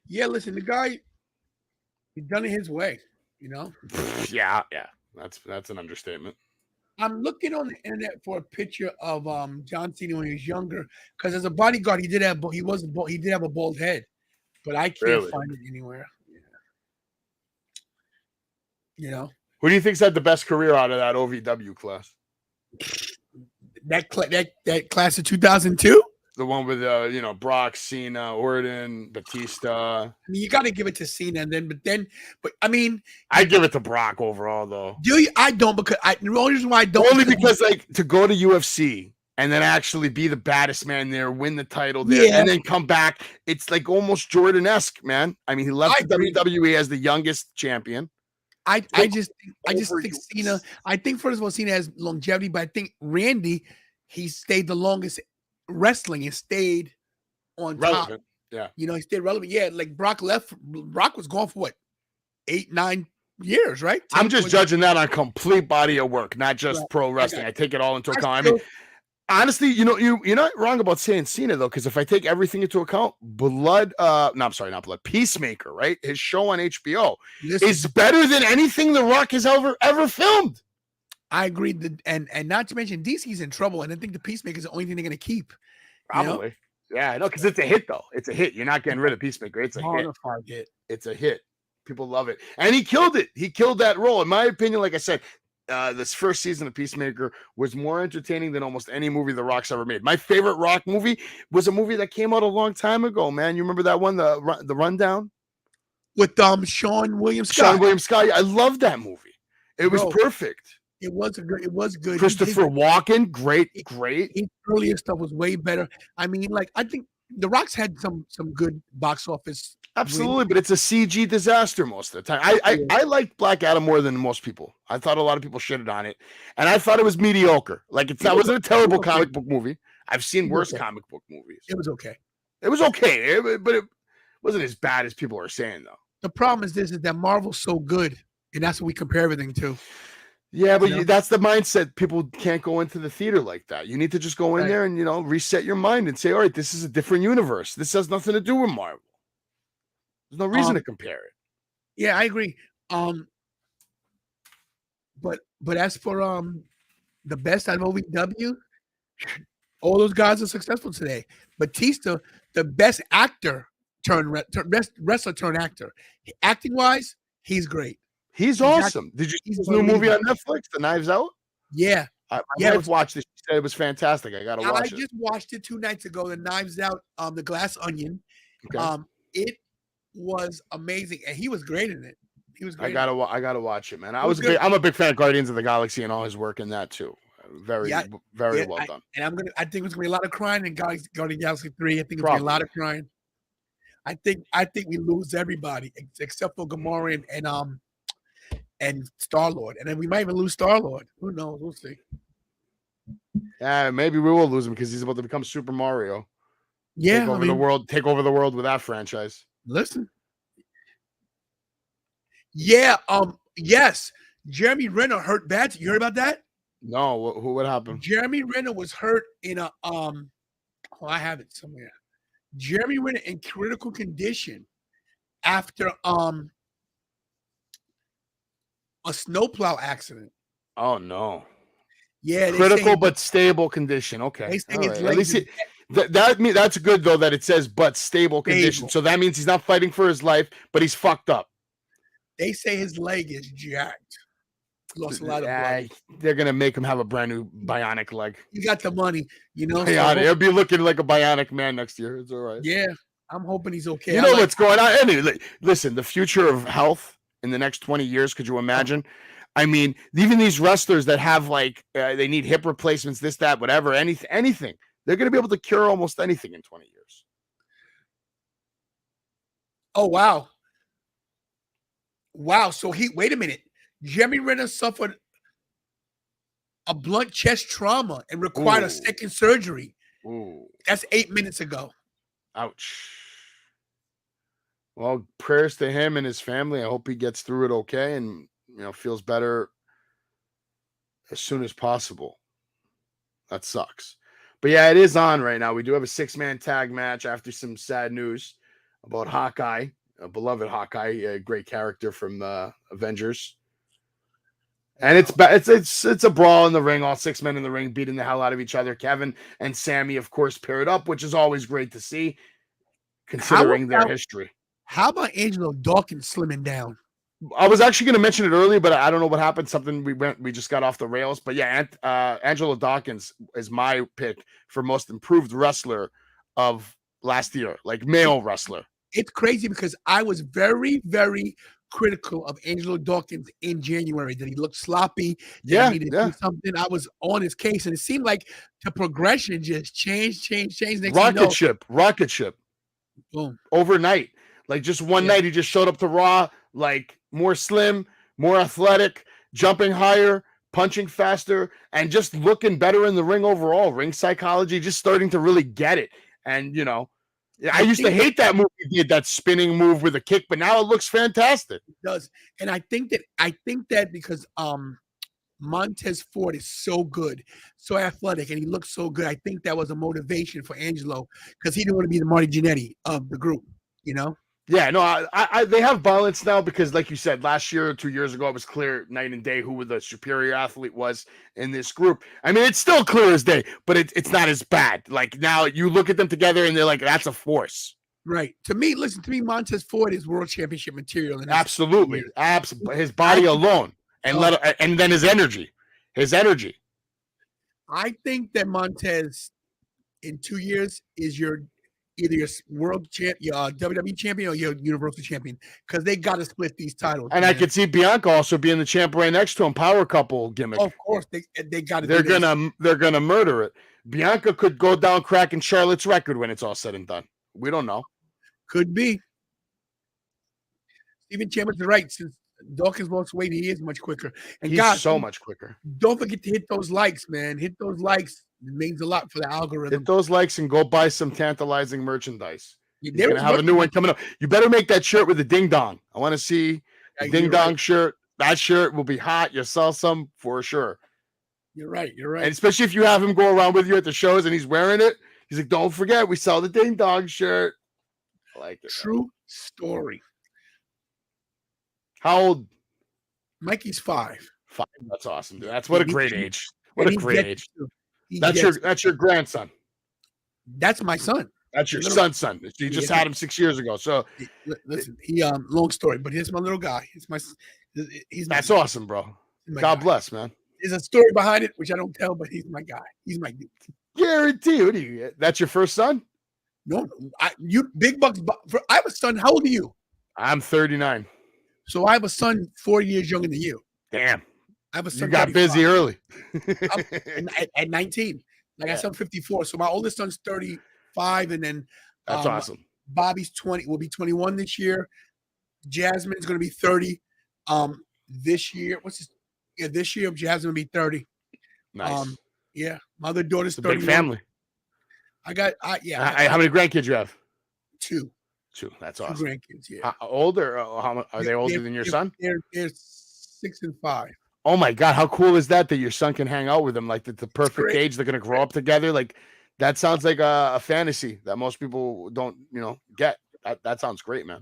Yeah, listen, the guy, he's done it his way, Yeah. That's an understatement. I'm looking on the internet for a picture of John Cena when he was younger, because as a bodyguard, he did have a bald head, but I can't find it anywhere. Who do you think's had the best career out of that OVW class? That class of 2002. The one with Brock, Cena, Orton, Batista. I mean, you got to give it to Cena, but I mean, I give it to Brock overall, though. Do you? I don't, because the only reason why I don't, because like to go to UFC and then actually be the baddest man there, win the title there, and then come back. It's like almost Jordan-esque, man. I mean, he left the WWE as the youngest champion. I just think Cena. I think first of all, Cena has longevity, but I think Randy, he stayed the longest wrestling and stayed on relevant. Top. Yeah, he stayed relevant. Yeah, like Brock left. Brock was gone for what, 8-9 years, right? I'm just judging that on complete body of work, not just pro wrestling. I take it all into account. I mean, honestly, you're not wrong about saying Cena though, because if I take everything into account, not Blood, Peacemaker, right? His show on HBO is better than anything The Rock has ever filmed. I agree, and not to mention DC's in trouble, and I think the Peacemaker is the only thing they're going to keep. Probably, yeah, I know, because it's a hit though. It's a hit. You're not getting rid of Peacemaker. It's a hit. It's a hit. People love it, and he killed it. He killed that role, in my opinion. Like I said. This first season of Peacemaker was more entertaining than almost any movie The Rock's ever made. My favorite Rock movie was a movie that came out a long time ago, man. You remember that one, the Rundown? With Sean William Scott. Sean William Scott. I love that movie. It was perfect. It was good. Christopher Walken, great. His earlier stuff was way better. I mean, like, I think The Rock's had some good box office. Absolutely, but it's a CG disaster most of the time. I liked Black Adam more than most people. I thought a lot of people shitted on it, and I thought it was mediocre. Like it wasn't a terrible comic book movie. I've seen worse comic book movies. It was okay. It was okay, but it wasn't as bad as people are saying, though. The problem is that Marvel's so good, and that's what we compare everything to. Yeah, but that's the mindset. People can't go into the theater like that. You need to just go in there and reset your mind and say, all right, this is a different universe. This has nothing to do with Marvel. There's no reason to compare it. Yeah, I agree. But as for the best out of OVW, all those guys are successful today. Batista, the best actor wrestler turned actor. Acting wise, he's great. He's awesome. Did you see his new movie on Netflix, The Knives Out? Yeah. My wife watched it. She said it was fantastic. I gotta watch it. I just watched it 2 nights ago. The Knives Out, The Glass Onion. Okay. It was amazing, and he was great in it. He was great. I gotta watch it, man. I'm a big fan of Guardians of the Galaxy and all his work in that too. Very well done. And I think it's gonna be a lot of crying in Guardians of the Galaxy 3. I think it's gonna be a lot of crying. I think we lose everybody except for Gamora and Star-Lord, and then we might even lose Star-Lord. Who knows? We'll see. Yeah, maybe we will lose him because he's about to become Super Mario. Yeah, take over the world with that franchise. Listen. Yeah, yes. Jeremy Renner hurt bad. You heard about that? No, what happened? Jeremy Renner was hurt in a I have it somewhere. Jeremy Renner in critical condition after a snowplow accident. Oh no. Yeah, Critical but stable condition. Okay. They say All his right. At least legs that's good though that it says but stable condition. So that means he's not fighting for his life, but he's fucked up. They say his leg is jacked. Lost a lot of blood. They're gonna make him have a brand new bionic leg. He got the money, you know. He'll be looking like a bionic man next year. It's all right. Yeah, I'm hoping he's okay. You know what's going on? Anyway, listen, the future of health in the next 20 years, could you imagine? I mean, even these wrestlers that have like they need hip replacements, this, that, whatever, anything, they're going to be able to cure almost anything in 20 years. Oh, wow. Wow. So wait a minute. Jeremy Renner suffered a blunt chest trauma and required a second surgery. Ooh. That's 8 minutes ago. Ouch. Well, prayers to him and his family. I hope he gets through it okay and feels better as soon as possible. That sucks. But yeah, it is on right now. We do have a 6-man tag match after some sad news about Hawkeye, a beloved Hawkeye, a great character from Avengers. And it's a brawl in the ring, all 6 men in the ring beating the hell out of each other. Kevin and Sammy, of course, paired up, which is always great to see, considering their history. How about Angelo Dawkins slimming down? I was actually going to mention it earlier, but I don't know what happened. We just got off the rails. But yeah, Angelo Dawkins is my pick for most improved wrestler of last year, like male wrestler. It's crazy because I was very, very critical of Angelo Dawkins in January, that he looked sloppy. He needed to do something. I was on his case, and it seemed like the progression just changed. Next rocket ship. Boom. Overnight. Like just one night, he just showed up to Raw, like more slim, more athletic, jumping higher, punching faster, and just looking better in the ring overall. Ring psychology, just starting to really get it. And, I used to hate that move he did, that spinning move with a kick, but now it looks fantastic. It does. And I think that because Montez Ford is so good, so athletic, and he looks so good, I think that was a motivation for Angelo because he didn't want to be the Marty Jannetty of the group, Yeah, no, they have balance now because, like you said, last year or 2 years ago, it was clear night and day who the superior athlete was in this group. I mean, it's still clear as day, but it's not as bad. Like now you look at them together and they're like, that's a force. Right. To me, Montez Ford is world championship material. And absolutely. His body alone and then his energy. I think that Montez in 2 years is either your world champ, your WWE champion, or your Universal champion, because they got to split these titles. And man, I could see Bianca also being the champ right next to him. Power couple gimmick. Of course, they got to. They're gonna murder it. Bianca could go down cracking Charlotte's record when it's all said and done. We don't know. Could be. Stephen Chambers is right. Since Dawkins lost weight, he is much quicker. And he's so much quicker. Don't forget to hit those likes, man. Hit those likes. It means a lot for the algorithm. Hit those likes and go buy some tantalizing merchandise. You're gonna have a new one coming up. You better make that shirt with the ding dong. I want to see the ding dong shirt. That shirt will be hot. You'll sell some for sure. You're right. And especially if you have him go around with you at the shows and he's wearing it. He's like, don't forget, we sell the ding dong shirt. I like it. True story. How old? Mikey's 5. 5. That's awesome, dude. That's what a great age. What a great age. That's your grandson. That's my son. That's your son's son. You just had him 6 years ago. So listen, long story, but here's my little guy. That's awesome, bro. God bless, man. There's a story behind it, which I don't tell, but he's my guy. He's my dude. Guarantee. What do you? That's your first son? No, you big bucks. I have a son. How old are you? I'm 39. So I have a son 4 years younger than you. Damn. I have a son. You got 35. Busy early. at 19. Like I said, I'm 54. So my oldest son's 35, and then that's awesome. Bobby's 20. Will be 21 this year. Jasmine's going to be 30. This year, this year Jasmine will be 30. Nice. Yeah, my other daughter's 30. Big family. I got how many grandkids you have? 2. 2. That's awesome. 2 grandkids. Yeah. Older? Are they older than your son? They're 6-5. Oh my God, how cool is that your son can hang out with him? Like the perfect great. age. They're gonna grow up together. Like that sounds like a fantasy that most people don't, get. That sounds great, man.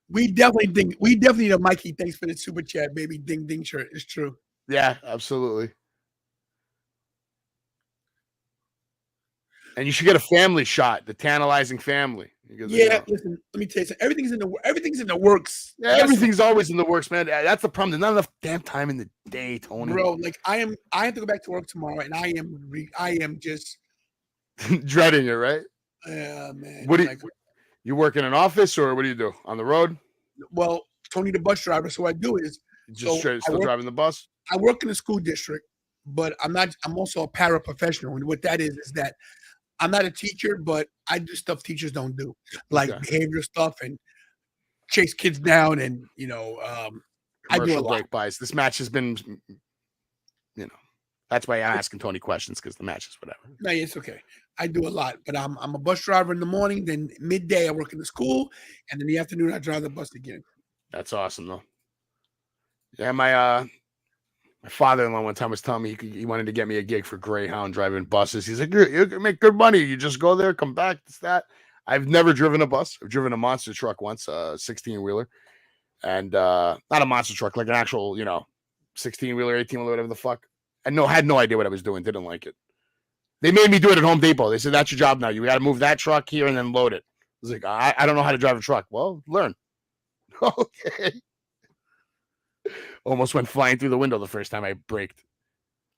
We definitely need a Mikey. Thanks for the super chat, baby. Ding ding shirt. It's true. Yeah, absolutely. And you should get a family shot, the tantalizing family. Because, listen, let me tell you something. Everything's in the works. Yeah, everything's always in the works, man. That's the problem. There's not enough damn time in the day, Tony. Bro, like I have to go back to work tomorrow, and I am just dreading it, right? Yeah, man. What do you work in an office, or what do you do on the road? Well, Tony, the bus driver. So what I do is still driving the bus. I work in the school district, but I'm also a paraprofessional, and what that is that I'm not a teacher, but I do stuff teachers don't do, like behavior stuff and chase kids down, and I do a lot. Break buys. This match has been, that's why I'm asking Tony questions, because the match is whatever. No, it's okay. I do a lot, but I'm a bus driver in the morning. Then midday I work in the school, and in the afternoon I drive the bus again. That's awesome, though. Yeah, my father-in-law one time was telling me he wanted to get me a gig for Greyhound driving buses. He's like, you can make good money. You just go there, come back. It's that. I've never driven a bus. I've driven a monster truck once, a 16-wheeler, and not a monster truck, like an actual, 16-wheeler, 18-wheeler, whatever the fuck. I had no idea what I was doing. Didn't like it. They made me do it at Home Depot. They said, that's your job now. You got to move that truck here and then load it. I was like, I don't know how to drive a truck. Well, learn. Okay. Almost went flying through the window the first time I braked.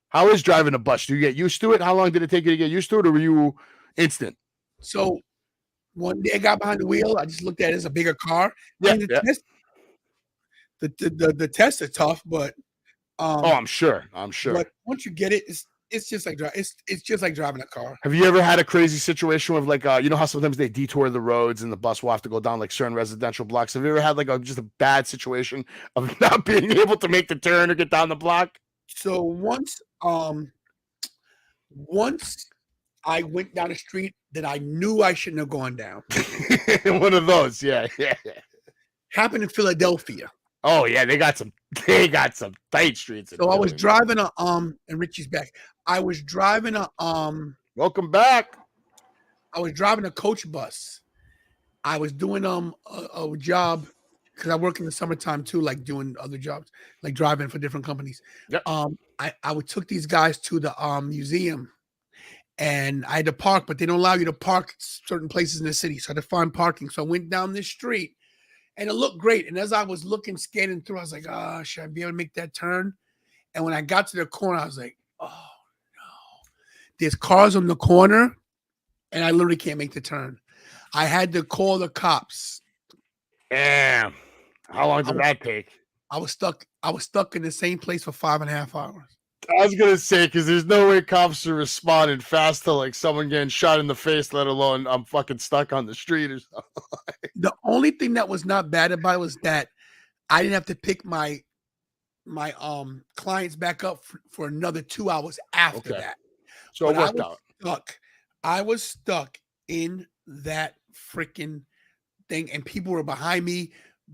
How is driving a bus? Do you get used to it? How long did it take you to get used to it, or were you instant? So one day I got behind the wheel. I just looked at it as a bigger car. Yeah, the tests are tough, but I'm sure. But once you get it, it's just like it's just like driving a car. Have you ever had a crazy situation with like how sometimes they detour the roads and the bus will have to go down like certain residential blocks? Have you ever had like just a bad situation of not being able to make the turn or get down the block? So once I went down a street that I knew I shouldn't have gone down. One of those, yeah. Happened in Philadelphia. Oh yeah, they got some tight streets. So I was driving and Richie's back. I was driving welcome back. I was driving a coach bus. I was doing a job because I work in the summertime too, like doing other jobs, like driving for different companies. Yep. I took these guys to the museum, and I had to park, but they don't allow you to park certain places in the city. So I had to find parking. So I went down this street. And it looked great. And as I was scanning through, I was like, should I be able to make that turn? And when I got to the corner, I was like, oh, no. There's cars on the corner, and I literally can't make the turn. I had to call the cops. Damn. How long did that take? I was stuck in the same place for 5.5 hours. I was going to say, because there's no way cops are responding fast to like someone getting shot in the face, let alone I'm fucking stuck on the street or something. The only thing that was not bad about it was that I didn't have to pick my clients back up for another 2 hours after that. So it worked out. I was stuck in that freaking thing, and people were behind me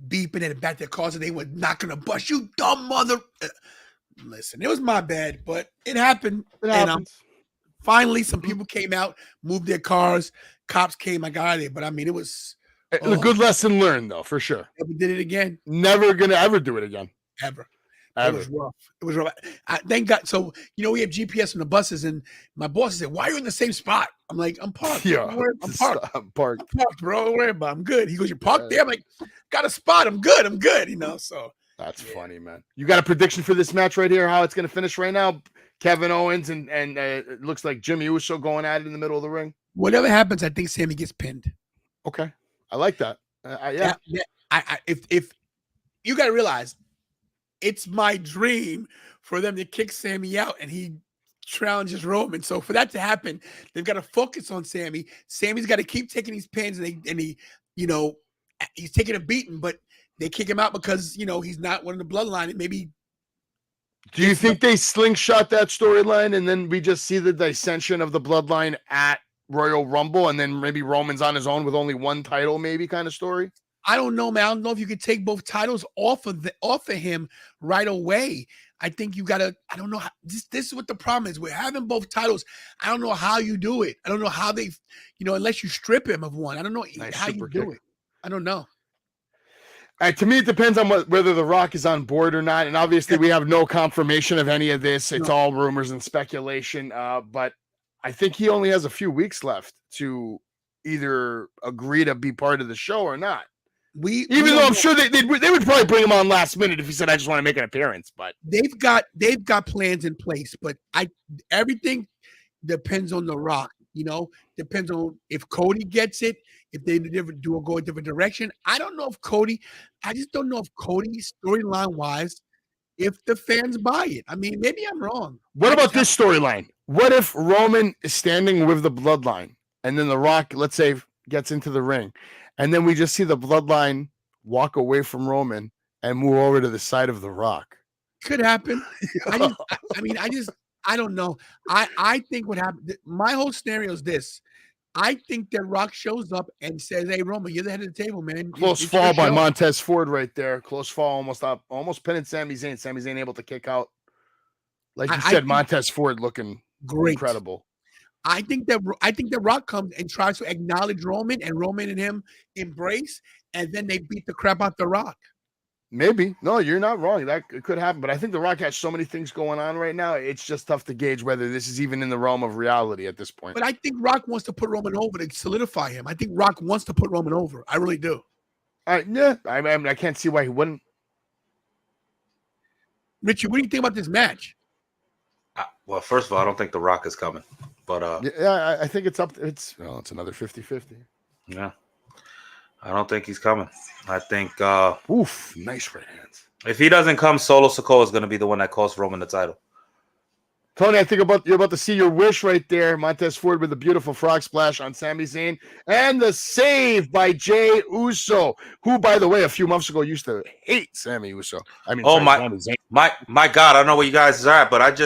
beeping at the back of their cars, and they were not going to bust you, dumb mother. Listen, it was my bad, but it happened. And finally, some people came out, moved their cars. Cops came. I got out of there. But I mean, it was a good lesson learned, though, for sure. Never did it again. Never gonna ever do it again. Ever. It was rough. It was rough. Thank God. So we have GPS on the buses, and my boss said, "Why are you in the same spot?" I'm like, "I'm parked. Yeah, I'm parked. I'm parked, bro. Don't worry about it. I'm good." He goes, "You're parked there?" I'm like, "Got a spot. I'm good. I'm good." So. That's funny, man. You got a prediction for this match right here? How it's going to finish right now? Kevin Owens and it looks like Jimmy Uso going at it in the middle of the ring. Whatever happens, I think Sammy gets pinned. Okay, I like that. Yeah. If you got to realize, it's my dream for them to kick Sammy out and he challenges Roman. So for that to happen, they've got to focus on Sammy. Sammy's got to keep taking these pins, and he he's taking a beating, but they kick him out because, he's not one of the bloodline. And maybe. Do you think they slingshot that storyline and then we just see the dissension of the bloodline at Royal Rumble and then maybe Roman's on his own with only one title, maybe kind of story? I don't know, man. I don't know if you could take both titles off of him right away. I think you gotta. I don't know. This is what the problem is. We're having both titles. I don't know how you do it. I don't know how they, unless you strip him of one. I don't know how you do it. I don't know. To me, it depends on whether The Rock is on board or not. And obviously, we have no confirmation of any of this. It's all rumors and speculation. But I think he only has a few weeks left to either agree to be part of the show or not. Even though I'm sure they would probably bring him on last minute if he said, "I just want to make an appearance." But they've got plans in place. But everything depends on The Rock. Depends on if Cody gets it. If they go a different direction. I don't know if Cody. I just don't know if Cody, storyline wise, if the fans buy it. I mean, maybe I'm wrong. What about this storyline? What if Roman is standing with the Bloodline, and then The Rock, let's say, gets into the ring, and then we just see the Bloodline walk away from Roman and move over to the side of The Rock? Could happen. I don't know. I think what happened. My whole scenario is this. I think that Rock shows up and says, "Hey, Roman, you're the head of the table, man." Close fall by Montez Ford right there. Close fall, almost pinning Sami Zayn. Sami Zayn able to kick out. Like you said, Montez Ford looking great, incredible. I think that Rock comes and tries to acknowledge Roman, and Roman and him embrace, and then they beat the crap out the Rock. Maybe. No, you're not wrong. That could happen. But I think The Rock has so many things going on right now. It's just tough to gauge whether this is even in the realm of reality at this point. But I think Rock wants to put Roman over to solidify him. I think Rock wants to put Roman over. I really do. Yeah. I mean, I can't see why he wouldn't. Richie, what do you think about this match? Well, first of all, I don't think The Rock is coming. But yeah, I think it's up. It's another 50-50. Yeah. I don't think he's coming. I think nice right hands. If he doesn't come, Solo Sikoa is going to be the one that costs Roman the title. Tony, I think you're about to see your wish right there. Montez Ford with a beautiful frog splash on Sami Zayn. And the save by Jey Uso, who, by the way, a few months ago used to hate Sami Uso. I mean, my God, I don't know where you guys are at, but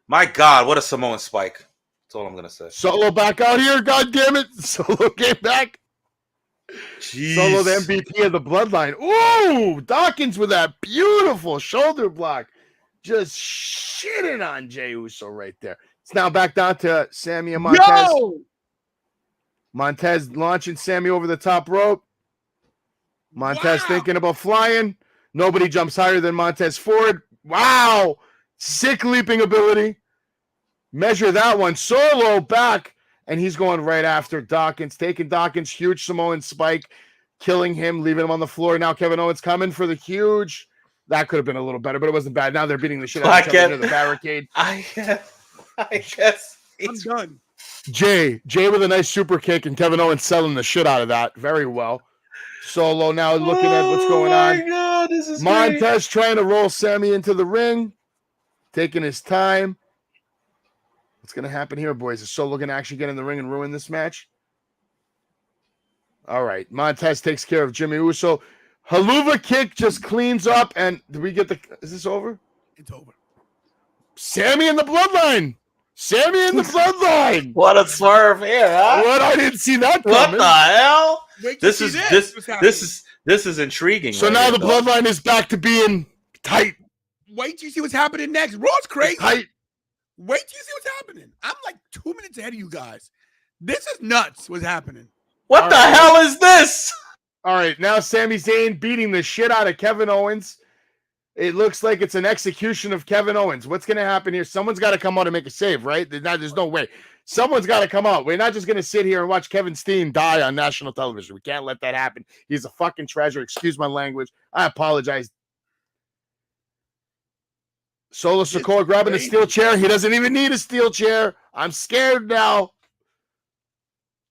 my God, what a Samoan spike. That's all I'm going to say. Solo back out here, God damn it. Solo came back. Jeez. Solo, the MVP of the Bloodline. Ooh, Dawkins with that beautiful shoulder block. Just shitting on Jey Uso right there. It's now back down to Sami and Montez. Yo! Montez launching Sami over the top rope. Montez thinking about flying. Nobody jumps higher than Montez Ford. Wow. Sick leaping ability. Measure that one. Solo back. And he's going right after Dawkins, taking Dawkins, huge Samoan spike, killing him, leaving him on the floor. Now Kevin Owens coming for the huge. That could have been a little better, but it wasn't bad. Now they're beating the shit out of each other near the barricade. I guess I'm done. Jay with a nice super kick, and Kevin Owens selling the shit out of that very well. Solo now looking at what's going on. God, this is Montez great. trying to roll Sami into the ring, taking his time. What's going to happen here, boys? Is Solo going to actually get in the ring and ruin this match? All right. Montez takes care of Jimmy Uso. Haluva kick just cleans up. And do we get is this over? It's over. Sami in the Bloodline. Sami in the Bloodline. What a swerve here, huh? What? I didn't see that coming. What the hell? This is intriguing. So now the Bloodline is back to being tight. Wait till you see what's happening next. Raw's crazy. Tight. Wait till you see what's happening. I'm like 2 minutes ahead of you guys. This is nuts what's happening. What the hell is this? All right, now Sami Zayn beating the shit out of Kevin Owens. It looks like it's an execution of Kevin Owens. What's going to happen here? Someone's got to come out and make a save, right? There's no way. Someone's got to come out. We're not just going to sit here and watch Kevin Steen die on national television. We can't let that happen. He's a fucking treasure. Excuse my language. I apologize. Solo Sikoa grabbing a steel chair. He doesn't even need a steel chair. I'm scared now.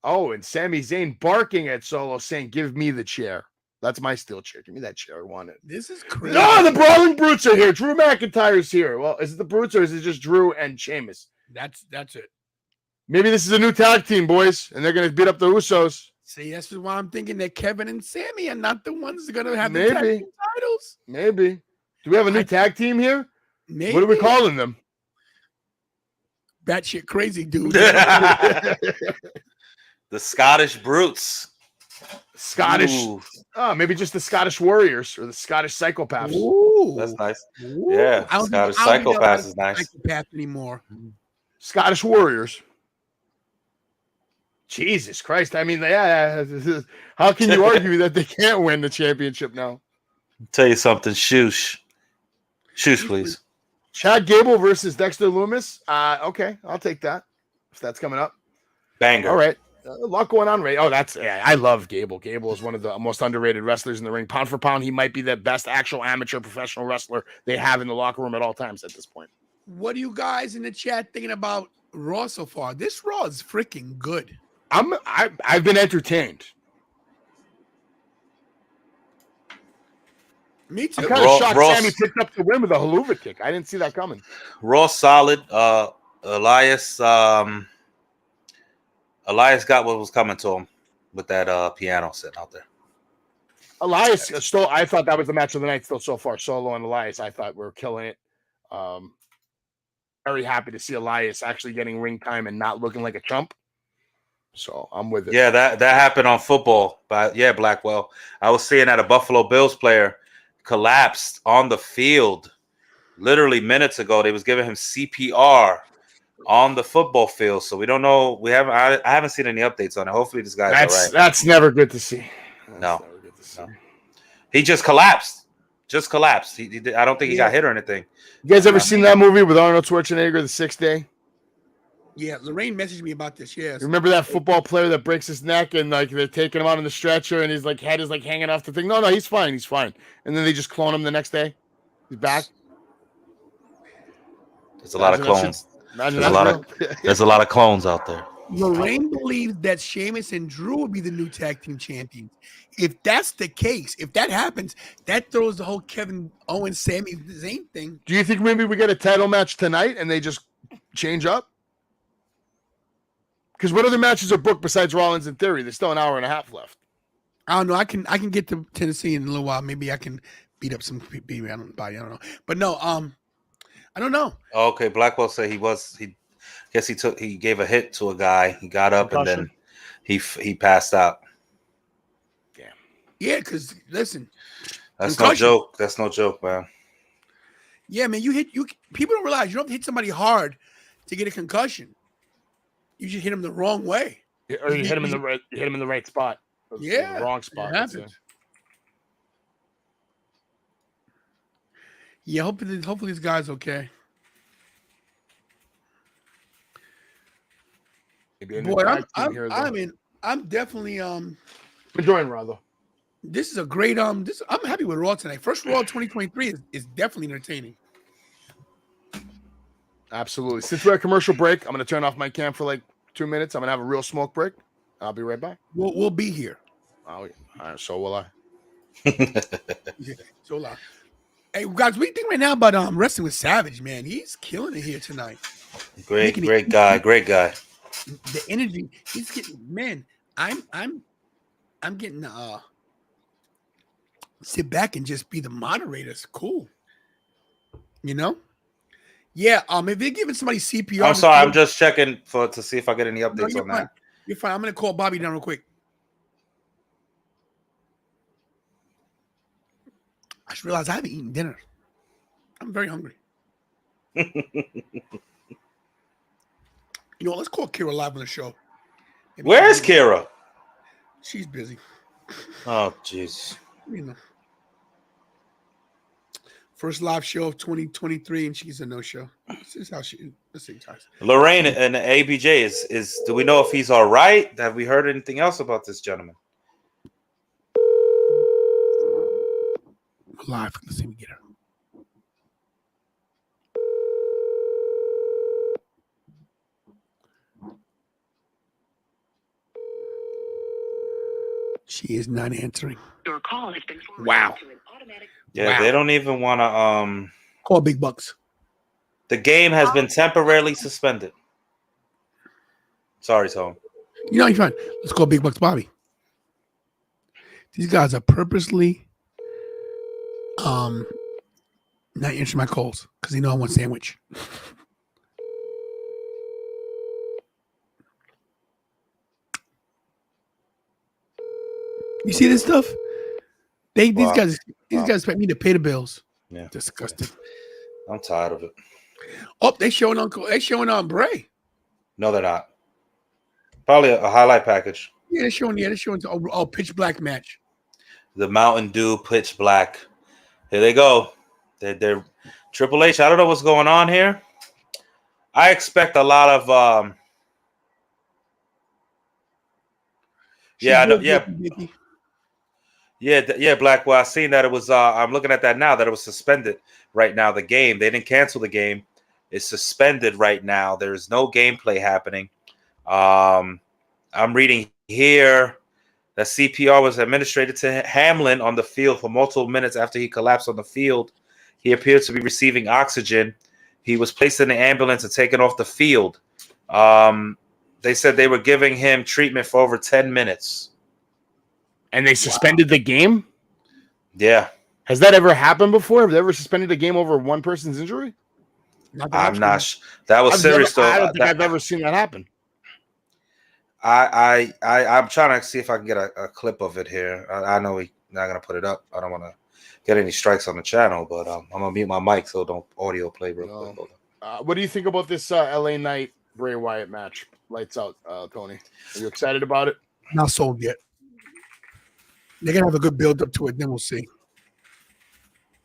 Oh, and Sami Zayn barking at Solo saying, "Give me the chair. That's my steel chair. Give me that chair. I want it." This is crazy. No, the Brawling Brutes are here. Drew McIntyre's here. Well, is it the Brutes or is it just Drew and Sheamus? That's it. Maybe this is a new tag team, boys, and they're going to beat up the Usos. See, that's why I'm thinking that Kevin and Sami are not the ones that are going to have the tag team titles. Maybe. Do we have a new tag team here? Maybe. What are we calling them? Batshit crazy dude. The Scottish Brutes. Scottish. Ooh, Maybe just the Scottish Warriors or the Scottish Psychopaths. Ooh. that's nice. Ooh. Yeah, I don't Scottish think they're Psychopaths is nice. Psychopath anymore. Scottish Warriors. Jesus Christ. I mean, yeah. How can you argue that they can't win the championship now? Tell you something, Shoosh. Shoosh, please. Chad Gable versus Dexter Loomis. Okay, I'll take that if that's coming up. Banger. All right. A lot going on, right? Oh, I love Gable. Gable is one of the most underrated wrestlers in the ring. Pound for pound, he might be the best actual amateur professional wrestler they have in the locker room at all times at this point. What are you guys in the chat thinking about Raw so far? This Raw is freaking good. I've been entertained. Me too. I'm kind of shocked Sammy picked up the win with a haluva kick. I didn't see that coming. Raw solid. Elias got what was coming to him with that piano sitting out there. Elias still, I thought that was the match of the night still so far. Solo and Elias, I thought we were killing it. Very happy to see Elias actually getting ring time and not looking like a chump. So I'm with it. Yeah, that happened on football. But yeah, Blackwell. I was seeing that a Buffalo Bills player collapsed on the field literally minutes ago. They was giving him CPR on the football field. So we don't know. I haven't seen any updates on it. Hopefully this guy's all right. That's never good to see. No. He just collapsed. I don't think he got hit or anything. You guys ever seen that movie with Arnold Schwarzenegger, The Sixth Day? Yeah, Lorraine messaged me about this. Yes. Remember that football player that breaks his neck and like they're taking him out on the stretcher and his like head is like hanging off the thing? No, he's fine. And then they just clone him the next day. He's back. There's a lot of clones. There's a lot of clones out there. Lorraine believes that Sheamus and Drew will be the new tag team champions. If that's the case, if that happens, that throws the whole Kevin Owens, Sami Zayn thing. Do you think maybe we get a title match tonight and they just change up? Because what other matches are booked besides Rollins in Theory? There's still an hour and a half left. I don't know. I can get to Tennessee in a little while. Maybe I can beat up some people. I don't know. But no, I don't know. Okay, Blackwell said he gave a hit to a guy. He got up and then he passed out. Damn. Yeah, because listen, that's concussion. no joke. That's no joke, man. Yeah, man. People don't realize you don't have to hit somebody hard to get a concussion. You just hit him the wrong way. Or you hit him in the right spot. Yeah, the wrong spot. Yeah, hopefully this guy's okay. Boy, I'm definitely enjoying Raw though. This is a great I'm happy with Raw tonight. First Raw 2023 is definitely entertaining. Absolutely. Since we're at commercial break, I'm going to turn off my cam for like 2 minutes. I'm going to have a real smoke break. I'll be right back. We'll be here. Oh, yeah. All right, so will I. Yeah, so will I. Hey, guys, what do you think right now about wrestling with Savage, man? He's killing it here tonight. Great guy. The energy he's getting, man. I'm getting sit back and just be the moderator. It's cool. You know? Yeah, if they're giving somebody CPR. I'm sorry, I'm just checking to see if I get any updates on that. You're fine. I'm gonna call Bobby down real quick. I just realized I haven't eaten dinner. I'm very hungry. You know, let's call Kira live on the show. Where's Kira? She's busy. Oh, jeez. You know. First live show of 2023, and she's a no-show. This is how she. Let's see, guys. Lorraine and ABJ is. Do we know if he's all right? Have we heard anything else about this gentleman? Live. Let's see me get her. She is not answering. Your call has been forwarded to an automatic. Yeah, wow. They don't even want to. Call Big Bucks. The game has been temporarily suspended. Sorry, Tom. You know, you're fine. Let's call Big Bucks Bobby. These guys are purposely not answering my calls because they know I want sandwich. You see this stuff? These Wow. guys Wow. expect me to pay the bills. Yeah. Disgusting. I'm tired of it. Oh, they showing on Bray. No, they're not. Probably a highlight package. Yeah, they're showing pitch black match. The Mountain Dew pitch black. Here they go. They're Triple H. I don't know what's going on here. I expect a lot of yeah, I know, yeah. Yeah, Blackwell. I seen that it was I'm looking at that now that it was suspended right now. The game. They didn't cancel the game. It's suspended right now. There's no gameplay happening. I'm reading here that CPR was administered to Hamlin on the field for multiple minutes after he collapsed on the field. He appeared to be receiving oxygen. He was placed in the ambulance and taken off the field. They said they were giving him treatment for over 10 minutes. And they suspended the game? Yeah. Has that ever happened before? Have they ever suspended a game over one person's injury? I'm not. That was serious, though. I don't think I've ever seen that happen. I'm trying to see if I can get a clip of it here. I know we're not going to put it up. I don't want to get any strikes on the channel, but I'm going to mute my mic so don't audio play real quick. What do you think about this LA Knight Bray Wyatt match? Lights out, Tony. Are you excited about it? Not sold yet. They're going to have a good build up to it. Then we'll see.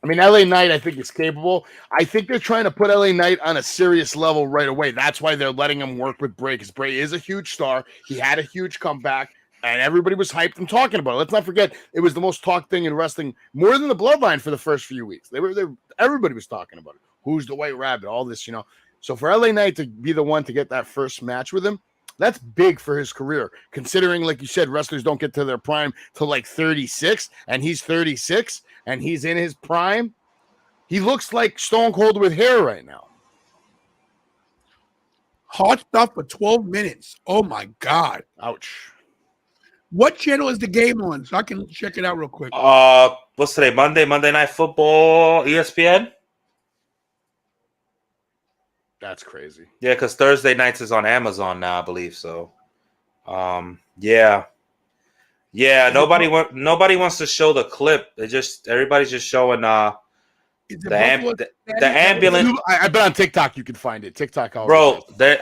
I mean, LA Knight, I think, is capable. I think they're trying to put LA Knight on a serious level right away. That's why they're letting him work with Bray, because Bray is a huge star. He had a huge comeback, and everybody was hyped and talking about it. Let's not forget, it was the most talked thing in wrestling, more than the Bloodline for the first few weeks. Everybody was talking about it. Who's the White Rabbit? All this, So for LA Knight to be the one to get that first match with him, that's big for his career, considering, like you said, wrestlers don't get to their prime till like 36, and he's 36, and he's in his prime. He looks like Stone Cold with hair right now. Hot stuff for 12 minutes. Oh, my God. Ouch. What channel is the game on? So I can check it out real quick. What's today? Monday Night Football, ESPN? That's crazy. Yeah, because Thursday nights is on Amazon now, I believe. So, yeah. Nobody wants to show the clip. Everybody's just showing the ambulance. I bet on TikTok you can find it. TikTok, bro. They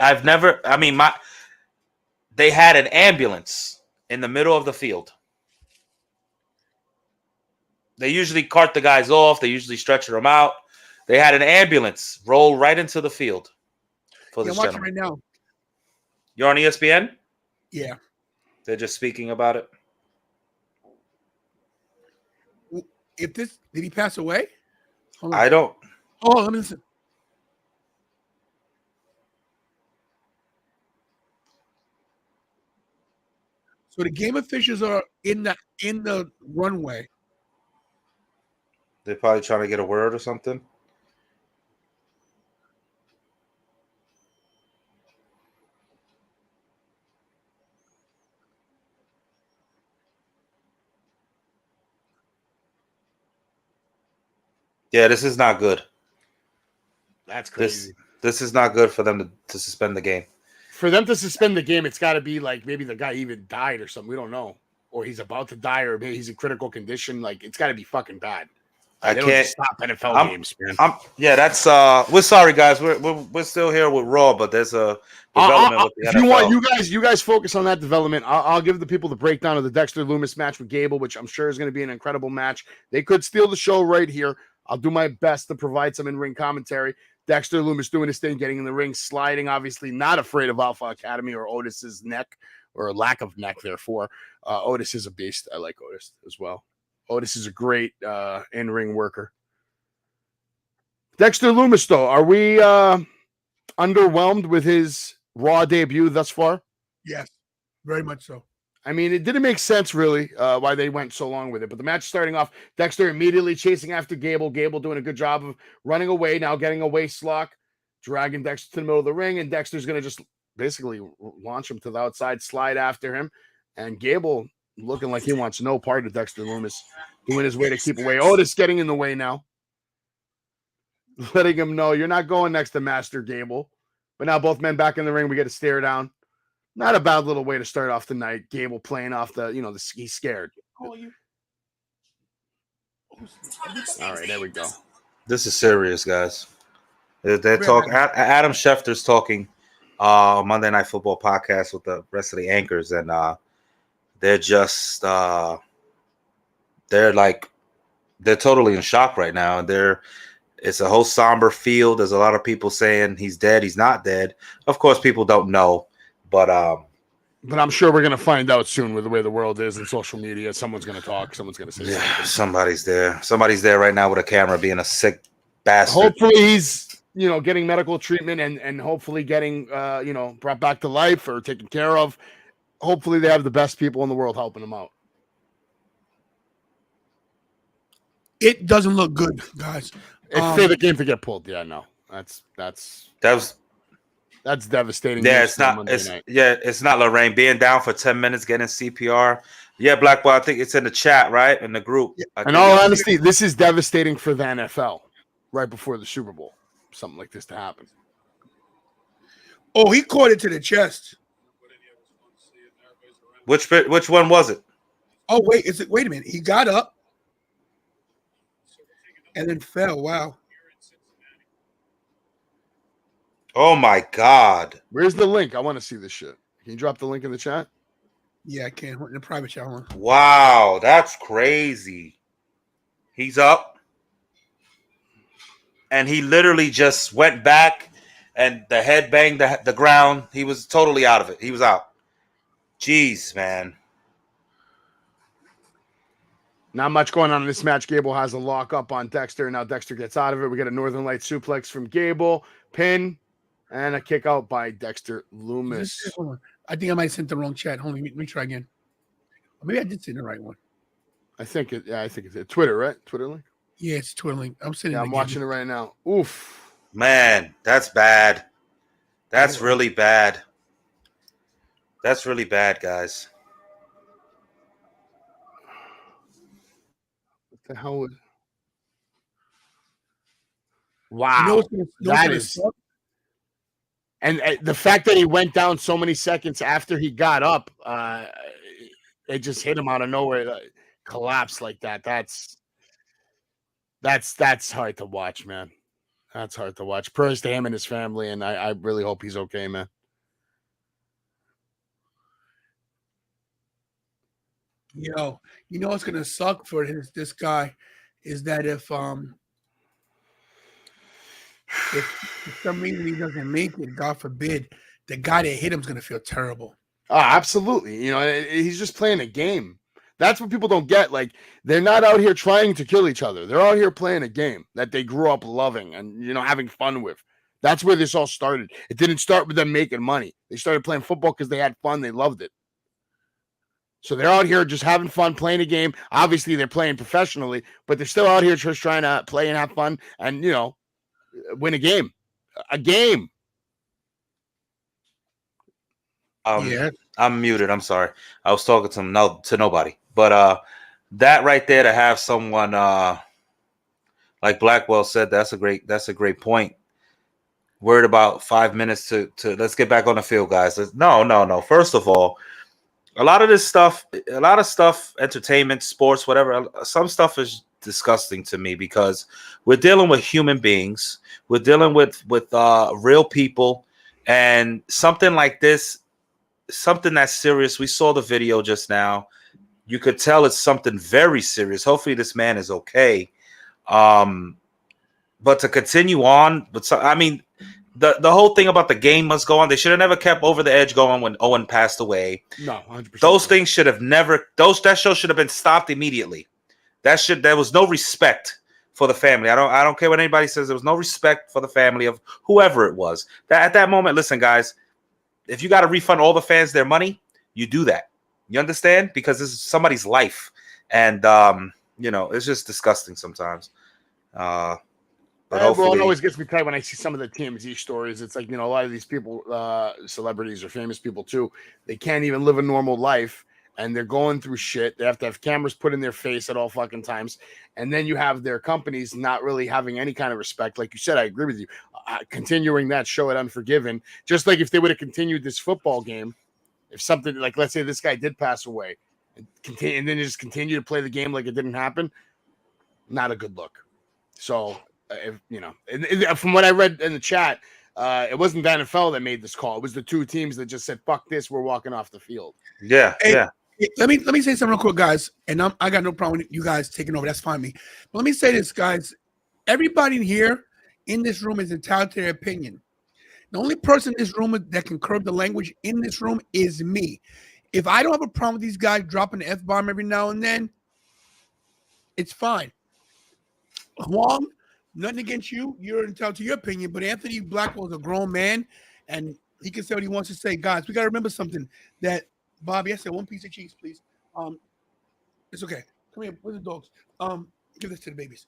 had an ambulance in the middle of the field. They usually cart the guys off. They usually stretcher them out. They had an ambulance roll right into the field for this gentleman. I'm watching right now. You're on ESPN? Yeah. They're just speaking about it. Did he pass away? I don't. Oh, let me listen. So the game officials are in the runway. They're probably trying to get a word or something. Yeah, this is not good. That's crazy. This is not good for them to suspend the game. For them to suspend the game, it's got to be like maybe the guy even died or something. We don't know. Or he's about to die, or maybe he's in critical condition. Like, it's got to be fucking bad. I They can't don't stop NFL games, man. That's we're sorry, guys. We're still here with Raw, but there's a development with the if NFL. you want, you guys focus on that development. I'll give the people the breakdown of the Dexter Lumis match with Gable, which I'm sure is going to be an incredible match. They could steal the show right here. I'll do my best to provide some in-ring commentary. Dexter Lumis doing his thing, getting in the ring, sliding, obviously not afraid of Alpha Academy or Otis's neck, or lack of neck, therefore. Otis is a beast. I like Otis as well. Otis is a great in-ring worker. Dexter Lumis, though, are we underwhelmed with his Raw debut thus far? Yes, very much so. I mean, it didn't make sense, really, why they went so long with it. But the match starting off, Dexter immediately chasing after Gable. Gable doing a good job of running away, now getting a waist lock, dragging Dexter to the middle of the ring. And Dexter's going to just basically launch him to the outside, slide after him. And Gable looking like he wants no part of Dexter Lumis, doing his way to keep away. Otis getting in the way now, letting him know, you're not going next to Master Gable. But now both men back in the ring, we get a stare down. Not a bad little way to start off the night. Gable playing off he's scared. call you. All right, there we go. This is serious, guys. They're Very talking. nice. Adam Schefter's talking on Monday Night Football podcast with the rest of the anchors, and they're just they're totally in shock right now. And it's a whole somber field. There's a lot of people saying he's dead, he's not dead. Of course, people don't know, but I'm sure we're gonna find out soon with the way the world is and social media. Someone's gonna talk. Someone's gonna say something. Somebody's there. Somebody's there right now with a camera, being a sick bastard. Hopefully he's getting medical treatment and hopefully getting brought back to life or taken care of. Hopefully they have the best people in the world helping him out. It doesn't look good, guys. It's for the game to get pulled. Yeah, no, that's devastating. Yeah, it's not. It's not Lorraine being down for 10 minutes getting CPR. Yeah, Blackwell. I think it's in the chat, right, in the group. In all honesty, this is devastating for the NFL. Right before the Super Bowl, something like this to happen. Oh, he caught it to the chest. Which one was it? Oh, wait a minute. He got up and then fell. Wow. Oh my God. Where's the link? I want to see this shit. Can you drop the link in the chat? Yeah, I can. In the private chat. Wow, that's crazy. He's up. And he literally just went back and the head banged the ground. He was totally out of it. He was out. Jeez, man. Not much going on in this match. Gable has a lock up on Dexter. Now Dexter gets out of it. We get a Northern Light suplex from Gable, pin, and a kick out by Dexter Loomis. Hold on. I think I might have sent the wrong chat. Hold on, let me try again. Or maybe I did send the right one. I think it's Twitter, right? Twitter link? Yeah, it's Twitter link. I'm sending I'm watching it right now. Oof. Man, that's bad. That's really bad. That's really bad, guys. What the hell was... Wow. That is... And the fact that he went down so many seconds after he got up, it just hit him out of nowhere, collapsed like that. That's hard to watch, man. That's hard to watch. Prayers to him and his family, and I really hope he's okay, man. Yo, you know what's gonna suck for this guy is that if for some reason he doesn't make it, God forbid, the guy that hit him is gonna feel terrible. Oh, absolutely. He's just playing a game. That's what people don't get. Like, they're not out here trying to kill each other. They're out here playing a game that they grew up loving and, having fun with. That's where this all started. It didn't start with them making money. They started playing football because they had fun. They loved it. So they're out here just having fun, playing a game. Obviously, they're playing professionally, but they're still out here just trying to play and have fun and, win a game. A game. Yeah. I'm muted. I'm sorry. I was talking to nobody. But that right there, to have someone like Blackwell said, that's a great point. Worried about 5 minutes to let's get back on the field, guys. No. First of all, a lot of stuff, entertainment, sports, whatever, some stuff is disgusting to me because we're dealing with human beings. We're dealing with real people, and something like this, something that's serious. We saw the video just now. You could tell it's something very serious. Hopefully this man is okay. But to continue on, the whole thing about the game must go on. They should have never kept Over the Edge going when Owen passed away. No, 100%. Those things should have never. That show should have been stopped immediately. There was no respect for the family. I don't care what anybody says. There was no respect for the family of whoever it was. At that moment, listen, guys, if you got to refund all the fans their money, you do that. You understand? Because this is somebody's life, and it's just disgusting sometimes. But hopefully, it always gets me tight when I see some of the TMZ stories. It's like, a lot of these people, celebrities or famous people too, they can't even live a normal life, and they're going through shit. They have to have cameras put in their face at all fucking times, and then you have their companies not really having any kind of respect. Like you said, I agree with you. Continuing that show at Unforgiven, just like if they would have continued this football game, if something like, let's say this guy did pass away, and then just continue to play the game like it didn't happen. Not a good look. So, from what I read in the chat, it wasn't the NFL that made this call. It was the two teams that just said, "Fuck this, we're walking off the field." Yeah, Hey, Let me say something real quick, guys. And I got no problem with you guys taking over. That's fine with me. But let me say this, guys. Everybody here in this room is entitled to their opinion. The only person in this room that can curb the language in this room is me. If I don't have a problem with these guys dropping the F-bomb every now and then, it's fine. Huang, nothing against you. You're entitled to your opinion. But Anthony Blackwell is a grown man, and he can say what he wants to say. Guys, we got to remember something that, Bobby, I said one piece of cheese, please. It's okay. Come here. Where's the dogs? Give this to the babies.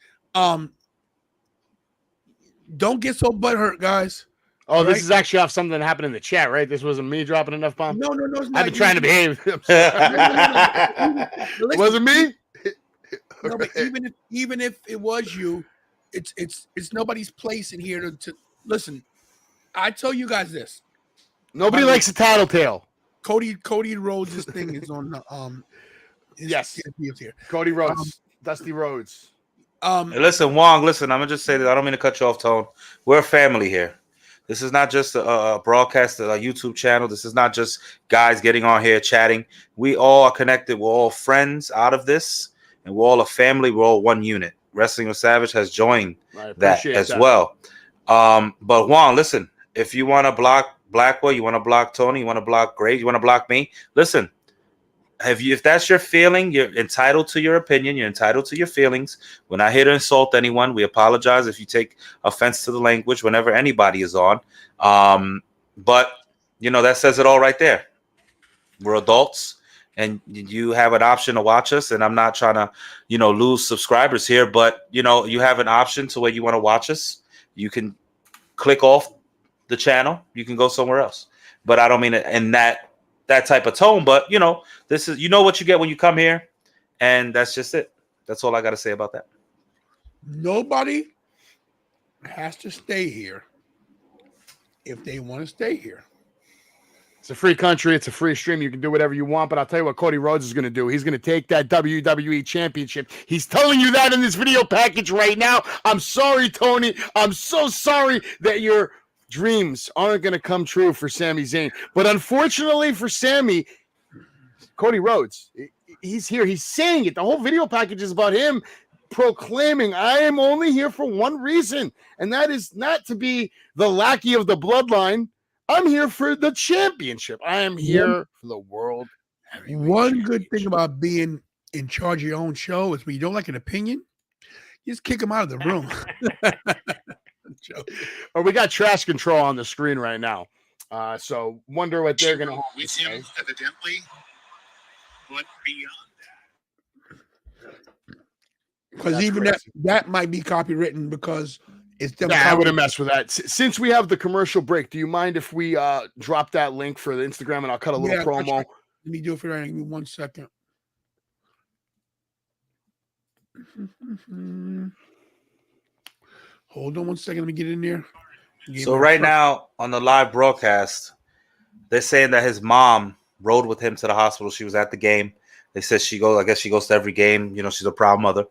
Don't get so butthurt, guys. Oh, right? This is actually off something that happened in the chat, right? This wasn't me dropping an F-bomb? No, it's not. I've been trying to behave. It wasn't me? No, but even if it was you, it's nobody's place in here to listen. I tell you guys this. Nobody likes a tattletale. Cody Rhodes' thing is on the yes. Here. Cody Rhodes, Dusty Rhodes. Listen, Wong, listen, I'm gonna just say that I don't mean to cut you off, Tone. We're a family here. This is not just a broadcast, a YouTube channel. This is not just guys getting on here chatting. We all are connected. We're all friends out of this, and we're all a family. We're all one unit. Wrestling with Savage has joined that as well. But Juan, listen, if you want to block Blackwell, you want to block Tony, you want to block Gray, you want to block me, listen. If that's your feeling, you're entitled to your opinion. You're entitled to your feelings. We're not here to insult anyone. We apologize if you take offense to the language whenever anybody is on. But, that says it all right there. We're adults, and you have an option to watch us. And I'm not trying to, lose subscribers here. But, you have an option to where you want to watch us. You can click off the channel. You can go somewhere else. But I don't mean it in that type of tone, but this is what you get when you come here, and that's just it. That's all I got to say about that. Nobody has to stay here if they want to stay here. It's a free country. It's a free stream. You can do whatever you want, but I'll tell you what Cody Rhodes is going to do. He's going to take that WWE championship. He's telling you that in this video package right now. I'm sorry, Tony. I'm so sorry that your dreams aren't going to come true for Sami Zayn. But unfortunately for Sami, Cody Rhodes, he's here. He's saying it. The whole video package is about him proclaiming, I am only here for one reason, and that is not to be the lackey of the bloodline. I'm here for the championship. I am here for the world. One good thing about being in charge of your own show is when you don't like an opinion, you just kick them out of the room. Or we got trash control on the screen right now. So wonder what they're going to have to say. Evidently, but beyond that. Because even that might be copywritten because it's them. I wouldn't mess with that. Since we have the commercial break, do you mind if we drop that link for the Instagram and I'll cut a little promo? Let me do it for that. Give me 1 second. Hold on 1 second. Let me get in there. So right now on the live broadcast, they're saying that his mom rode with him to the hospital. She was at the game. They said I guess she goes to every game. She's a proud mother.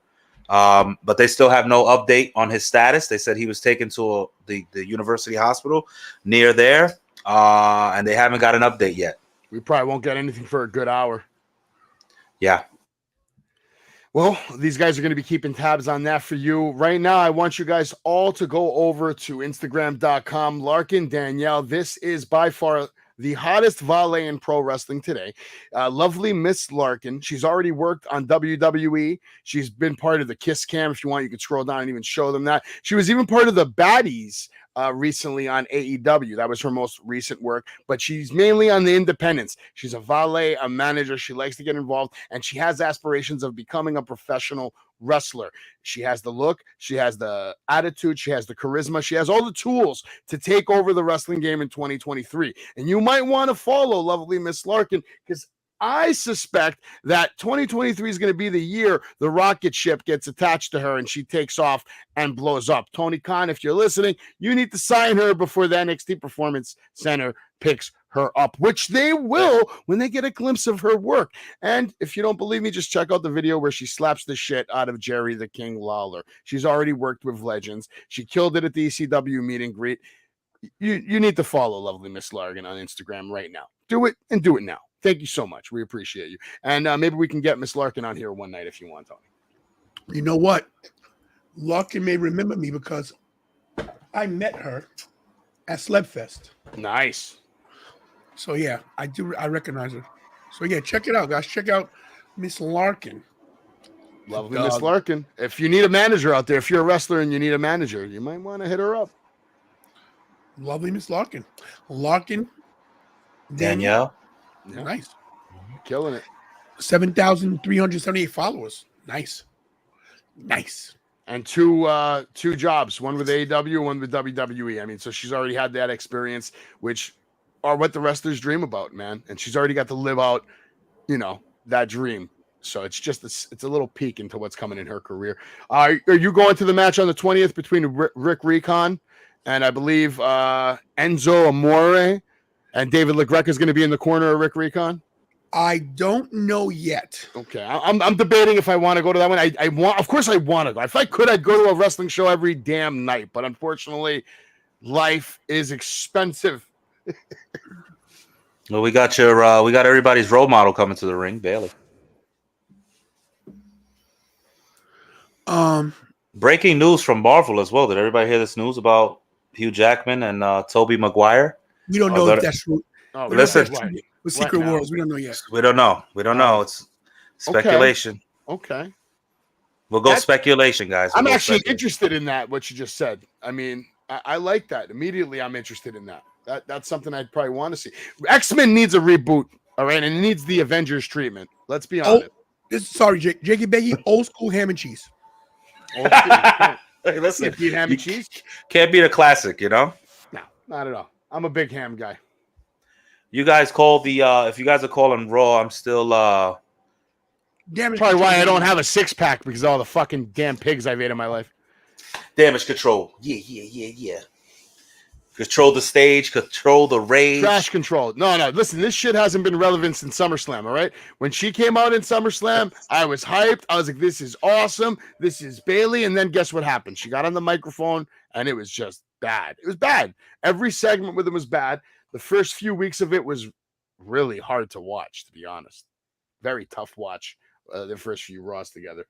But they still have no update on his status. They said he was taken to the university hospital near there, and they haven't got an update yet. We probably won't get anything for a good hour. Yeah. Well, these guys are going to be keeping tabs on that for you. Right now, I want you guys all to go over to Instagram.com. Larkin Danielle, this is by far the hottest valet in pro wrestling today. Lovely Miss Larkin. She's already worked on WWE. She's been part of the Kiss Cam. If you want, you can scroll down and even show them that. She was even part of the Baddies recently on AEW. That was her most recent work, but she's mainly on the independents. She's a valet, a manager. She likes to get involved, and she has aspirations of becoming a professional wrestler. She has the look, she has the attitude, she has the charisma, she has all the tools to take over the wrestling game in 2023. And you might want to follow lovely Miss Larkin, because I suspect that 2023 is going to be the year the rocket ship gets attached to her and she takes off and blows up. Tony Khan, if you're listening, you need to sign her before the NXT Performance Center picks her up, which they will when they get a glimpse of her work. And if you don't believe me, just check out the video where she slaps the shit out of Jerry the King Lawler. She's already worked with legends. She killed it at the ECW meet and greet. You need to follow lovely Miss Largan on Instagram right now. Do it and do it now. Thank you so much. We appreciate you. And maybe we can get Miss Larkin on here one night if you want, Tony. You know what? Larkin may remember me because I met her at Slebfest. Nice. So yeah, I recognize her. So yeah, check it out, guys. Check out Miss Larkin. Lovely Miss Larkin. If you need a manager out there, if you're a wrestler and you need a manager, you might want to hit her up. Lovely Miss Larkin. Larkin. Danielle. Yeah. Nice. Killing it. 7,378 followers. Nice. And two jobs, one with AEW, one with WWE. I mean, so she's already had that experience, which are what the wrestlers dream about, man. And she's already got to live out, that dream. So it's just it's a little peek into what's coming in her career. Are you going to the match on the 20th between Rick Recon and I believe Enzo Amore and David LaGreca is going to be in the corner of Rick Recon? I don't know yet. Okay, I'm debating if I want to go to that one. I want, of course, I want to go. If I could, I'd go to a wrestling show every damn night. But unfortunately, life is expensive. Well, we got everybody's role model coming to the ring, Bailey. Breaking news from Marvel as well. Did everybody hear this news about Hugh Jackman and Tobey Maguire? We don't know if that's true. Oh, listen, with Secret Wars, we don't know yet. We don't know. It's speculation. Okay. We'll go speculation, guys. I'm actually interested in that, what you just said. I mean, I like that. Immediately, I'm interested in that. That's something I'd probably want to see. X-Men needs a reboot, all right? And it needs the Avengers treatment. Let's be honest. Sorry, Jakey Beggy, old school ham and cheese. Hey, listen, can't beat ham and cheese. Can't beat a classic, No, not at all. I'm a big ham guy. You guys call if you guys are calling Raw, I'm still Damage probably control. why I don't have a 6-pack, because of all the fucking damn pigs I've ate in my life. Damage control. Yeah. Control the stage, control the rage. Trash control. No. Listen, this shit hasn't been relevant since SummerSlam, all right? When she came out in SummerSlam, I was hyped. I was like, this is awesome. This is Bayley. And then guess what happened? She got on the microphone, and it was just bad. It was bad. Every segment with him was bad. The first few weeks of it was really hard to watch, to be honest. Very tough watch, the first few Raws together.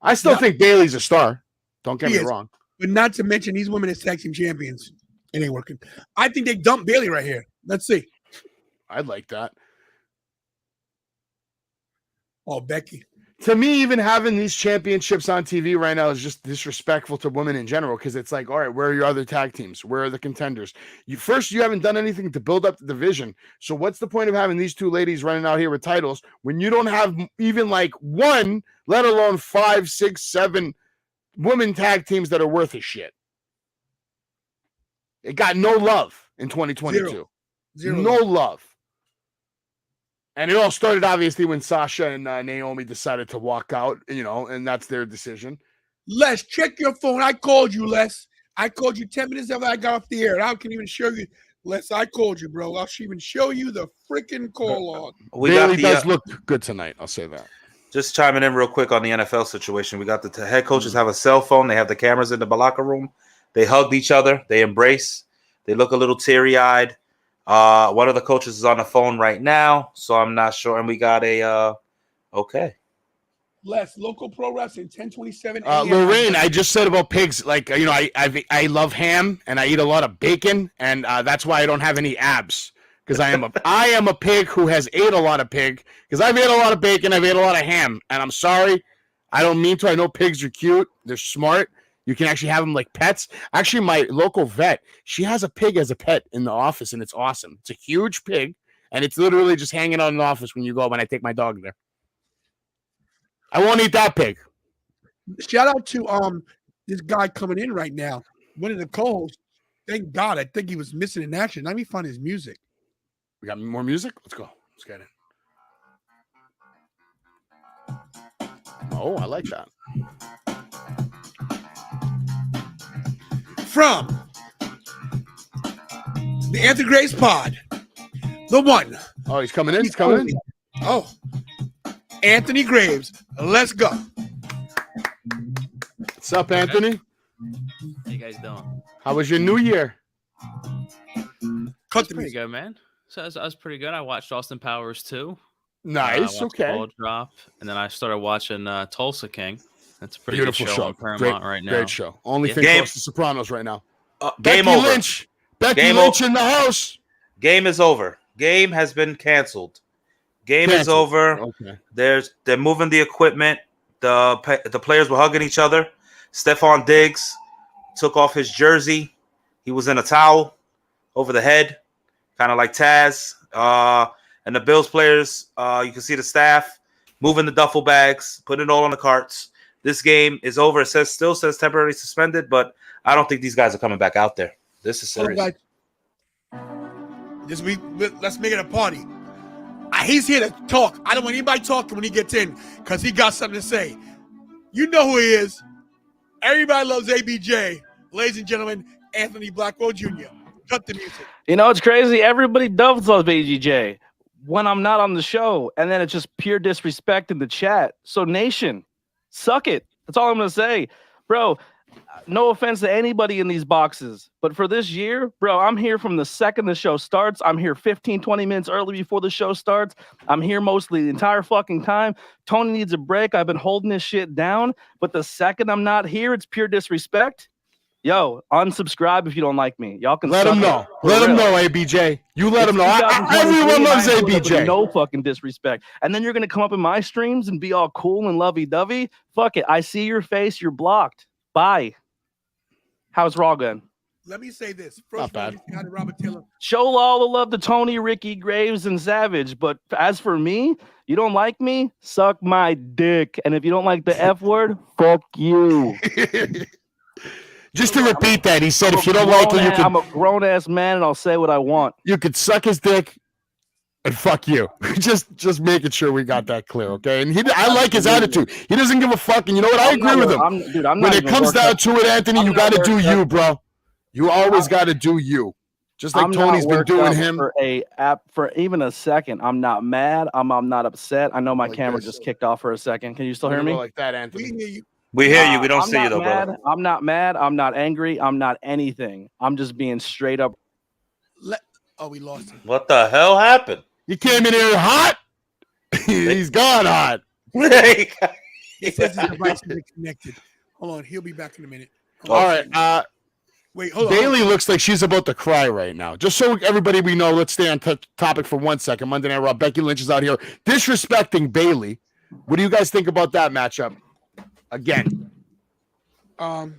I still think Bayley's a star. Don't get me wrong. But not to mention these women as tag team champions. It ain't working. I think they dumped Bayley right here. Let's see. I'd like that. Oh, Becky. To me, even having these championships on TV right now is just disrespectful to women in general, because it's like, all right, where are your other tag teams? Where are the contenders? You haven't done anything to build up the division. So what's the point of having these two ladies running out here with titles when you don't have even like one, let alone 5, 6, 7 women tag teams that are worth a shit? It got no love in 2022. Zero no love. And it all started, obviously, when Sasha and Naomi decided to walk out, and that's their decision. Les, check your phone. I called you, Les. I called you 10 minutes after I got off the air. I can even show you. Les, I called you, bro. I'll even show you the freaking call log. Bayley does look good tonight. I'll say that. Just chiming in real quick on the NFL situation. We got the head coaches have a cell phone. They have the cameras in the locker room. They hugged each other. They embrace. They look a little teary-eyed. One of the coaches is on the phone right now, so I'm not sure. And we got okay. Les, local pro wrestling, 1027. Lorraine, I just said about pigs. Like, I love ham and I eat a lot of bacon, and that's why I don't have any abs, because I am a pig who has ate a lot of pig, because I've ate a lot of bacon, I've ate a lot of ham, and I'm sorry, I don't mean to. I know pigs are cute, they're smart. You can actually have them like pets. Actually, my local vet, she has a pig as a pet in the office, and it's awesome. It's a huge pig, and it's literally just hanging out in the office when I take my dog there. I won't eat that pig. Shout out to this guy coming in right now. One of the co-hosts. Thank God. I think he was missing in action. Let me find his music. We got more music? Let's go. Let's get it. Oh, I like that. From the Anthony Graves pod, the one. Oh, he's coming in. He's coming in. Oh, Anthony Graves. Let's go. What's up, Anthony? How you guys doing? How was your New Year? Cut the Pretty music. good, man. So I was pretty good. I watched Austin Powers 2. Nice. Okay. Ball Drop, and then I started watching Tulsa King. That's a pretty Beautiful good show show. on Paramount right now. Great show. Only thing Game- close to Sopranos right now. Game Becky over. Lynch. Becky Game Lynch in the house. Game is over. Game has been canceled. Game is Canceled. over. Okay. They're moving the equipment. The players were hugging each other. Stephon Diggs took off his jersey. He was in a towel over the head, kind of like Taz. And the Bills players, you can see the staff moving the duffel bags, putting it all on the carts. This game is over. It still says temporarily suspended, but I don't think these guys are coming back out there. This is serious. This week, let's make it a party. He's here to talk. I don't want anybody talking when he gets in because he got something to say. You know who he is. Everybody loves ABJ. Ladies and gentlemen, Anthony Blackwell Jr. Cut the music. You know, it's crazy. Everybody does love ABJ when I'm not on the show, and then it's just pure disrespect in the chat. So, Nation, suck it. That's all I'm going to say. Bro, no offense to anybody in these boxes, but for this year, bro, I'm here from the second the show starts. I'm here 15, 20 minutes early before the show starts. I'm here mostly the entire fucking time. Tony needs a break. I've been holding this shit down, but the second I'm not here, it's pure disrespect. Yo, unsubscribe if you don't like me. Y'all can Let suck him know. it, for Let him real. know, ABJ. You let It's him know. 2023, Everyone loves I ain't putting up with ABJ. No fucking disrespect. And then you're gonna come up in my streams and be all cool and lovey-dovey. Fuck it. I see your face. You're blocked. Bye. How's Raw going? Let me say this. Not First of all, bad. you got Robert Taylor. Show all the love to Tony, Ricky, Graves, and Savage. But as for me, you don't like me, suck my dick. And if you don't like the F word, fuck you. Just to repeat that, he said, I'm if a you don't like it, you I'm can a grown-ass man, and I'll say what I want. you could suck his dick and fuck you. just making sure we got that clear, okay? And I like his attitude. He doesn't give a fuck. And you know what? I agree with him. I'm When not it even comes worked down up. to it, Anthony, I'm you not got to do worked you, up. bro. You always got to do you. Just like I'm Tony's not been worked doing up him. for even a second. I'm not mad. I'm not upset. I know my Like camera this. just kicked off for a second. Can you still hear We're gonna me? go like that, We Anthony. hear you. We hear you. We don't I'm see you not though, mad. brother. I'm not mad. I'm not angry. I'm not anything. I'm just being straight up. We lost him. What the hell happened? You came in here hot. He's gone hot. It says his device is connected. Hold on. He'll be back in a minute. All right. Wait, hold on. Bailey looks like she's about to cry right now. Just so everybody we know, let's stay on topic for 1 second. Monday Night Raw. Becky Lynch is out here disrespecting Bailey. What do you guys think about that matchup? Again, Let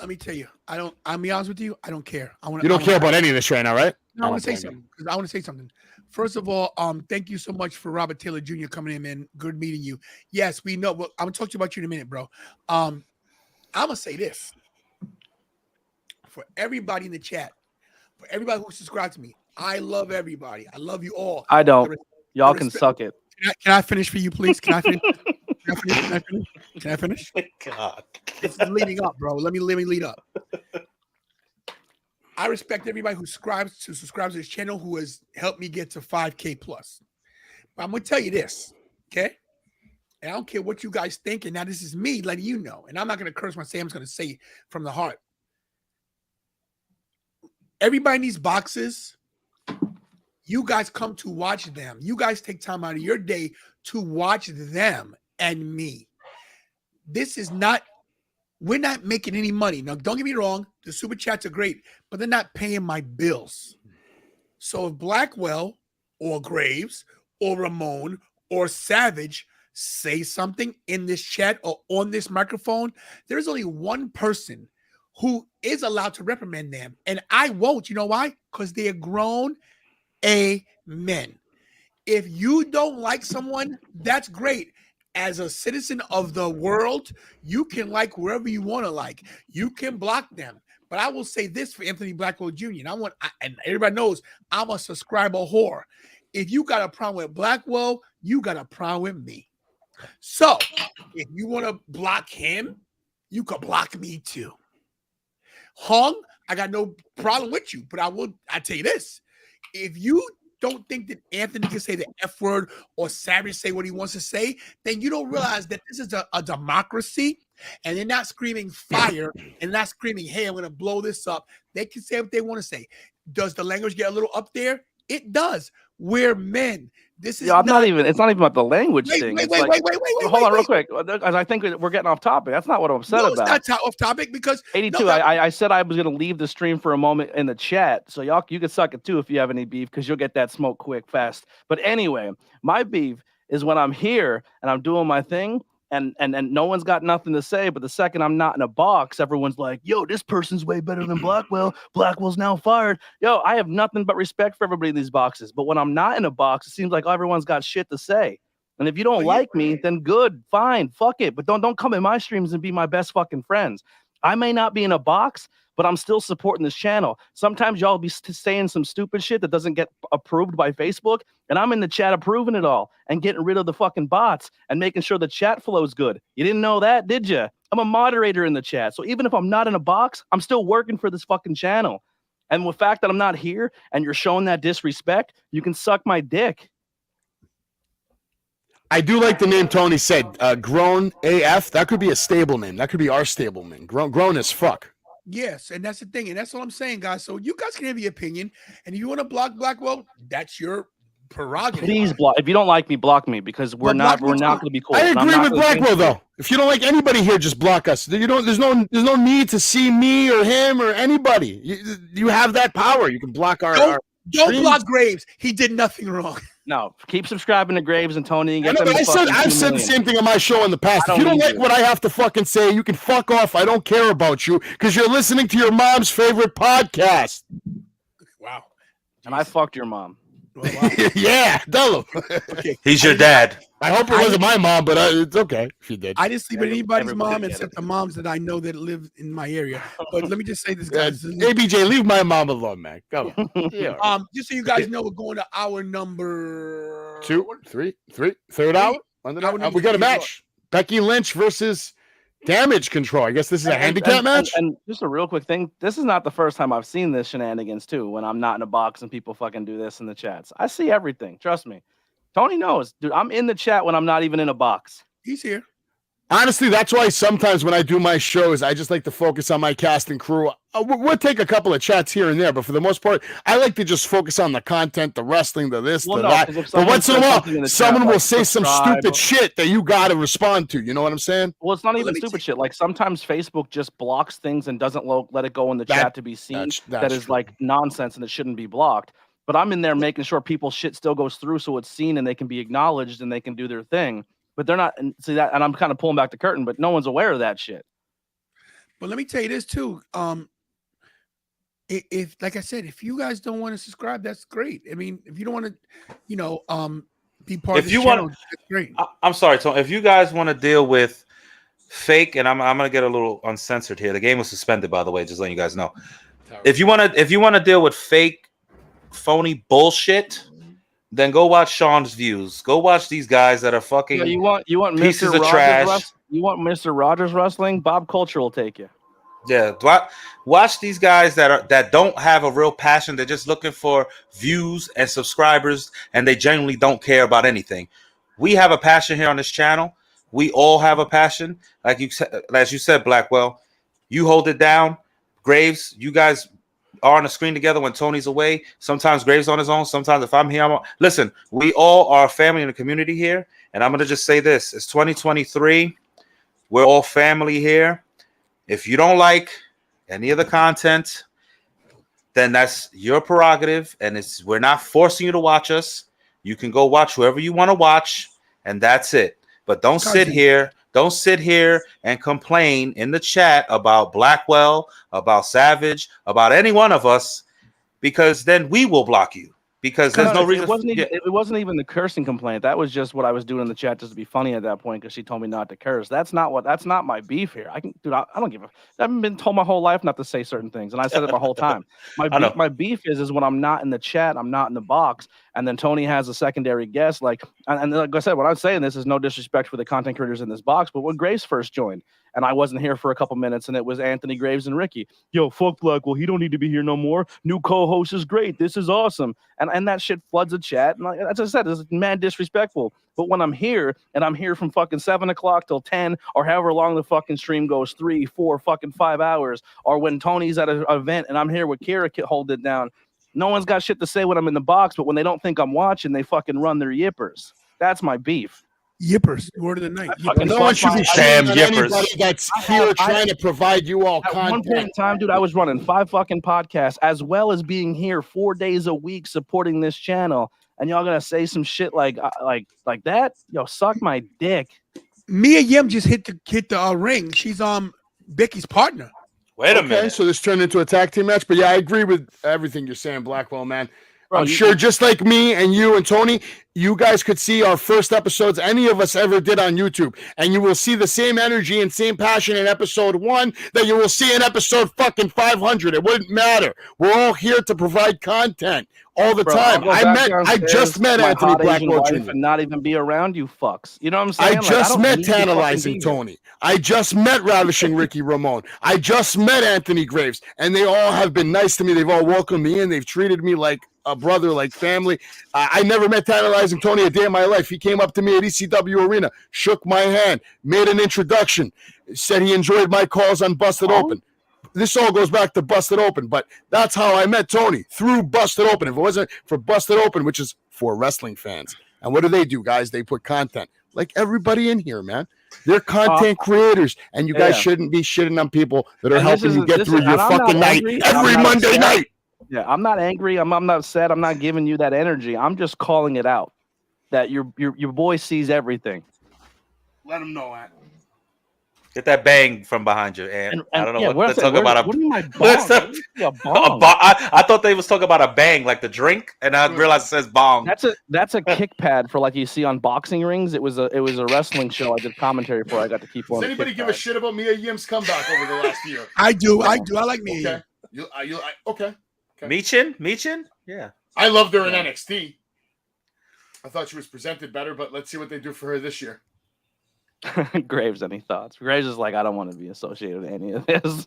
me tell you. I'll be honest with you. I don't care. you don't care about any of this right now, right? I want to say something because I want to say something. First of all, thank you so much for Robert Taylor Jr. coming in, man. Good meeting you. Yes, we know. Well, I'm gonna talk to you about you in a minute, bro. I'm gonna say this for everybody in the chat, for everybody who subscribed to me. I love everybody. I love you all. I don't. The Y'all can respect- suck it. Can I finish for you, please? Can I finish? Can I finish? God. This is leading up, bro. Let me lead up. I respect everybody who subscribes to this channel who has helped me get to 5K plus. But I'm gonna tell you this, okay? And I don't care what you guys think. And now this is me letting you know. And I'm not gonna curse when I say I'm just gonna say from the heart. Everybody in these boxes, you guys come to watch them. You guys take time out of your day to watch them and me. This is not, we're not making any money. Now, don't get me wrong, the super chats are great, but they're not paying my bills. So if Blackwell or Graves or Ramon or Savage say something in this chat or on this microphone, there's only one person who is allowed to reprimand them. And I won't. You know why? Because they're grown men. If you don't like someone, that's great. As a citizen of the world, you can like whoever you want to like. You can block them. But I will say this for Anthony Blackwell Jr. And everybody knows I'm a subscriber whore. If you got a problem with Blackwell, you got a problem with me. So if you want to block him, you could block me too. Hung, I got no problem with you, but I tell you this. If you don't think that Anthony can say the F word or Savage say what he wants to say, then you don't realize that this is a democracy and they're not screaming fire and not screaming, hey, I'm going to blow this up. They can say what they want to say. Does the language get a little up there? It does. We're men. This is it's not even about the language thing. Wait, hold on real quick. I think we're getting off topic. That's not what I'm upset about. It's not off topic because 82. I said I was going to leave the stream for a moment in the chat. So you can suck it too if you have any beef because you'll get that smoke quick, fast. But anyway, my beef is when I'm here and I'm doing my thing and no one's got nothing to say. But the second I'm not in a box, everyone's like, yo, this person's way better than Blackwell. Blackwell's now fired. Yo, I have nothing but respect for everybody in these boxes. But when I'm not in a box, it seems like everyone's got shit to say. And if you don't like me, then good, fine, fuck it. But don't come in my streams and be my best fucking friends. I may not be in a box, but I'm still supporting this channel. Sometimes y'all be saying some stupid shit that doesn't get approved by Facebook, and I'm in the chat approving it all and getting rid of the fucking bots and making sure the chat flow is good. You didn't know that, did you? I'm a moderator in the chat. So even if I'm not in a box, I'm still working for this fucking channel. And with the fact that I'm not here and you're showing that disrespect, you can suck my dick. I do like the name Tony said, Grown AF. That could be a stable name. That could be our stable name. Grown as fuck. Yes, and that's the thing, and that's what I'm saying, guys. So you guys can have your opinion, and if you want to block Blackwell, that's your prerogative. Please block. If you don't like me, block me because we're not going to be cool. I agree with Blackwell though. If you don't like anybody here, just block us. There's no need to see me or him or anybody. You have that power. You can block our. Don't block Graves. He did nothing wrong. No, keep subscribing to Graves and Tony. I've said the same thing on my show in the past. If you don't like what I have to fucking say, you can fuck off. I don't care about you because you're listening to your mom's favorite podcast. Wow. And I fucked your mom. Oh, wow. Yeah, tell him. Okay. He's your dad. I hope it wasn't my mom, but it's okay if you did. I didn't sleep with anybody's mom except the moms that I know that live in my area. But let me just say this, guys. ABJ, leave my mom alone, man. Come on. Yeah. Just so you guys know, we're going to hour number third hour. We got a match. Becky Lynch versus Damage Control. I guess this is a handicap match. And just a real quick thing. This is not the first time I've seen this shenanigans too. When I'm not in a box and people fucking do this in the chats, I see everything. Trust me. Tony knows, dude. I'm in the chat when I'm not even in a box. He's here. Honestly, that's why sometimes when I do my shows, I just like to focus on my cast and crew. We'll take a couple of chats here and there, but for the most part, I like to just focus on the content, the wrestling, the this, the that. But once in a while, someone will say some stupid shit that you got to respond to. You know what I'm saying? Well, it's not even stupid shit. Like sometimes Facebook just blocks things and doesn't let it go in the chat to be seen. That is like nonsense and it shouldn't be blocked. But I'm in there making sure people's shit still goes through so it's seen and they can be acknowledged and they can do their thing. But they're not, and see that, and I'm kind of pulling back the curtain, but no one's aware of that shit. But let me tell you this too. If like I said, if you guys don't want to subscribe, that's great. I mean, if you don't want to, be part of the channel, that's great. I'm sorry, Tony. If you guys want to deal with fake, and I'm gonna get a little uncensored here. The game was suspended, by the way, just letting you guys know. If you want to deal with fake, phony bullshit, then go watch Sean's views. Go watch these guys that are fucking you want pieces Mr. of trash. You want Mr. Rogers wrestling? Bob Culture will take you. Yeah, watch these guys that don't have a real passion. They're just looking for views and subscribers, and they genuinely don't care about anything. We have a passion here on this channel. We all have a passion. As you said, Blackwell, you hold it down. Graves, you guys are on the screen together when Tony's away. Sometimes Graves on his own. Sometimes if I'm here, listen, we all are family in the community here. And I'm going to just say this. It's 2023. We're all family here. If you don't like any of the content, then that's your prerogative. And we're not forcing you to watch us. You can go watch whoever you want to watch. And that's it. But don't sit here. Don't sit here and complain in the chat about Blackwell, about Savage, about any one of us, because then we will block you. because there's no reason. It wasn't even the cursing complaint. That was just what I was doing in the chat just to be funny at that point because she told me not to curse. That's not my beef here. I don't give a. I haven't been told my whole life not to say certain things, and I said it my whole time. My beef is when I'm not in the chat, I'm not in the box, and then Tony has a secondary guest. And like I said, what I'm saying this is no disrespect for the content creators in this box, but when Graves first joined, and I wasn't here for a couple minutes, and it was Anthony Graves and Ricky. Yo, fuck Blackwell. He don't need to be here no more. New co-host is great. This is awesome. And that shit floods the chat. And as I said, it's mad disrespectful. But when I'm here, and I'm here from fucking 7 o'clock till 10, or however long the fucking stream goes, 3, 4, fucking 5 hours, or when Tony's at an event and I'm here with Kira hold it down, no one's got shit to say when I'm in the box, but when they don't think I'm watching, they fucking run their yippers. That's my beef. Yippers, word of the night. No one should be damn yippers. That's here trying to provide you all content. At one point in time, dude, I was running 5 fucking podcasts as well as being here 4 days a week supporting this channel, and y'all gonna say some shit like that? Yo, suck my dick. Mia Yim just hit the ring. She's Becky's partner. Wait a minute. So this turned into a tag team match, but yeah, I agree with everything you're saying, Blackwell, man. Bro, I'm sure just like me and you and Tony, you guys could see our first episodes any of us ever did on YouTube, and you will see the same energy and same passion in episode 1 that you will see in episode fucking 500. It wouldn't matter. We're all here to provide content all the time. I just met Anthony Blackwell Jr. and not even be around you fucks. You know what I'm saying? I just met Tantalizing Tony. I just met Ravishing Ricky Ramone. I just met Anthony Graves, and they all have been nice to me. They've all welcomed me in. They've treated me like a brother, like family. I never met Tantalizing Tony a day in my life. He came up to me at ECW Arena, shook my hand, made an introduction, said he enjoyed my calls on Busted Open. This all goes back to Busted Open, but that's how I met Tony, through Busted Open. If it wasn't for Busted Open, which is for wrestling fans. And what do, guys? They put content. Like everybody in here, man. They're content creators, and you guys shouldn't be shitting on people that are helping you get through your fucking night every Monday night. Yeah, I'm not angry. I'm not upset. I'm not giving you that energy. I'm just calling it out that your boy sees everything. Let him know that. Get that bang from behind you, and I don't know what they're talking about. What do you mean my bong? I thought they was talking about a bang, like the drink, and I realized it says bong. That's a kick pad for like you see on boxing rings. It was a wrestling show I did commentary for. I got to keep on. Does anybody give a shit about Mia Yim's comeback over the last year? I do. I like Mia Yim. Okay. Michin? Yeah. I loved her in NXT. I thought she was presented better, but let's see what they do for her this year. Graves, any thoughts? Graves is like, I don't want to be associated with any of this.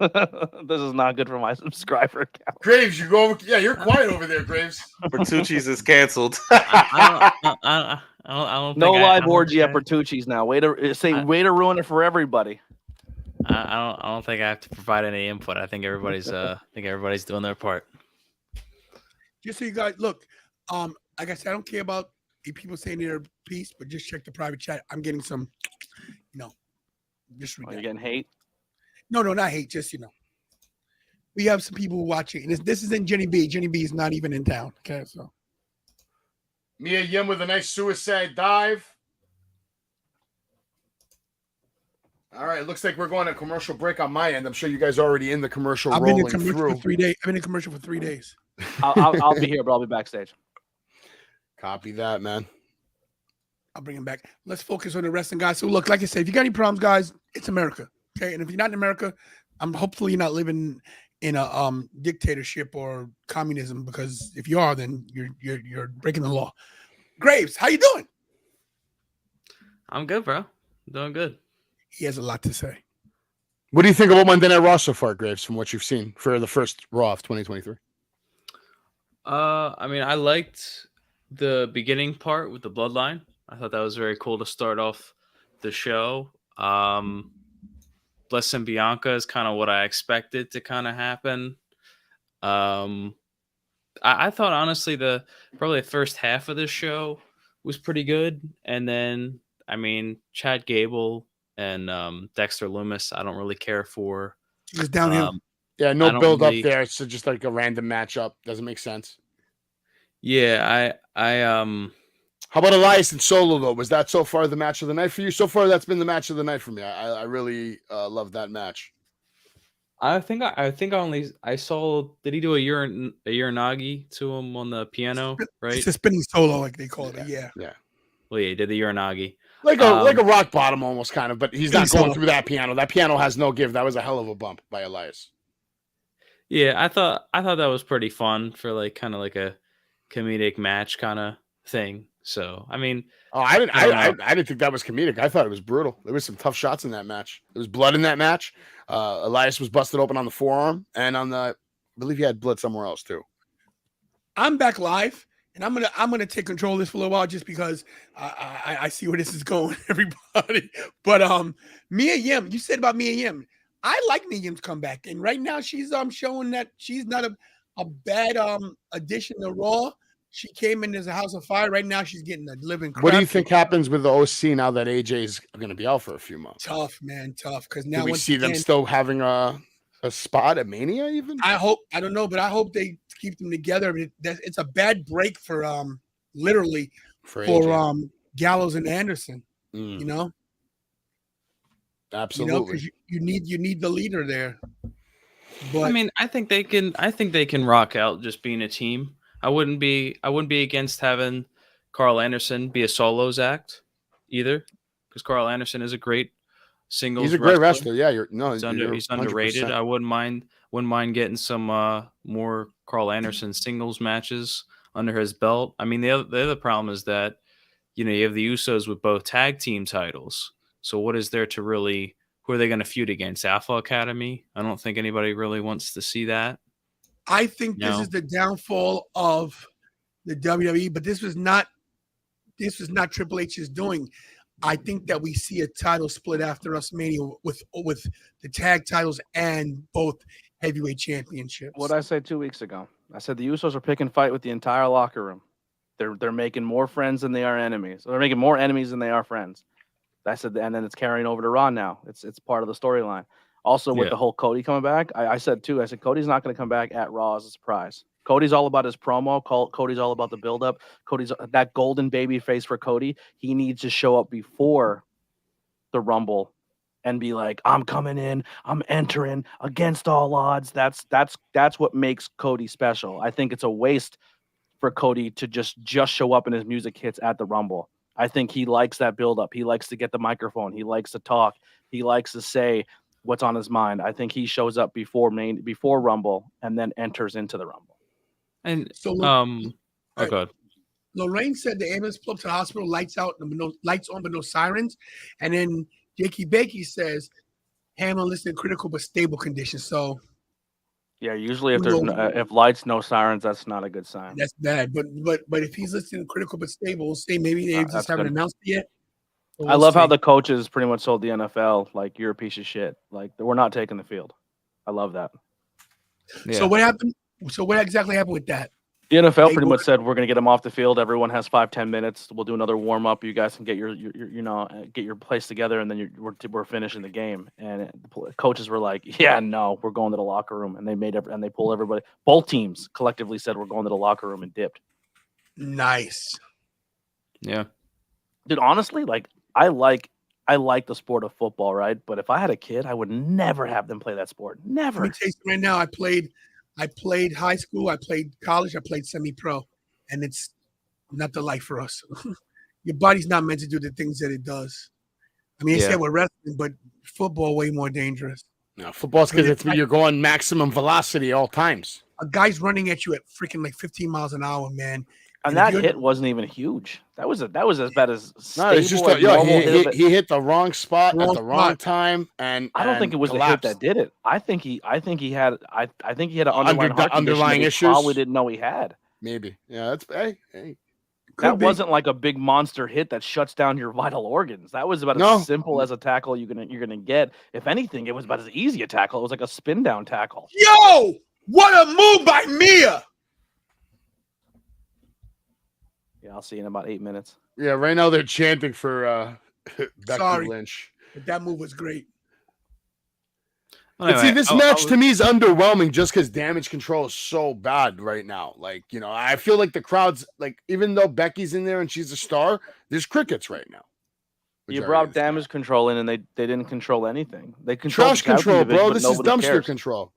This is not good for my subscriber count. Graves, you go over. Yeah, you're quiet over there, Graves. Bertucci's is canceled. I don't no live orgy at Bertucci's now. Way to ruin it for everybody. I don't think I have to provide any input. I think everybody's doing their part. Just so you guys look, like I said, I don't care about people saying their piece, but just check the private chat. I'm getting some, just you're getting hate. No, not hate. Just we have some people watching, and this isn't Jenny B. Jenny B is not even in town. Okay, so Mia Yim with a nice suicide dive. All right, looks like we're going to commercial break on my end. I'm sure you guys are already in the commercial. I've been in commercial for 3 days. I've been in commercial for 3 days. I'll be here, but I'll be backstage. Copy that, man. I'll bring him back. Let's focus on the wrestling, guys. So look, like I said, if you got any problems, guys, it's America. Okay, and if you're not in America, hopefully you're not living in a dictatorship or communism, because if you are, then you're breaking the law. Graves, how you doing? I'm good, bro. I'm doing good. He has a lot to say. What do you think about Monday Night Raw so far, Graves, from what you've seen for the first Raw of 2023? I mean, I liked the beginning part with the bloodline. I thought that was very cool to start off the show. Bliss and Bianca is kind of what I expected to kind of happen. I thought, honestly, probably the first half of the show was pretty good. And then, I mean, Chad Gable and Dexter Lumis, I don't really care for. Just downhill. Yeah, no build up there. It's just like a random matchup. Doesn't make sense. Yeah, How about Elias and Solo, though? Was that so far the match of the night for you? So far, that's been the match of the night for me. I really love that match. I think I saw. Did he do a uranagi to him on the piano? Right. It's a spinning solo, like they call it. Yeah. Yeah. Well, yeah, he did the uranagi. Like a rock bottom almost kind of, but he's not Spinning going solo. through that piano. That piano has no give. That was a hell of a bump by Elias. Yeah, I thought that was pretty fun for like kind of like a comedic match kind of thing. So I mean, Oh, I didn't. don't I know. didn't think that was comedic. I thought it was brutal. There was some tough shots in that match. There was blood in that match. Elias was busted open on the forearm and on the. I believe he had blood somewhere else too. I'm back live, and I'm gonna take control of this for a little while just because I see where this is going, everybody. But Mia Yim, you said about Mia Yim. I like Mia Yim's comeback, and right now she's showing that she's not a bad addition to Raw. She came in as a house of fire. Right now she's getting a living. What do you crap. think happens with the OC now that AJ's going to be out for a few months? Tough, man, tough. Because now Do we once see them again, still having a spot at Mania even? I don't know, but I hope they keep them together. It's a bad break for literally For for AJ. Gallows and Anderson. Mm, You know, absolutely. because you need the leader there. But I mean, I think they can rock out just being a team. I wouldn't be against having Carl Anderson be a solos act either, because Carl Anderson is a great singles. He's a great wrestler. wrestler. Yeah, He's underrated. 100%. I wouldn't mind getting some more Carl Anderson singles matches under his belt. I mean, the other problem is that you have the Usos with both tag team titles. So what is there to really? Who are they going to feud against? Alpha Academy? I don't think anybody really wants to see that. I think this No. is the downfall of the WWE. But this was not Triple H's doing. I think that we see a title split after WrestleMania with the tag titles and both heavyweight championships. What I said 2 weeks ago, I said the Usos are picking fight with the entire locker room. They're making more friends than they are enemies. They're making more enemies than they are friends. I said, and then it's carrying over to Raw now. It's part of the storyline. Also, with Yeah. the whole Cody coming back, I said too. I said Cody's not going to come back at Raw as a surprise. Cody's all about his promo. Cody's all about the build-up. Cody's that golden baby face for Cody. He needs to show up before the Rumble and be like, "I'm coming in. I'm entering against all odds." That's what makes Cody special. I think it's a waste for Cody to just show up and his music hits at the Rumble. I think he likes that build-up. He likes to get the microphone. He likes to talk. He likes to say what's on his mind. I think he shows up before Rumble and then enters into the Rumble. And So, oh right. god. Lorraine said the ambulance pulled up to the hospital, lights out, lights on, but no sirens. And then Jakey Bakey says Hamlin listed in critical but stable condition. So Yeah, usually if there's if lights, no sirens, that's not a good sign. that's bad. But if he's listed in critical but stable, we'll see. Maybe they That's just haven't good. announced it yet. But I we'll love how see. the coaches pretty much told the NFL, like, you're a piece of shit. Like, we're not taking the field. I love that. Yeah. So what happened? So what exactly happened with that? The NFL They pretty were- much said we're going to get him off the field. Everyone has 5-10 minutes. We'll do another warm up. You guys can get your get your place together, and then we're finishing the game. And the coaches were like, "Yeah, no, we're going to the locker room." And they pulled everybody. Both teams collectively said we're going to the locker room and dipped. Nice. Yeah. Dude, honestly, like I like the sport of football, right? But if I had a kid, I would never have them play that sport. Let Never. me tell you something right now. I played high school, I played college, I played semi-pro, and it's not the life for us. Your body's not meant to do the things that it does. I mean, they Yeah. said we're wrestling, but football way more dangerous. No, football's because you're going maximum velocity all times. A guy's running at you at freaking like 15 miles an hour, man. And if that you're- hit wasn't even huge. That was as bad as No, it's just stable as normal hit of it. he hit the wrong spot at Wrong the wrong spot. time, and I don't think it was collapsed. the hit that did it. I think he had an underlying heart condition underlying that he issues? probably didn't know he had. Maybe. Yeah, that's hey. That Could be. wasn't like a big monster hit that shuts down your vital organs. That was about No. as simple as a tackle you're gonna get. If anything, it was about as easy a tackle. It was like a spin down tackle. Yo, what a move by Mia. Yeah, I'll see you in about 8 minutes. Yeah, right now they're chanting for Becky Sorry. Lynch. But that move was great. But see, Anyway, this match to me is underwhelming just because damage control is so bad right now. Like, I feel like the crowd's like, even though Becky's in there and she's a star, there's crickets right now. You majority brought of the damage control in, and they didn't control anything. They controlled trash the tag control, division, bro. but This is nobody dumpster cares. control.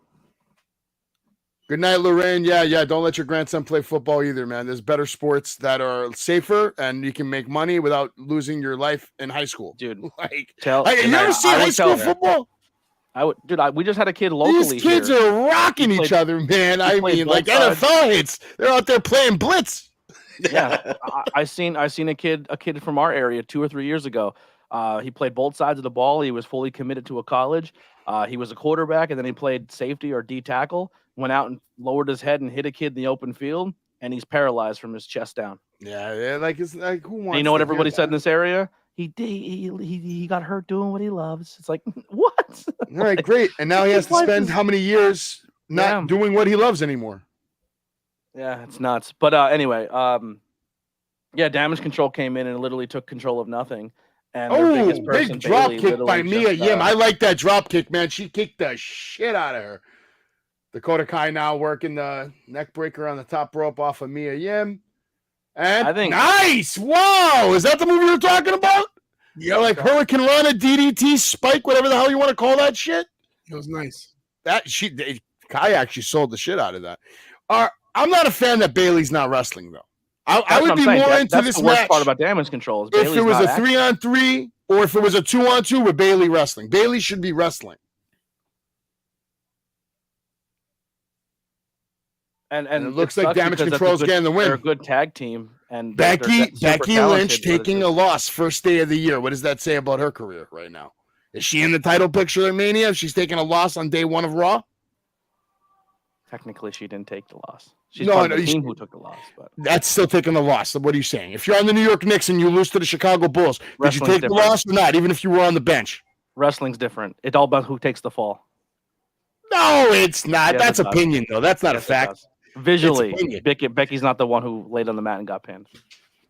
Good night, Lorraine. Yeah. Don't let your grandson play football either, man. There's better sports that are safer and you can make money without losing your life in high school. Dude, Like, tell you ever seen high school football? We just had a kid locally. These kids here. are rocking each other, man. I mean, like NFL hits. They're out there playing blitz. Yeah, I seen a kid from our area 2 or 3 years ago. He played both sides of the ball. He was fully committed to a college. He was a quarterback, and then he played safety or D tackle. Went out and lowered his head and hit a kid in the open field, and he's paralyzed from his chest down. Yeah, like it's like who wants? And you know what to everybody hear said in that? this area? He got hurt doing what he loves. It's like what? All right, great. And now he has to spend how many years not doing what he loves anymore? Yeah, it's nuts. But anyway, damage control came in and literally took control of nothing. And their biggest person, big drop Bailey, kick by literally Mia just, Yim. I like that drop kick, man. She kicked the shit out of her. Dakota Kai now working the neck breaker on the top rope off of Mia Yim. And I think nice. Wow. Is that the movie you're talking about? Yeah, like Hurricane Rana, DDT, Spike, whatever the hell you want to call that shit. It was nice. Kai actually sold the shit out of that. I'm not a fan that Bailey's not wrestling though. I would be more into this the worst match part about damage control. Is if it was a 3-on-3 or if it was a 2-on-2 with Bailey wrestling. Bailey should be wrestling. And it looks like damage control's getting the win. They're a good tag team. And Becky Lynch taking a loss first day of the year. What does that say about her career right now? Is she in the title picture at Mania if she's taking a loss on day one of Raw? Technically, she didn't take the loss. She's part of the team who took the loss. But that's still taking the loss. What are you saying? If you're on the New York Knicks and you lose to the Chicago Bulls, did you take the loss or not, even if you were on the bench? Wrestling's different. It's all about who takes the fall. No, it's not. That's opinion, though. That's not a fact. Visually, Becky's not the one who laid on the mat and got pinned.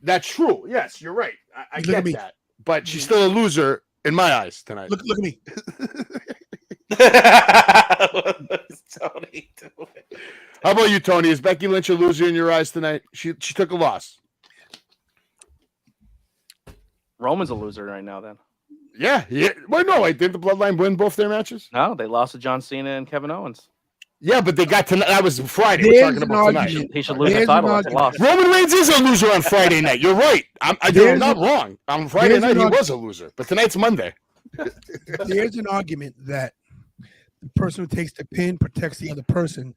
That's true. Yes, you're right. I get that. But she's still a loser in my eyes tonight. Look at me. Tony doing? How about you, Tony? Is Becky Lynch a loser in your eyes tonight? She took a loss. Roman's a loser right now, then. Yeah. Well, no, didn't the Bloodline win both their matches? No, they lost to John Cena and Kevin Owens. Yeah, but they got tonight. That was Friday. We're talking about tonight. He should lose the title. That's a loss. Roman Reigns is a loser on Friday night. You're right. I'm not wrong. On Friday night, he was a loser, but tonight's Monday. There's an argument that the person who takes the pin protects the other person.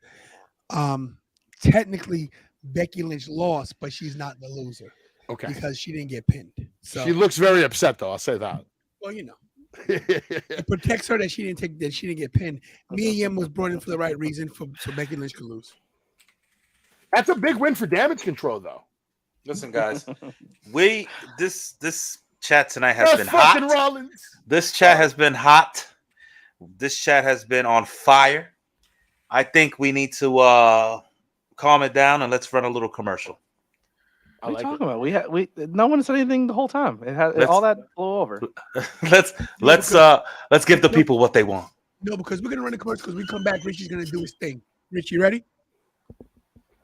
Technically, Becky Lynch lost, but she's not the loser. Okay. Because she didn't get pinned. So she looks very upset, though. I'll say that. Well, you know. It protects her that she didn't get pinned. Mia Yim was brought in for the right reason so Becky Lynch could lose. That's a big win for damage control, though. Listen, guys, this chat tonight has been hot. Rollins. This chat has been hot. This chat has been on fire. I think we need to calm it down and let's run a little commercial. What are you talking about? No one said anything the whole time. All that blew over. let's give the people what they want. No, because we're gonna run the commercial. Because we come back, Richie's gonna do his thing. Rich, you ready?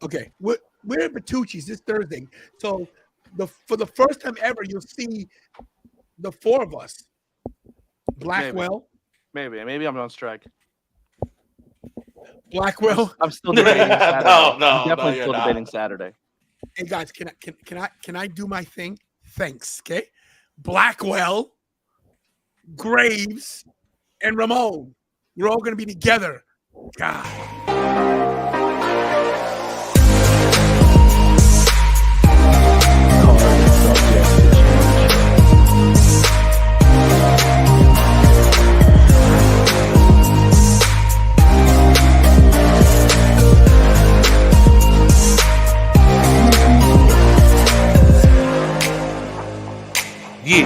Okay, we're at Bertucci's this Thursday. So for the first time ever, you'll see the four of us. Blackwell. Maybe I'm on strike. Blackwell. I'm still debating Saturday. I'm definitely still debating Saturday. Hey guys, can I do my thing? Thanks. Okay. Blackwell, Graves, and Ramon. We're all gonna be together. God.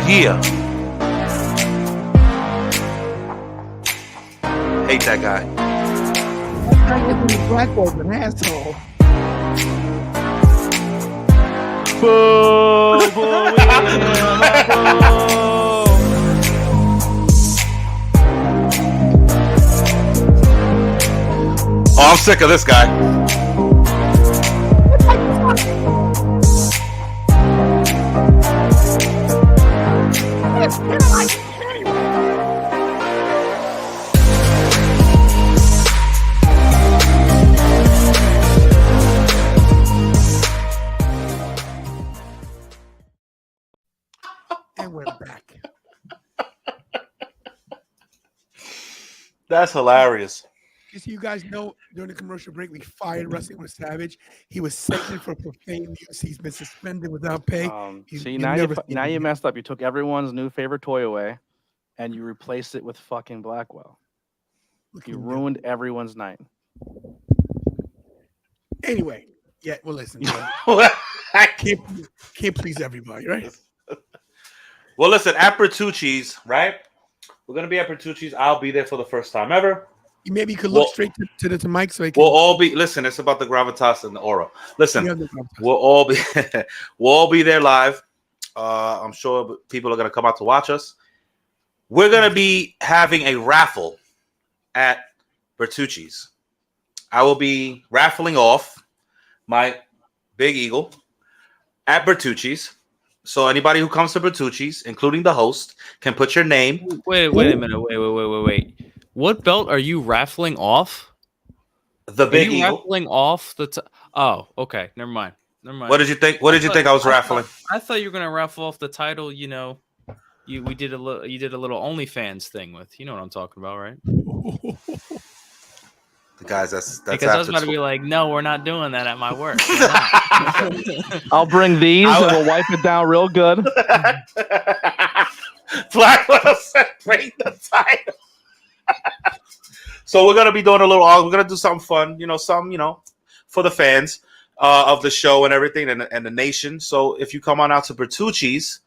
Yeah. Hate that guy. Blackwell's an asshole. Oh, I'm sick of this guy. went back. That's hilarious. Just so you guys know, during the commercial break, we fired Wrestling with Savage. He was sanctioned for profane use. He's been suspended without pay. See, now you messed up. You took everyone's new favorite toy away, and you replaced it with fucking Blackwell. You ruined everyone's night. Anyway, yeah. Well, listen, bro. I can't please everybody, right? Well, listen, at Bertucci's, right? We're gonna be at Bertucci's. I'll be there for the first time ever. Maybe you could look straight to the mic so he can. We'll all be. Listen, it's about the gravitas and the aura. Listen, we'll all be there live. I'm sure people are gonna come out to watch us. We're gonna be having a raffle at Bertucci's. I will be raffling off my Big Eagle at Bertucci's. So anybody who comes to Bertucci's, including the host, can put your name. Wait a minute. Wait. What belt are you raffling off? The Big Eagle. Raffling off the. Oh, okay. Never mind. What did you think? What did you think I was raffling? I thought you were gonna raffle off the title. You know, you did a little OnlyFans thing with. You know what I'm talking about, right? The guys, that's because I was about to be like, no, we're not doing that at my work. I'll bring these and we'll wipe it down real good. Blackwell said, "Bring the title." So we're gonna be doing a little. We're gonna do something fun, for the fans of the show and everything, and the nation. So if you come on out to Bertucci's,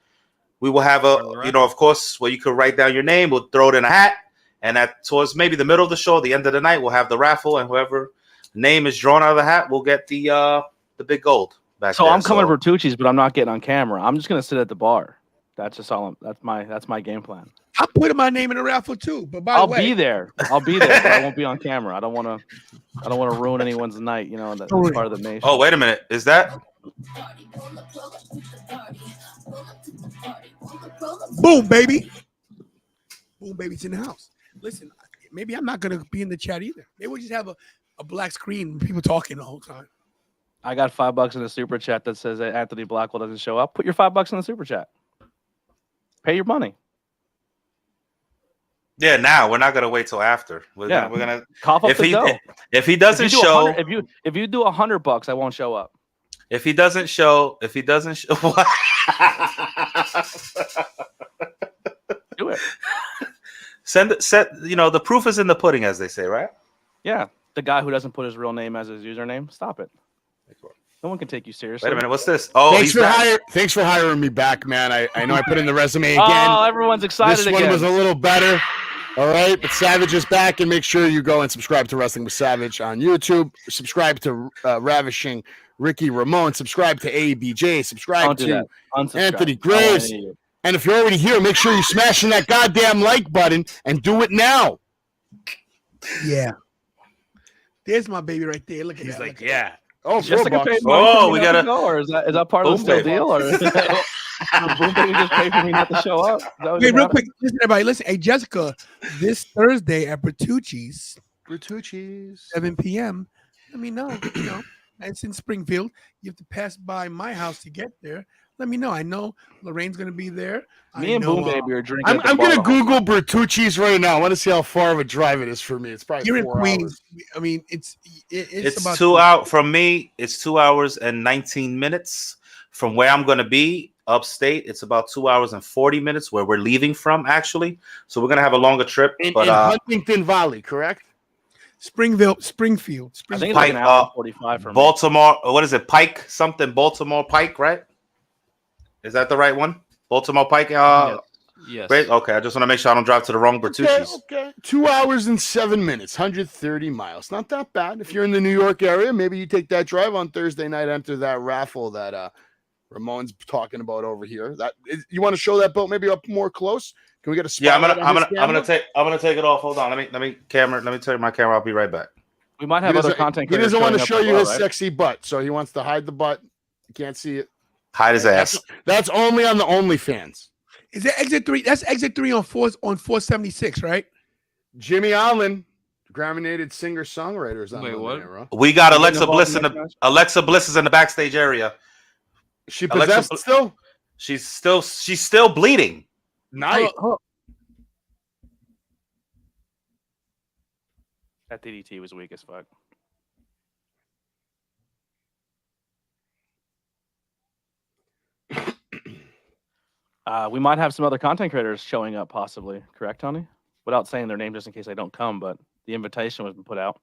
we will have of course, where you could write down your name. We'll throw it in a hat. And towards maybe the middle of the show, the end of the night, we'll have the raffle, and whoever name is drawn out of the hat will get the big gold back. So I'm coming to Bertucci's, but I'm not getting on camera. I'm just gonna sit at the bar. That's just all. That's my game plan. I'm putting my name in the raffle too. But I'll be there. But I won't be on camera. I don't want to ruin anyone's night. You know, that's part of the nation. Oh, wait a minute. Is that? Boom, baby. Boom, baby's in the house. Listen, maybe I'm not going to be in the chat either. Maybe we'll just have a black screen and people talking the whole time. I got $5 in the super chat that says that Anthony Blackwell doesn't show up. Put your $5 in the super chat. Pay your money. Yeah, now we're not going to wait till after. We're gonna cough up the dough. If he doesn't show, if you do $100, I won't show up. If he doesn't show, what? Do it. The proof is in the pudding, as they say, right? Yeah. The guy who doesn't put his real name as his username, stop it. No one can take you seriously. Wait a minute, what's this? Oh, thanks for hiring me back, man. I know I put in the resume again. Oh, everyone's excited this again. This one was a little better. All right, but Savage is back, and make sure you go and subscribe to Wrestling with Savage on YouTube. Subscribe to Ravishing Ricky Ramone. Subscribe to ABJ. Subscribe to Anthony Graves. And if you're already here, make sure you're smashing that goddamn like button and do it now. Yeah. There's my baby right there. Look at that. He's like, yeah. Oh, Jessica paid we got to. Or is that part of the still deal? Or Boom Baby just paid for me not to show up? Wait, real quick. Listen, everybody. Listen. Hey, Jessica, this Thursday at Bertucci's, 7 p.m., let me know. It's in Springfield. You have to pass by my house to get there. Let me know. I know Lorraine's going to be there. Me and Boom Baby are drinking. I'm going to Google Bertucci's right now. I want to see how far of a drive it is for me. It's probably You're 4 in Queens. hours. I mean, it's about 2 hours from me. It's 2 hours and 19 minutes from where I'm going to be upstate. It's about 2 hours and 40 minutes where we're leaving from, actually. So we're going to have a longer trip. In Huntington Valley, correct? Springfield. I think it's like an hour and 45 from Baltimore. What is it? Pike something. Baltimore Pike, right? Is that the right one? Baltimore Pike? Yes. Great. Okay, I just want to make sure I don't drive to the wrong Bertucci's. Okay. 2 hours and 7 minutes, 130 miles. Not that bad. If you're in the New York area, maybe you take that drive on Thursday night, enter that raffle that Ramon's talking about over here. You want to show that boat maybe up more close? Can we get a spot? Yeah, I'm gonna take it off. Hold on. Let me turn my camera. I'll be right back. We might have other content. He doesn't want to show you his sexy butt, so he wants to hide the butt. You can't see it. Hide his ass. That's only on the OnlyFans. Is that exit 3? That's exit 3 on 476, right? Jimmy Allen, Grammy-nominated singer-songwriter, is on Wait, what? there, We got Alexa Bliss in the backstage area. She possessed still? She's still bleeding. Nice. That DDT was weak as fuck. We might have some other content creators showing up, possibly. Correct, Tony? Without saying their name, just in case they don't come, but the invitation was put out.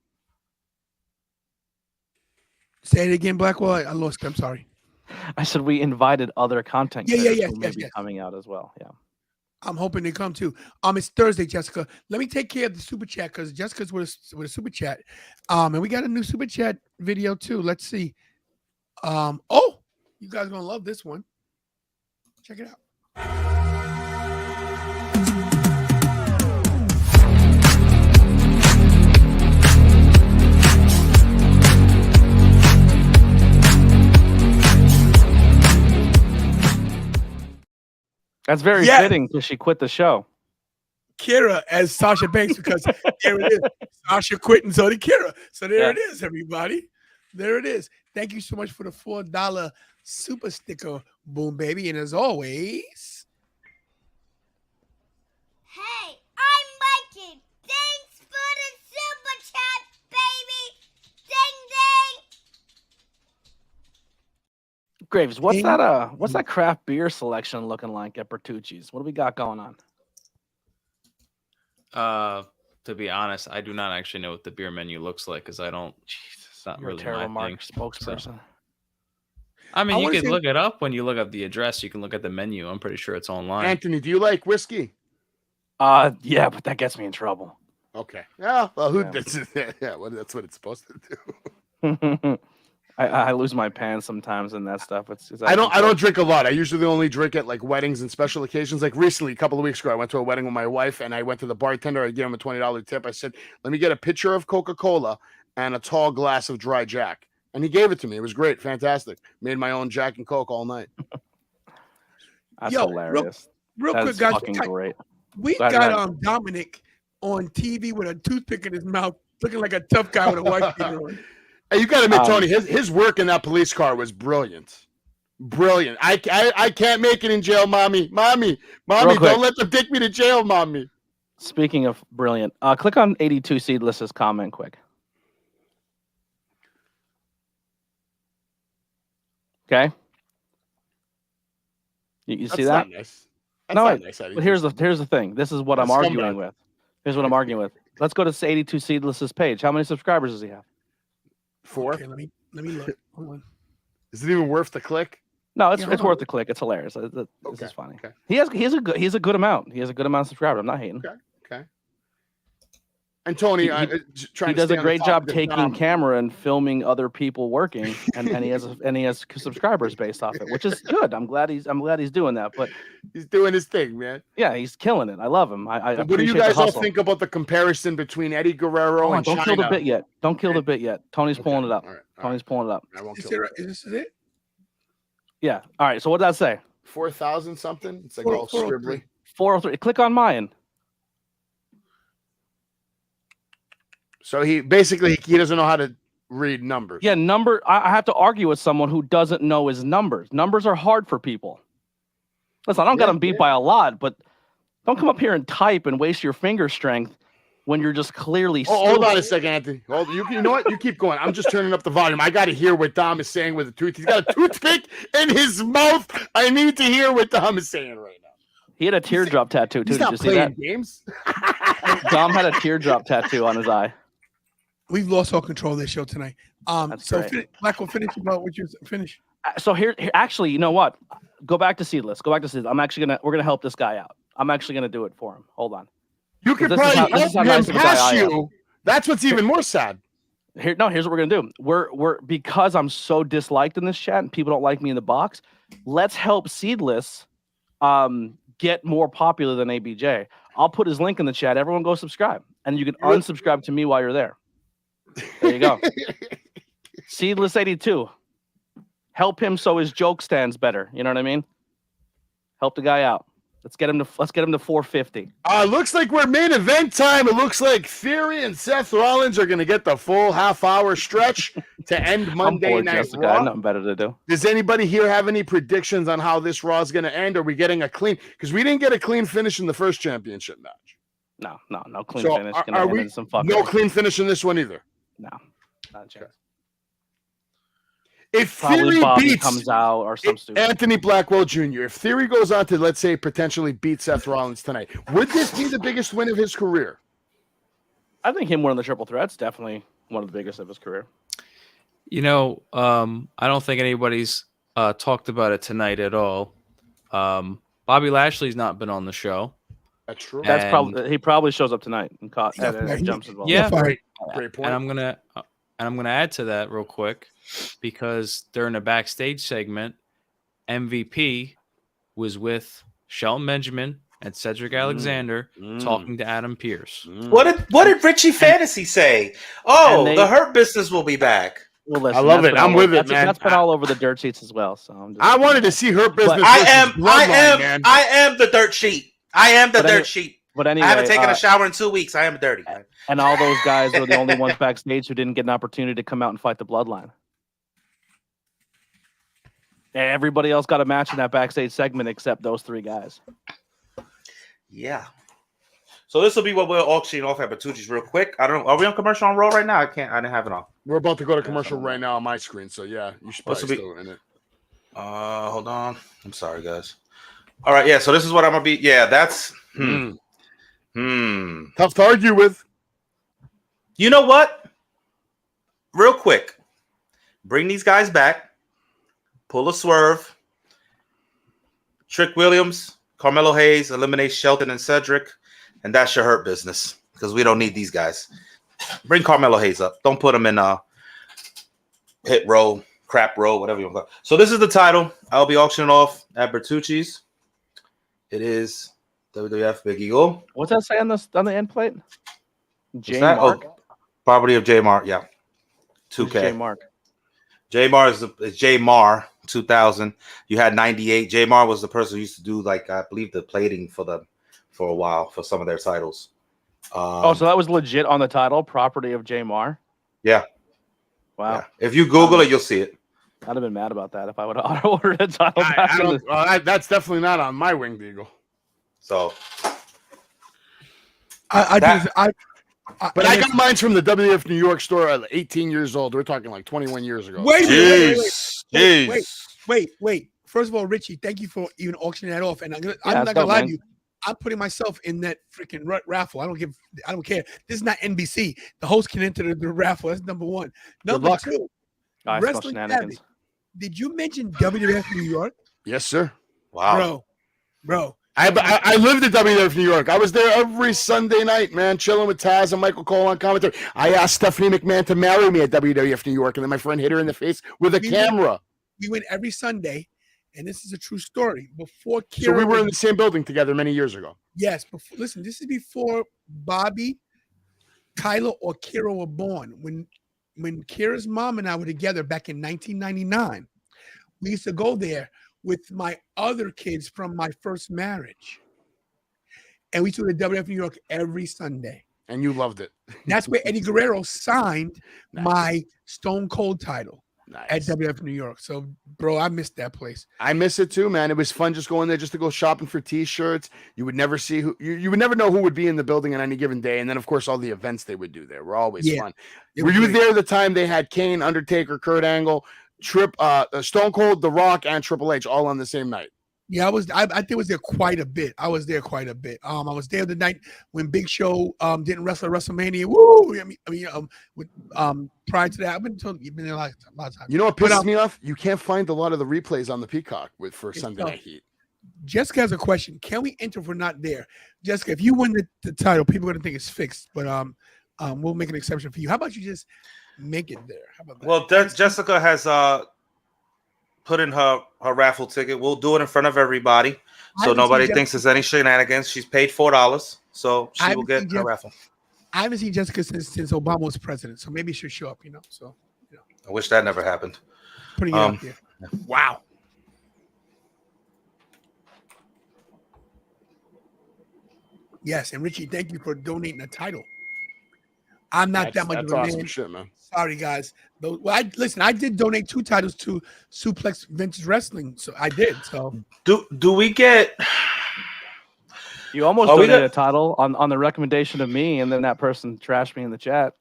Say it again, Blackwell. I lost it. I'm sorry. I said we invited other content creators who may be coming out as well. Yeah. I'm hoping they come too. It's Thursday, Jessica. Let me take care of the super chat because Jessica's with a super chat. And we got a new super chat video too. Let's see. Oh, you guys are gonna love this one. Check it out. That's very fitting because she quit the show. Kira as Sasha Banks because there it is. Sasha quit and so did Kira. So there it is, everybody. There it is. Thank you so much for the $4 super sticker, Boom Baby. And as always, hey, I'm Mikey. Thanks for the super chat, baby. Ding ding. Graves, what's that craft beer selection looking like at Bertucci's? What do we got going on? To be honest, I do not actually know what the beer menu looks like because I don't. It's not really my thing. Spokesperson. So. I mean, you can look it up when you look up the address. You can look at the menu. I'm pretty sure it's online. Anthony, do you like whiskey? Yeah, but that gets me in trouble. Okay. Yeah. Well, that's what it's supposed to do. I lose my pants sometimes and that stuff. I don't drink a lot. I usually only drink at like weddings and special occasions. Like recently, a couple of weeks ago, I went to a wedding with my wife and I went to the bartender. I gave him a $20 tip. I said, "Let me get a pitcher of Coca-Cola and a tall glass of dry Jack." And he gave it to me. It was great, fantastic. Made my own Jack and Coke all night. That's hilarious. Real quick, guys. Great. We got Dominic on TV with a toothpick in his mouth, looking like a tough guy with a white beater on. Hey, you got to admit, Tony, his work in that police car was brilliant. Brilliant. I can't make it in jail, mommy. Mommy, don't let them take me to jail, mommy. Speaking of brilliant, click on 82 Seedless's comment quick. Okay. You see that? Nice. Nice. But here's the thing. This is what I'm arguing with. Here's what I'm arguing with. Let's go to 82 Seedless's page. How many subscribers does he have? 4. Okay, let me look. Hold on. Is it even worth the click? No, it's worth the click. It's hilarious. This is funny. Okay. He has a good amount. He has a good amount of subscribers. I'm not hating. Okay. And Tony, he does a great job taking camera and filming other people working, and he has subscribers based off it, which is good. I'm glad he's doing that. But he's doing his thing, man. Yeah, he's killing it. I love him. What do you guys all think about the comparison between Eddie Guerrero and Don't China? kill the bit yet. Don't kill the bit yet. Tony's pulling it up. Tony's pulling it up. I won't Is this it? Yeah. All right. So what did that say? 4,000 something. It's like all scribbly. 403. Click on mine. So he doesn't know how to read numbers. Yeah, I have to argue with someone who doesn't know his numbers. Numbers are hard for people. Listen, I don't got him beat by a lot, but don't come up here and type and waste your finger strength when you're just clearly. Hold on a second, Anthony. You know what? You keep going. I'm just turning up the volume. I got to hear what Dom is saying with a tooth. He's got a toothpick in his mouth. I need to hear what Dom is saying right now. He had a teardrop tattoo too. He's Did not you see that? Games. Dom had a teardrop tattoo on his eye. We've lost all control of this show tonight. So Blackwell, finish about what you finish. So here, actually, you know what? Go back to Seedless. We're gonna help this guy out. I'm actually gonna do it for him. Hold on. You can probably help him pass you. That's what's even more sad. Here's what we're gonna do. We're because I'm so disliked in this chat and people don't like me in the box. Let's help Seedless get more popular than ABJ. I'll put his link in the chat. Everyone go subscribe, and you can unsubscribe to me while you're there. There you go. Seedless 82. Help him so his joke stands better. You know what I mean? Help the guy out. Let's get him to 450. Looks like we're main event time. It looks like Theory and Seth Rollins are going to get the full half-hour stretch to end Monday Night Jessica. I Raw. have nothing better to do. Does anybody here have any predictions on how this Raw is going to end? Are we getting a clean? Because we didn't get a clean finish in the first championship match. No clean finish. Are we no clean finish in this one either? No, not a chance. If Probably Theory Bobby beats comes out or some stupid. Anthony Blackwell Jr., if Theory goes on to, let's say, potentially beat Seth Rollins tonight, would this be the biggest win of his career? I think him winning the triple threat's definitely one of the biggest of his career. I don't think anybody's talked about it tonight at all. Bobby Lashley's not been on the show. That's true. That's probably he probably shows up tonight and jumps involved. Yeah, great point. And I'm gonna add to that real quick because during a backstage segment, MVP was with Shelton Benjamin and Cedric Alexander talking to Adam Pearce. What did Richie Fantasy say? Oh, the Hurt Business will be back. Well, listen, I love it. I'm with it, man. That's been all over the dirt sheets as well. So I wanted to see Hurt Business. I am the dirt sheet. I am the dirt sheet. But anyway, I haven't taken a shower in 2 weeks. I am dirty. Man. And all those guys are the only ones backstage who didn't get an opportunity to come out and fight the Bloodline. Everybody else got a match in that backstage segment except those 3 guys. Yeah. So this will be what we're auctioning off at Bertucci's real quick. I don't. Are we on commercial on Raw right now? I didn't have it on. We're about to go to commercial right now on my screen. So yeah, you should probably still in it. Hold on. I'm sorry, guys. All right. Yeah. So this is what I'm gonna be. Yeah. That's. Tough to argue with. You know what? Real quick, bring these guys back. Pull a swerve. Trick Williams, Carmelo Hayes, eliminate Shelton and Cedric, and that's your Hurt Business because we don't need these guys. Bring Carmelo Hayes up. Don't put him in hit row, crap row, whatever you want to call it. So this is the title. I'll be auctioning off at Bertucci's. It is WWF Big Eagle. What's that say on the end plate? J Mark. Oh, property of J Mark. Yeah. 2K. J Mark. J Mar is J Mar 2000. You had 98. J Mar was the person who used to do I believe the plating for a while for some of their titles. So that was legit on the title, property of J Mar. Yeah. Wow. Yeah. If you Google it, you'll see it. I'd have been mad about that if I would have ordered a title back. That's definitely not on my winged eagle. So, I got mine from the WWF New York store at 18 years old. We're talking like 21 years ago. Wait. First of all, Richie, thank you for even auctioning that off. And I'm not gonna lie to you. I'm putting myself in that freaking raffle. I don't care. This is not NBC. The host can enter the raffle. That's number one. Number two, Wrestling Savage. Did you mention WWF New York? Yes, sir. Wow, bro. I lived at WWF New York. I was there every Sunday night, man, chilling with Taz and Michael Cole on commentary. I asked Stephanie McMahon to marry me at WWF New York, and then my friend hit her in the face with a camera. We went every Sunday, and this is a true story. Before Kira, so we were in the same building together many years ago. Yes. Listen, this is before Bobby, Kyla, or Kira were born. When Kira's mom and I were together back in 1999, we used to go there with my other kids from my first marriage. And we used to go to WWF New York every Sunday. And you loved it. That's where Eddie Guerrero signed my Stone Cold title at WWF New York. So, bro, I missed that place. I miss it too, man. It was fun just going there just to go shopping for T-shirts. You would never see you would never know who would be in the building on any given day. And then, of course, all the events they would do there were always fun. Were you there the time they had Kane, Undertaker, Kurt Angle, Stone Cold, The Rock, and Triple H all on the same night? Yeah, I think I was there quite a bit. I was there the night when Big Show didn't wrestle at WrestleMania. Woo! Prior to that, I've been there a lot of times. You know what pisses me off? You can't find a lot of the replays on the Peacock for Sunday Night Heat. Jessica has a question. Can we enter if we're not there? Jessica, if you win the title, people are gonna think it's fixed, but we'll make an exception for you. How about you just make it there? How about that? Well, Jessica has put in her raffle ticket. We'll do it in front of everybody, so nobody thinks there's any shenanigans. She's paid $4, so she will get her raffle. I haven't seen Jessica since Obama was president, so maybe she'll show up. So I wish that never happened. Putting it out there. Wow. Yes, and Richie, thank you for donating a title. I'm not that much of That's a awesome man. shit, man. Sorry, guys. Well, I did donate 2 titles to Suplex Vintage Wrestling, so I did. So Do we get? You almost Are we donated good? a title on the recommendation of me, and then that person trashed me in the chat.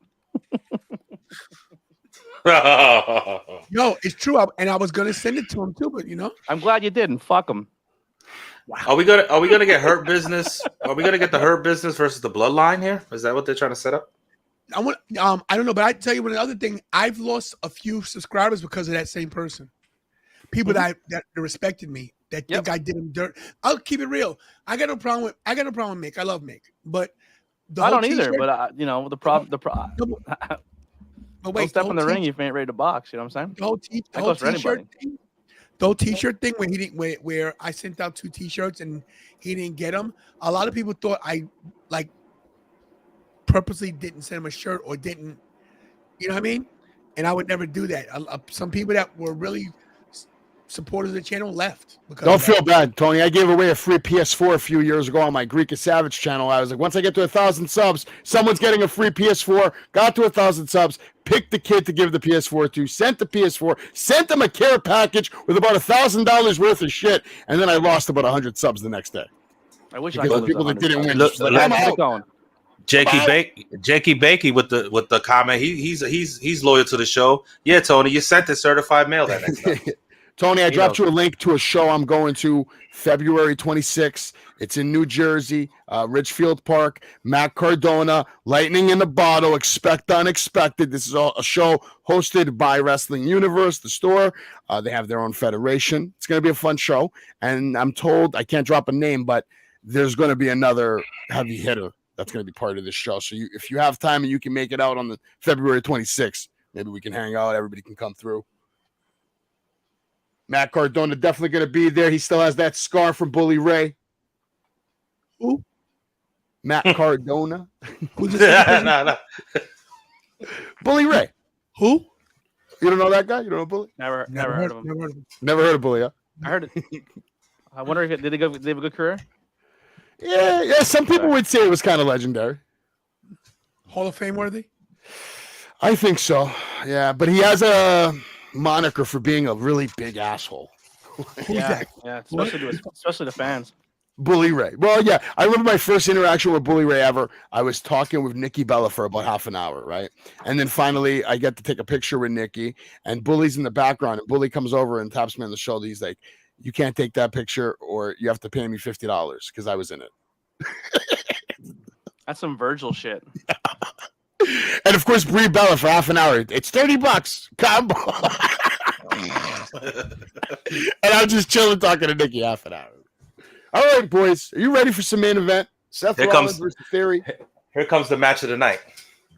no, it's true. And I was gonna send it to him too, but I'm glad you didn't. Fuck him. Are we gonna get Hurt Business? Are we gonna get the Hurt Business versus the Bloodline here? Is that what they're trying to set up? I don't know, but I tell you another thing. I've lost a few subscribers because of that same person. People that respected me that think I did him dirt. I'll keep it real. I got no problem with Mick. I love Mick, but I don't either. But the problem. But wait, don't step in the ring if you ain't ready to box. You know what I'm saying? The whole t-shirt thing. The whole t-shirt thing when he didn't where I sent out 2 t-shirts and he didn't get them. A lot of people thought I purposely didn't send him a shirt or didn't, you know what I mean? And I would never do that. Some people that were really supporters of the channel left. Don't feel bad, Tony. I gave away a free PS4 a few years ago on my Greek is Savage channel. I was like, once I get to 1,000 subs, someone's getting a free PS4. Got to 1,000 subs, picked the kid to give the PS4 to, sent the PS4, sent them a care package with about $1,000 worth of shit, and then I lost about 100 subs the next day. I wish because I could people that didn't win. Look, Like, I'm out. Jakey Bakey with the comment. He's loyal to the show. Yeah, Tony, you sent the certified mail that next time. Tony, I dropped you a link to a show I'm going to February 26th. It's in New Jersey, Ridgefield Park, Matt Cardona, Lightning in a Bottle, Expect Unexpected. This is a show hosted by Wrestling Universe, the store. They have their own federation. It's going to be a fun show. And I'm told, I can't drop a name, but there's going to be another heavy hitter that's going to be part of this show. So if you have time and you can make it out on the February 26th, maybe we can hang out. Everybody can come through. Matt Cardona definitely going to be there. He still has that scar from Bully Ray. Who? Matt Cardona. No. Bully Ray. Who? You don't know that guy? You don't know Bully? Never heard of him. Never heard of Bully, huh? I heard it. I wonder if did they have a good career? Yeah. Some people would say it was kind of legendary. Hall of Fame worthy? I think so. Yeah, but he has a moniker for being a really big asshole. Yeah, especially the fans. Bully Ray. Well, yeah, I remember my first interaction with Bully Ray ever. I was talking with Nikki Bella for about half an hour, right? And then finally, I get to take a picture with Nikki, and Bully's in the background, and Bully comes over and taps me on the shoulder. He's like, "You can't take that picture, or you have to pay me $50 because I was in it." That's some Virgil shit. And of course, Brie Bella for half an hour. It's $30. Combo. And I'm just chilling talking to Nikki half an hour. All right, boys. Are you ready for some main event? Seth Rollins versus Theory. Here comes the match of the night.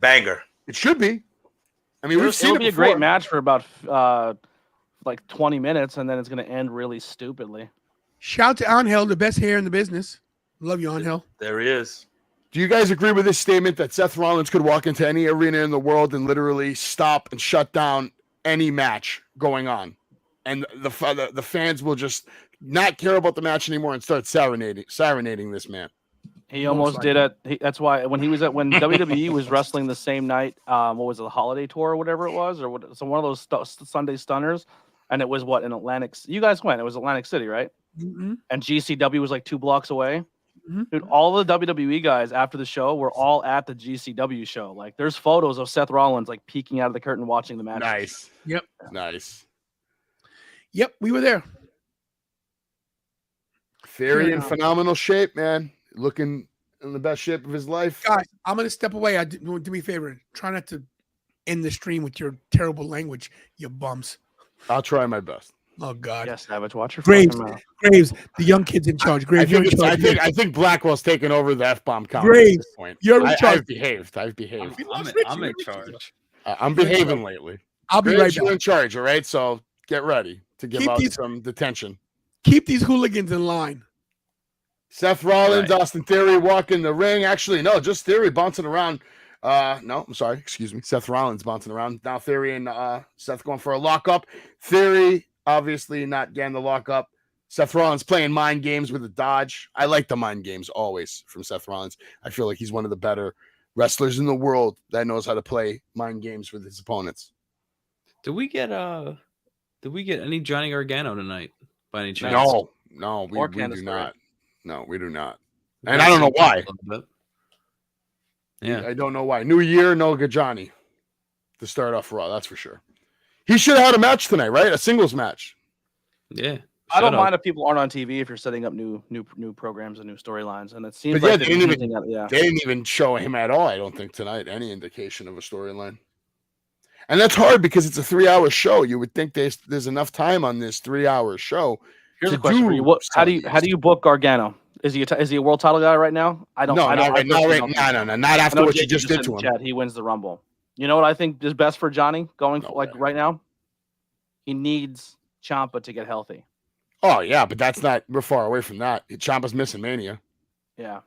Banger. It should be. I mean, we've seen It'll it be before. a great match for about like 20 minutes, and then it's going to end really stupidly. Shout to Angel, the best hair in the business. Love you, Angel. There he is. Do you guys agree with this statement that Seth Rollins could walk into any arena in the world and literally stop and shut down any match going on? And the fans will just not care about the match anymore and start serenading this man. He almost did it. That's why when WWE was wrestling the same night, what was it, the holiday tour or whatever it was, or what? So one of those Sunday Stunners, and it was in Atlantic. You guys went. It was Atlantic City, right? Mm-hmm. And GCW was like 2 blocks away. Mm-hmm. Dude, all the WWE guys after the show were all at the GCW show. Like, there's photos of Seth Rollins like peeking out of the curtain watching the match. Nice. Yep. Nice. Yep, we were there. Theory in phenomenal shape, man. Looking in the best shape of his life. Guys, I'm going to step away. Do me a favor. Try not to end the stream with your terrible language, you bums. I'll try my best. Oh, God. Yes, Savage. Watch your Graves, fucking mouth. Graves, the young kid's in charge. Graves, you're in charge. I think Blackwell's taking over the F-bomb count Graves, at this point. you're in charge. I've behaved. I'm in charge. I'm behaving lately. I'll be Graves, right you're back. in charge, all right? So get ready to give Keep out these- some detention. Keep these hooligans in line. Seth Rollins, Right. Austin Theory walking the ring. Actually, no, just Theory bouncing around. No, I'm sorry. Excuse me. Seth Rollins bouncing around. Now Theory and Seth going for a lockup. Theory, obviously not getting the lockup. Seth Rollins playing mind games with the dodge. I like the mind games always from Seth Rollins. I feel like he's one of the better wrestlers in the world that knows how to play mind games with his opponents. Did we get any Johnny Gargano tonight by any chance? No, we do not. No, we do not. We And I don't know why. Yeah. I don't know why. New year, no Johnny to start off Raw, that's for sure. He should have had a match tonight, right? A singles match. Yeah. I don't mind if people aren't on TV if you're setting up new programs and new storylines, and it seems But like they didn't even show him at all. I don't think tonight any indication of a storyline, and that's hard because it's a 3-hour show. You would think there's enough time on this 3-hour show. Here's a question for you: how do you book Gargano? Is he a world title guy right now? I don't. No, I don't, no, not after what you just did to him. Chat, he wins the Rumble. You know what I think is best for Johnny right now? He needs Ciampa to get healthy. Oh yeah, but we're far away from that. Ciampa's missing Mania. Yeah.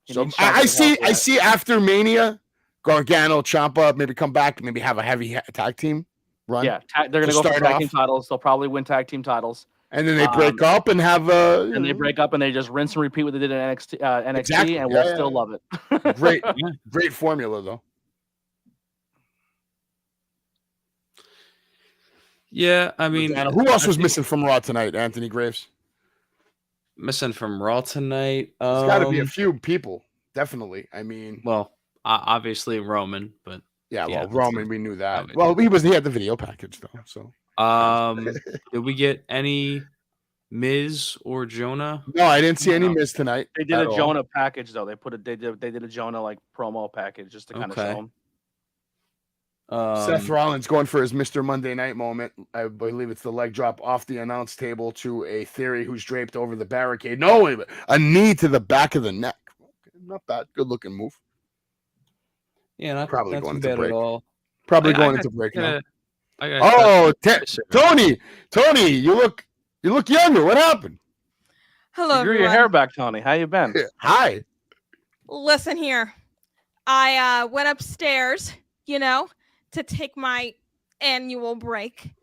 So I see after Mania, Gargano, Ciampa maybe come back, maybe have a heavy tag team run. Yeah, they're gonna go for tag team titles. They'll probably win tag team titles. And then they break up and have they break up and they just rinse and repeat what they did in NXT, exactly. and we'll still love it. Great formula though. Yeah, I mean, who else was missing from Raw tonight? Anthony Graves. Missing from Raw tonight. There's got to be a few people, definitely. I mean, well, obviously Roman, but Roman, we knew that. Obviously. Well, he had the video package though. So, did we get any Miz or Jonah? No, I didn't see any Miz tonight. They did a Jonah package though. They did a Jonah like promo package just to kind of show him. Seth Rollins going for his Mr. Monday Night moment. I believe it's the leg drop off the announce table to a Theory who's draped over the barricade. No, a knee to the back of the neck. Okay, not bad. Good looking move. Yeah, not probably going into break. At all. Probably going into break now. Tony, you look younger. What happened? Hello, you grew your hair back, Tony. How you been? Hi. Listen here. I went upstairs, to take my annual break.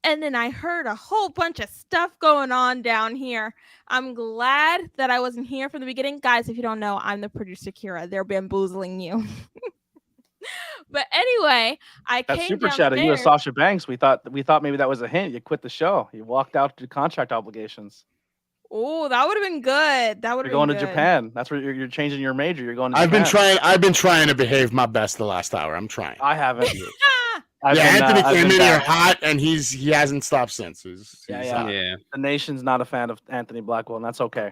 And then I heard a whole bunch of stuff going on down here. I'm glad that I wasn't here from the beginning. Guys, if you don't know, I'm the producer, Kira. They're bamboozling you. But anyway, I came super chat of you with Sasha Banks. We thought maybe that was a hint. You quit the show. You walked out to contract obligations. Oh, that would have been good. That would have been going to Japan. That's where you're changing your major. You're going to I've Japan. I've been trying to behave my best the last hour. I'm trying. I haven't. Anthony came in here hot, and he hasn't stopped since. Yeah. The nation's not a fan of Anthony Blackwell, and that's okay.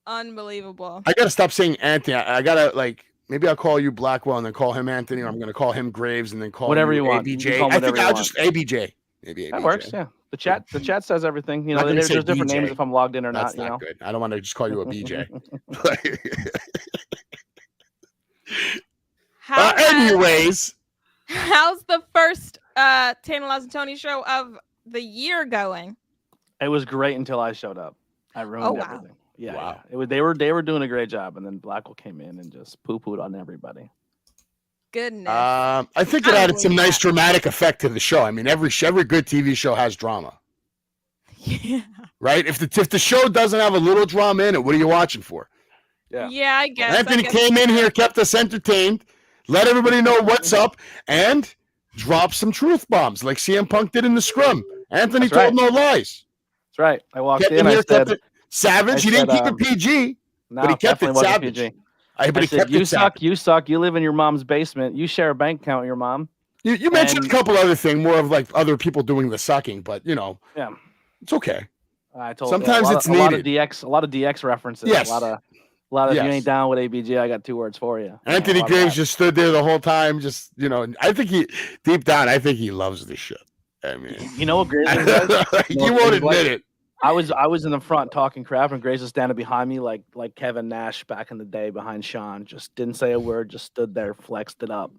Unbelievable. I gotta stop saying Anthony. I gotta maybe I'll call you Blackwell and then call him Anthony, or I'm gonna call him Graves and then call whatever you want. ABJ. I think I'll just ABJ. Maybe ABJ. That works. Yeah. The chat says everything. There's different names if I'm logged in or That's not. Good. I don't want to just call you a BJ. Anyways, how's the first Tana Laws and Tony show of the year going? It was great until I showed up. I ruined everything. Yeah, wow. Yeah. They were doing a great job, and then Blackwell came in and just poo-pooed on everybody. Goodness. I think it added some nice dramatic effect to the show. I mean, every good TV show has drama. Yeah. Right? If the show doesn't have a little drama in it, what are you watching for? Yeah. Yeah, I guess. Anthony came in here, kept us entertained, let everybody know what's up, and dropped some truth bombs like CM Punk did in the scrum. Anthony told no lies. That's right. I walked in. I said, savage. He didn't keep it PG, but he kept it savage. PG. I said, you suck. You suck. You live in your mom's basement. You share a bank account with your mom. You mentioned a couple other things, more of like other people doing the sucking, but yeah, it's okay. I told sometimes it's needed. A lot of DX references. Yes. A lot of. If you ain't down with ABJ, I got 2 words for you. Anthony Graves just stood there the whole time. Just I think deep down, I think he loves this shit. I mean, you know what Graves does? You won't admit it. I was in the front talking crap, and Graves was standing behind me like Kevin Nash back in the day behind Sean. Just didn't say a word, just stood there, flexed it up.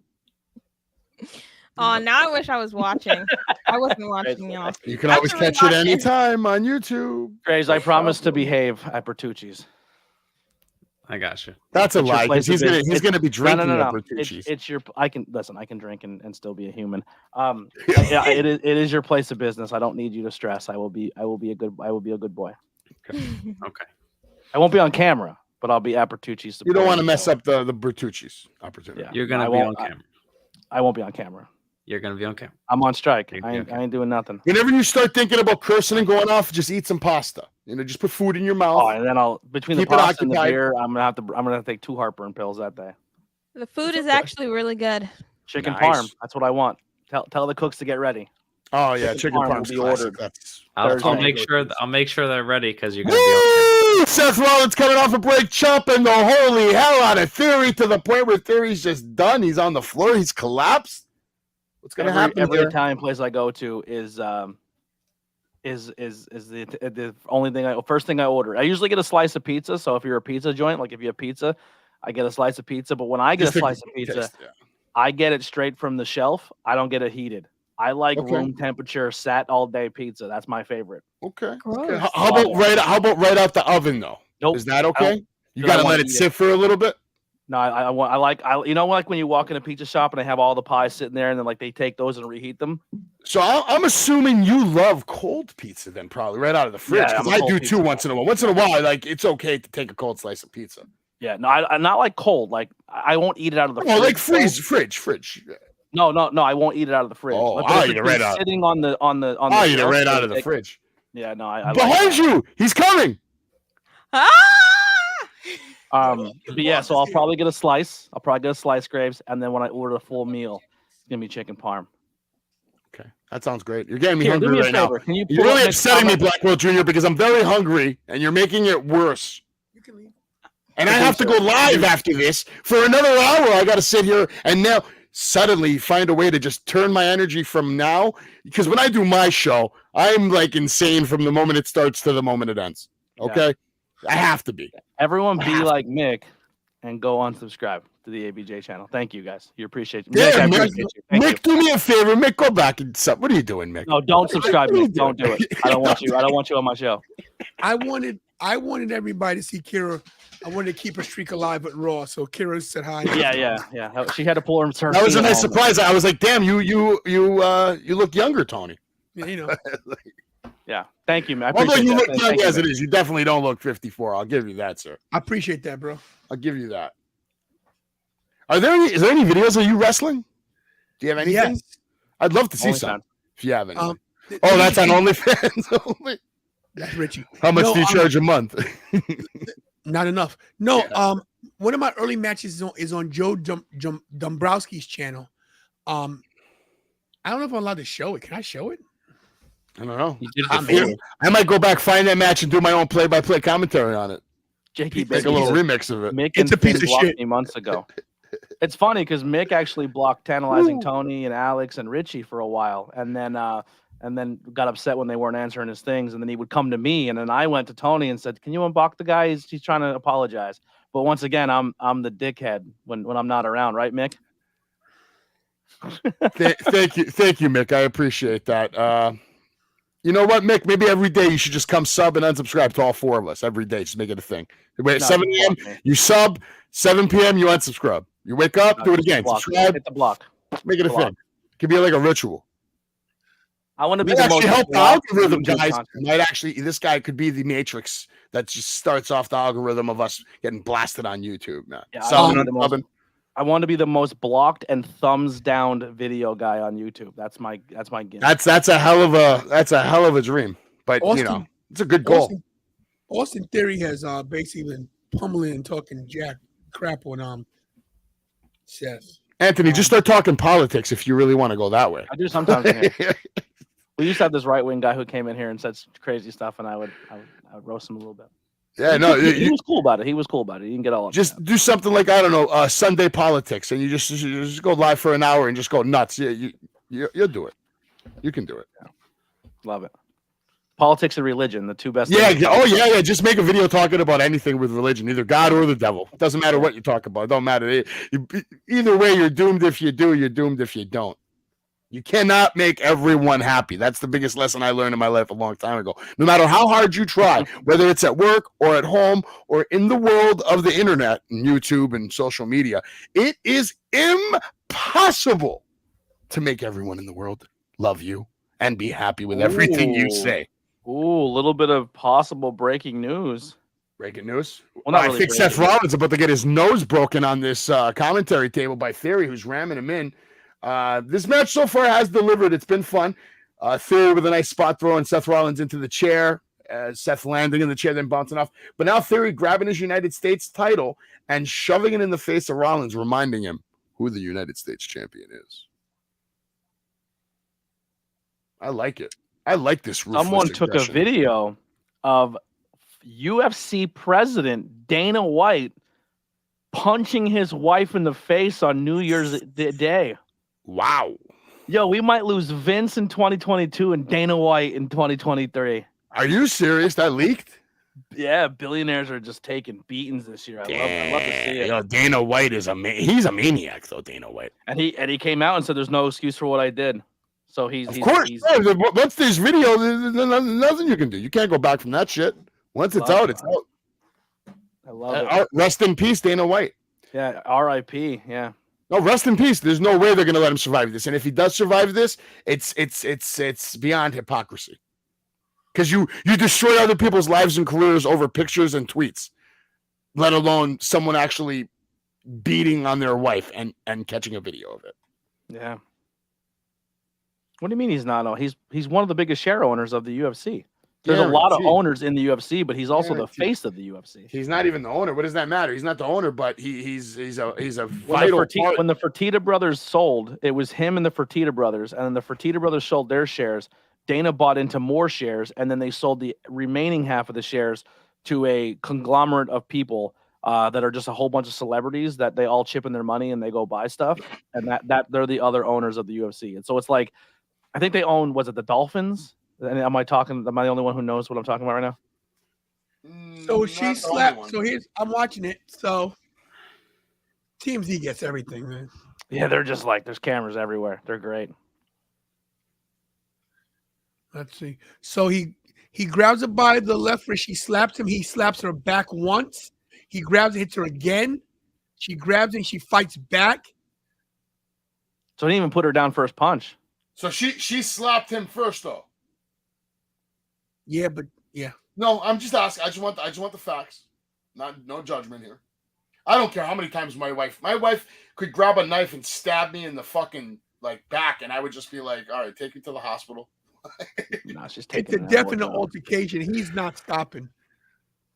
Oh, now I wish I was watching. I wasn't watching y'all. You can always catch it anytime on YouTube. Graves, I promise to behave at Bertucci's. I got you. That's a It's your lie. place Because of he's business. gonna be drinking No. at Bertucci's. It's your. I can listen. I can drink and still be a human. Yeah, it is your place of business. I don't need you to stress. I will be a good boy. Okay. Okay. I won't be on camera, but I'll be at Bertucci's. You don't want to mess supporting, up the Bertucci's opportunity. Yeah. You're gonna I be on won't- camera. I won't be on camera. You're gonna be on camera. I'm on strike. You're I gonna be ain't doing nothing. Whenever you start thinking about cursing and going off, just eat some pasta. Just put food in your mouth. Oh, and then I'll between Keep the it pasta and the occupied. beer, I'm gonna have to take 2 heartburn pills that day. The food is actually really good. Chicken Nice. parm. That's what I want. Tell the cooks to get ready. Oh yeah, chicken parm will parm's be classic. ordered. That's I'll Thursday. make sure they're ready because you're gonna be on Woo! Seth Rollins coming off a break, chopping the holy hell out of Theory to the point where Theory's just done. He's on the floor. He's collapsed. What's gonna happen Every here? Italian place I go to is the only thing first thing I order. I usually get a slice of pizza. So if you're a pizza joint, like if you have pizza, I get a slice of pizza. But when I get Just a a slice of good pizza, taste, yeah. I get it straight from the shelf. I don't get it heated. I like Okay. room temperature, sat all day pizza. That's my favorite. Okay. Gross. Okay. How about right out the oven though? Nope. Is that I okay? don't- You 'cause I gotta wanna let it eat sit for a little bit. No, I like when you walk in a pizza shop and they have all the pies sitting there and then like they take those and reheat them. So I'm assuming you love cold pizza then, probably right out of the fridge. Yeah, I'm Because a I cold do pizza too guy. once in a while. Once in a while, like it's okay to take a cold slice of pizza. Yeah, no, I'm not like cold. Like I won't eat it out of the Oh, like fridge. fridge. No, I won't eat it out of the fridge. Oh, But I'll if eat it it's right out. sitting on the I'll eat it shelf, right out then of the take- fridge. Yeah, no, I like Behind that. you, he's coming. Ah! But yeah, so I'll probably get a slice. I'll probably get a slice, Graves, and then when I order a full meal, it's gonna be chicken parm. Okay, that sounds great. You're getting me Here, do hungry me a right now. favor. Can you You're pull up really Nick's upsetting me, comment? Blackwell Jr., because I'm very hungry, and you're making it worse. And I have to go live after this for another hour. I got to sit here and now suddenly find a way to just turn my energy from now. Because when I do my show, I'm like insane from the moment it starts to the moment it ends. Okay? I have to be. Everyone be like Mick and go unsubscribe to the ABJ channel. Thank you guys. You appreciate it. Yeah, Mick, I Mick, appreciate you. Thank Mick, do me a favor. Mick, go back and sub. What are you doing, Mick? No, don't subscribe, What are you Mick. Don't do doing? it. I don't want you. I don't want you on my show. I wanted everybody to see Kira. I wanted to keep her streak alive at Raw, so Kira said hi. Yeah. She had to pull her. That was a nice surprise. I was like, damn, you look younger, Tony. Yeah, you know. Yeah. Thank you, man. I Although appreciate you that. look young as it is, you definitely don't look 54. I'll give you that, sir. I appreciate that, bro. I'll give you that. Is there any videos of you wrestling? Do you have anything? Yes. I'd love to see OnlyFans. some. If you have any. Um, Oh, that's on OnlyFans only. That's Richie. How much No, do you charge a month? Not enough. No, one of my early matches is on Joe Dombrowski's channel. I don't know if I'm allowed to show it. Can I show it? I don't know. You did I'm before. here. I might go back, find that match, and do my own play-by-play commentary on it. Jakey Make a little remix of it. Mick It's and a piece Finn of blocked shit. me months ago. It's funny because Mick actually blocked Tantalizing Tony and Alex and Richie for a while, and then got upset when they weren't answering his things, and then he would come to me, and then I went to Tony and said, "Can you unblock the guy? He's trying to apologize." But once again, I'm the dickhead when I'm not around, right, Mick? Thank you, Mick. I appreciate that. You know what, Mick? Maybe every day you should just come sub and unsubscribe to all four of us every day. Just make it a thing. Wait, No, 7 you a.m. block me. you sub, 7 p.m. you unsubscribe. You wake up, No, do it just again. block. Subscribe, Hit the block. make it a block. thing. It could be like a ritual. I want to be Might the actually most help the blocked algorithm, YouTube guys. content. This guy could be the matrix that just starts off the algorithm of us getting blasted on YouTube, man. Yeah, Subbing, unsubbing. I want to be the most blocked and thumbs down video guy on YouTube. That's my gimmick. That's a hell of a dream. But you know, it's a good goal. Austin Theory has basically been pummeling and talking jack crap on Seth. Anthony, just start talking politics if you really want to go that way. I do sometimes. In here. We used to have this right wing guy who came in here and said crazy stuff, and I would roast him a little bit. Yeah, no, he was cool about it. He was cool about it. He didn't get all up. Just do something like, I don't know, Sunday politics, and you just go live for an hour and just go nuts. Yeah, you'll do it. You can do it. Yeah. Love it. Politics and religion, the two best. Yeah. things. Oh yeah. Just make a video talking about anything with religion, either God or the devil. It doesn't matter what you talk about. It don't matter. Either way, you're doomed if you do. You're doomed if you don't. You cannot make everyone happy. That's the biggest lesson I learned in my life a long time ago. No matter how hard you try, whether it's at work or at home or in the world of the internet and YouTube and social media, it is impossible to make everyone in the world love you and be happy with everything you say. Ooh, a little bit of possible breaking news. Breaking news? Well, not I really think breaking. Seth Rollins is about to get his nose broken on this commentary table by Theory, who's ramming him in. This match so far has delivered. It's been fun. Theory with a nice spot throwing Seth Rollins into the chair. Seth landing in the chair, then bouncing off. But now Theory grabbing his United States title and shoving it in the face of Rollins, reminding him who the United States champion is. I like it. I like this ruthless Someone took a aggression. video of UFC president Dana White punching his wife in the face on New Year's Day. Wow. Yo, we might lose Vince in 2022 and Dana White in 2023. Are you serious? That leaked? Yeah, billionaires are just taking beatings this year. I love to see it. Yo, Dana White is he's a maniac, though. Dana White. And he came out and said, "There's no excuse for what I did." So Of course. Once there's video, there's nothing you can do. You can't go back from that shit. Once it's out, it's out. I love it. Rest in peace, Dana White. Yeah, R.I.P. Yeah. No, rest in peace. There's no way they're going to let him survive this. And if he does survive this, it's beyond hypocrisy. Because you destroy other people's lives and careers over pictures and tweets, let alone someone actually beating on their wife and catching a video of it. Yeah. What do you mean he's not? He's one of the biggest share owners of the UFC. There's a lot of owners in the UFC, but he's also the face of the UFC. He's not even the owner. What does that matter? He's not the owner, but he's a vital part. When the Fertitta brothers sold, it was him and the Fertitta brothers, and then the Fertitta brothers sold their shares. Dana bought into more shares, and then they sold the remaining half of the shares to a conglomerate of people that are just a whole bunch of celebrities that they all chip in their money and they go buy stuff, and that they're the other owners of the UFC. And so it's like, I think they own, was it the Dolphins? And am I the only one who knows what I'm talking about right now? So she slapped. So I'm watching it. So TMZ gets everything, man. Yeah, they're just like, there's cameras everywhere. They're great. Let's see. So he grabs her by the left wrist. She slaps him. He slaps her back once. He grabs her, hits her again. She grabs and she fights back. So he didn't even put her down first punch. So she slapped him first, though. Yeah, but yeah. No, I'm just asking. I just want the facts. No judgment here. I don't care how many times my wife could grab a knife and stab me in the fucking back, and I would just be like, all right, take me to the hospital. No, she's it's a definite altercation. He's not stopping.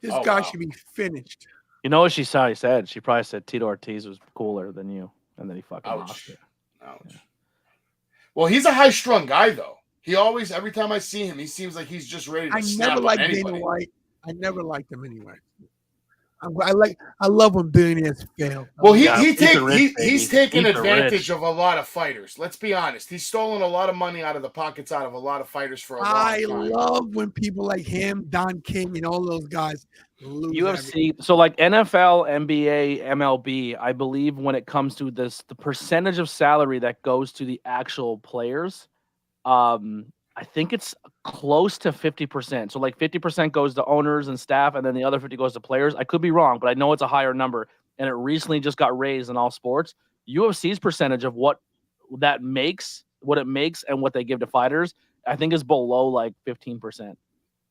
This guy should be finished. You know what she said? She probably said Tito Ortiz was cooler than you, and then he fucking lost it. Ouch. Yeah. Well, he's a high-strung guy, though. He always, every time I see him, he seems like he's just ready to snap never on liked anybody. Dana White. I never liked him anyway. I love when billionaires fail. Well, he's taking advantage of a lot of fighters. Let's be honest. He's stolen a lot of money out of the pockets out of a lot of fighters for a long time. I love when people like him, Don King, and all those guys lose UFC. everything. So like NFL, NBA, MLB, I believe when it comes to this, the percentage of salary that goes to the actual players, I think it's close to 50%. So like 50% goes to owners and staff, and then the other 50 goes to players. I could be wrong, but I know it's a higher number, and it recently just got raised in all sports. UFC's percentage of what it makes, and what they give to fighters, I think is below like 15%.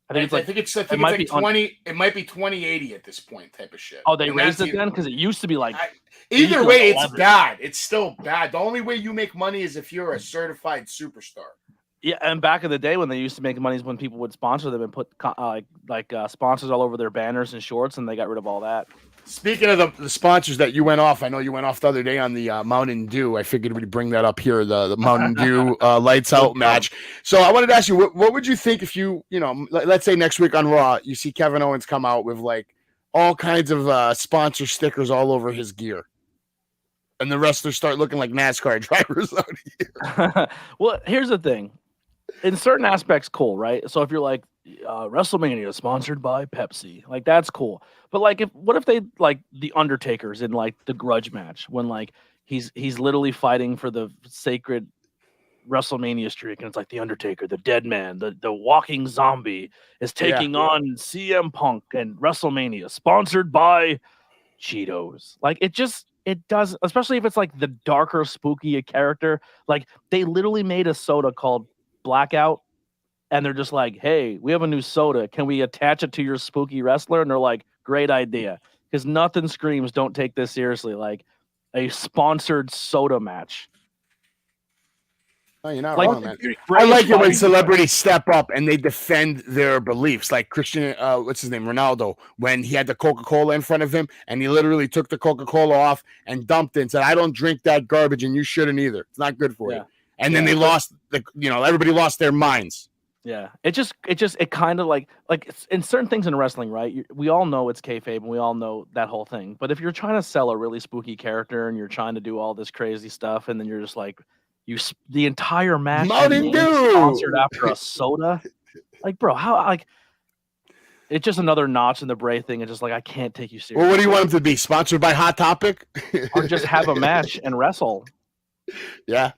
I think it's like 20. It might be 20-80 at this point, type of shit. Oh, they raised it then because it used to be like. Either way, it's bad. It's still bad. The only way you make money is if you're a certified superstar. Yeah, and back in the day when they used to make money is when people would sponsor them and put sponsors all over their banners and shorts, and they got rid of all that. Speaking of the sponsors that you went off, I know you went off the other day on the Mountain Dew. I figured we'd bring that up here, the Mountain Dew lights out match. So I wanted to ask you, what would you think if let's say next week on Raw, you see Kevin Owens come out with like all kinds of sponsor stickers all over his gear, and the wrestlers start looking like NASCAR drivers out here? Well, here's the thing. In certain aspects, cool, right? So if you're like WrestleMania sponsored by Pepsi, like that's cool. But like, what if they like the Undertaker's in like the grudge match when like he's literally fighting for the sacred WrestleMania streak, and it's like the Undertaker, the Dead Man, the walking zombie is taking on CM Punk and WrestleMania, sponsored by Cheetos. Like it does, especially if it's like the darker, spooky character. Like they literally made a soda called Blackout, and they're just like, "Hey, we have a new soda. Can we attach it to your spooky wrestler?" And they're like, "Great idea," because nothing screams "Don't take this seriously" like a sponsored soda match. Oh, you're not Like, wrong, man. Bray I like it when fighting- celebrities step up and they defend their beliefs. Like Christian, what's his name, Ronaldo, when he had the Coca-Cola in front of him and he literally took the Coca-Cola off and dumped it and said, "I don't drink that garbage, and you shouldn't either. It's not good for you." And then they lost everybody lost their minds. Yeah, it kind of like in certain things in wrestling, right? We all know it's kayfabe, and we all know that whole thing. But if you're trying to sell a really spooky character and you're trying to do all this crazy stuff, and then you're just like, the entire match Mountain Dew sponsored after a soda, like, bro, how like it's just another notch in the Bray thing. It's just like I can't take you seriously. Well, what do you want him to be? Sponsored by Hot Topic? Or just have a match and wrestle? Yeah,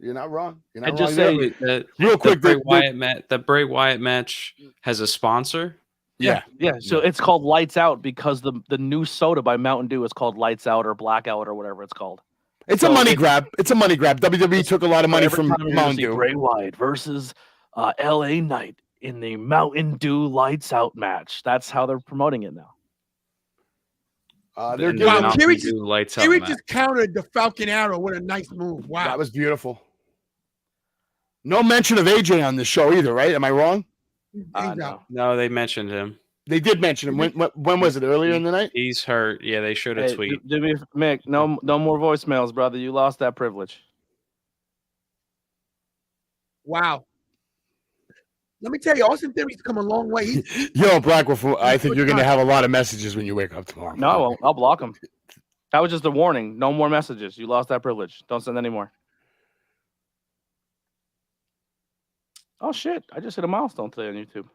you're not wrong. You're not And wrong just there. say Real quick, the Bray Wyatt match has a sponsor. Yeah. So it's called Lights Out because the new soda by Mountain Dew is called Lights Out or Blackout or whatever it's called. It's a money grab. It's a money grab. WWE took a lot of money from Mountain Dew. Bray Wyatt versus LA Knight in the Mountain Dew Lights Out match. That's how they're promoting it now. They're Wow, giving Kiwi just countered the Falcon Arrow. What a nice move. Wow. That was beautiful. No mention of AJ on this show either, right? Am I wrong? No, they mentioned him. They did mention him. When was it? Earlier in the night? He's hurt. Yeah, they showed a Hey, tweet. Mick, no more voicemails, brother. You lost that privilege. Wow. Let me tell you, Austin Theory's come a long way. Yo, Blackwolf, I think you're going to have a lot of messages when you wake up tomorrow. No, I won't. I'll block him. That was just a warning. No more messages. You lost that privilege. Don't send any more. Oh shit! I just hit a milestone today on YouTube.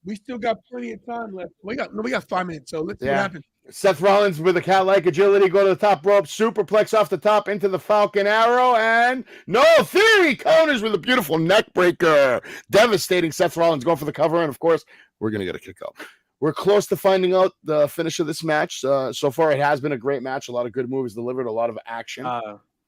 We still got plenty of time left. We got 5 minutes, so let's see what happens. Seth Rollins with a cat-like agility, go to the top rope, superplex off the top into the Falcon Arrow, and no Theory counters with a beautiful neck breaker. Devastating. Seth Rollins going for the cover, and of course, we're going to get a kick out. We're close to finding out the finish of this match. So far, it has been a great match. A lot of good moves delivered, a lot of action.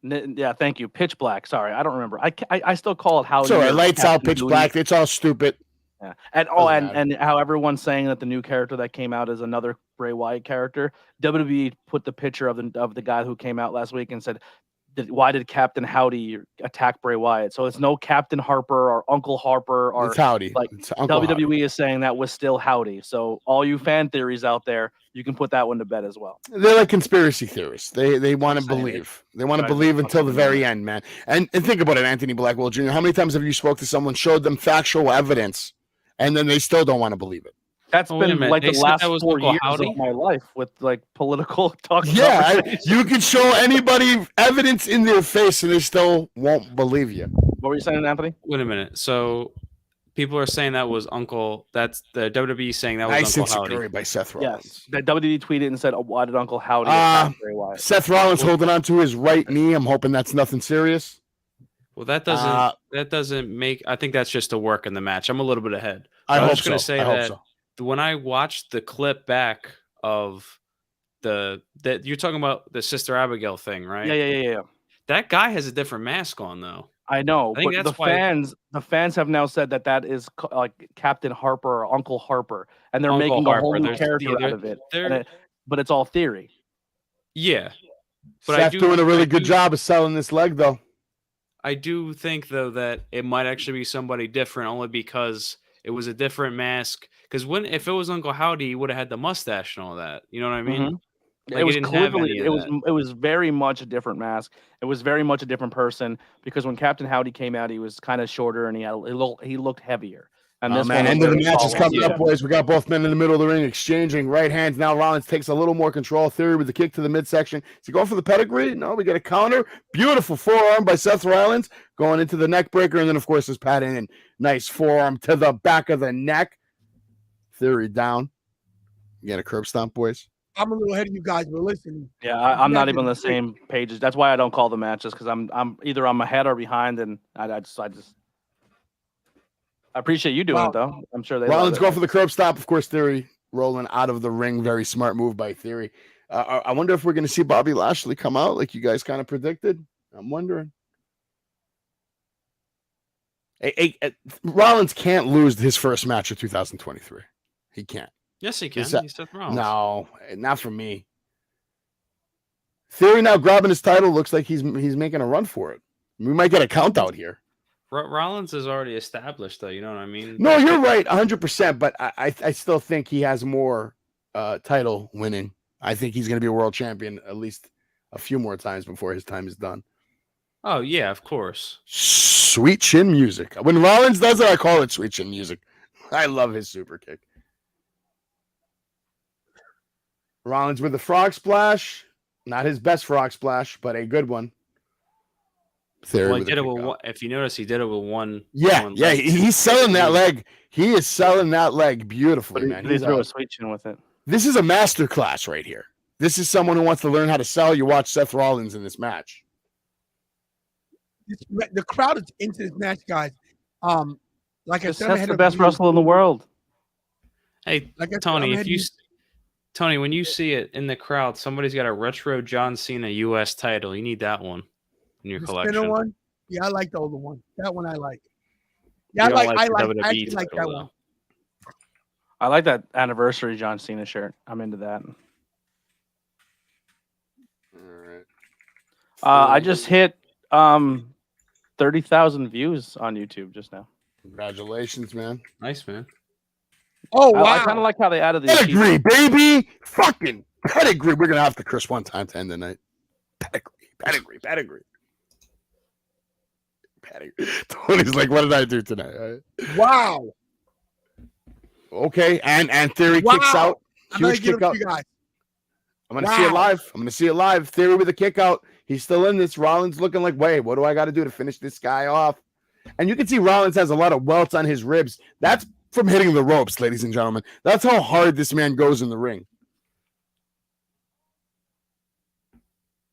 Yeah, thank you. Pitch Black. Sorry, I don't remember. I still call it how. So it lights out, Pitch Black. It's all stupid. Yeah. And and how everyone's saying that the new character that came out is another Bray Wyatt character. WWE put the picture of the guy who came out last week and said, "Why did Captain Howdy attack Bray Wyatt?" So it's no Captain Harper or Uncle Harper or It's Howdy. Like It's Uncle WWE Howdy. is saying that was still Howdy. So all you fan theories out there, you can put that one to bed as well. They're like conspiracy theorists. They want to believe. They want to believe until the very end, man. And think about it, Anthony Blackwell Jr. How many times have you spoke to someone, showed them factual evidence, and then they still don't want to believe it? That's been like the last 4 years Howdy? of my life with like political talk. Yeah, you can show anybody evidence in their face, and they still won't believe you. What were you saying, Anthony? Wait a minute. So people are saying that was Uncle. That's the WWE saying that was Nice Uncle Howdy. insecurity by Seth Rollins. Yes, that WWE tweeted and said, "Why did Uncle Howdy attack Bray Wyatt?" Seth Rollins holding on to his right knee. I'm hoping that's nothing serious. Well, that doesn't make. I think that's just a work in the match. I'm a little bit ahead. I was hope just going to so. say I hope that so. when I watched the clip back of that you're talking about the Sister Abigail thing, right? Yeah. That guy has a different mask on, though. I know, I think but that's the fans have now said that is like Captain Harper or Uncle Harper, and they're Uncle making a whole Harper. new There's- character yeah, out of it. they're- But it's all theory. Yeah, but Seth doing a really good job of selling this leg, though. I do think though that it might actually be somebody different, only because it was a different mask. Because if it was Uncle Howdy, he would have had the mustache and all that. You know what I mean? Mhm. Like, It was he didn't have clearly any of that. it was very much a different mask. It was very much a different person because when Captain Howdy came out, he was kind of shorter and he looked heavier. And this Man, one was end of the very match is tall. coming up, boys. We got both men in the middle of the ring exchanging right hands. Now Rollins takes a little more control. Theory with the kick to the midsection. Is he going for the pedigree? No, we get a counter. Beautiful forearm by Seth Rollins going into the neck breaker. And then, of course, his pat in. Nice forearm to the back of the neck. Theory down. You get a curb stomp, boys. I'm a little ahead of you guys, but listen. Yeah, I'm you not have even on to- the same pages. That's why I don't call the matches because I'm either I'm ahead or behind, and I appreciate you doing it though. I'm sure they love Rollins it. go for the curb stop. Of course, Theory rolling out of the ring. Very smart move by Theory. I wonder if we're going to see Bobby Lashley come out like you guys kind of predicted. I'm wondering. Rollins can't lose his first match of 2023. He can't. Yes, he can. He's Seth Rollins. No, not for me. Theory now grabbing his title. Looks like he's making a run for it. We might get a count out here. Rollins is already established, though. You know what I mean? No, you're right, 100%. But I still think he has more title winning. I think he's going to be a world champion at least a few more times before his time is done. Oh, yeah, of course. Sweet chin music. When Rollins does it, I call it sweet chin music. I love his super kick. Rollins with the frog splash. Not his best frog splash, but a good one. Well, he did it with one, if you notice, he did it with one. Yeah, one yeah, leg. he's selling that leg. He is selling that leg beautifully, man. He threw a sweet chin with it. This is a master class right here. This is someone who wants to learn how to sell. You watch Seth Rollins in this match. The crowd is into this match, guys. Like I said, That's the best wrestler in the world. Hey, Like I said, Tony, I'm if you Tony, when you see it in the crowd, somebody's got a retro John Cena U.S. title. You need that one in your the collection. spinner one. Yeah, I like the older one. That one I like. You Yeah, don't I the actually WWE like that title, one. I like that anniversary John Cena shirt. I'm into that. All right. I just hit 30,000 views on YouTube just now. Congratulations, man. Nice, man. Oh, wow. I kind of like how they added the Pedigree, baby. Fucking pedigree. We're going to have to curse one time to end the night. Pedigree. Tony's like, what did I do tonight? Wow. Okay, and Theory kicks out. I'm gonna Huge give kick it out. to you guys. I'm going to see it live. I'm going to see it live. Theory with a kick out. He's still in this. Rollins looking like, wait, what do I got to do to finish this guy off? And you can see Rollins has a lot of welts on his ribs. That's from hitting the ropes, ladies and gentlemen. That's how hard this man goes in the ring.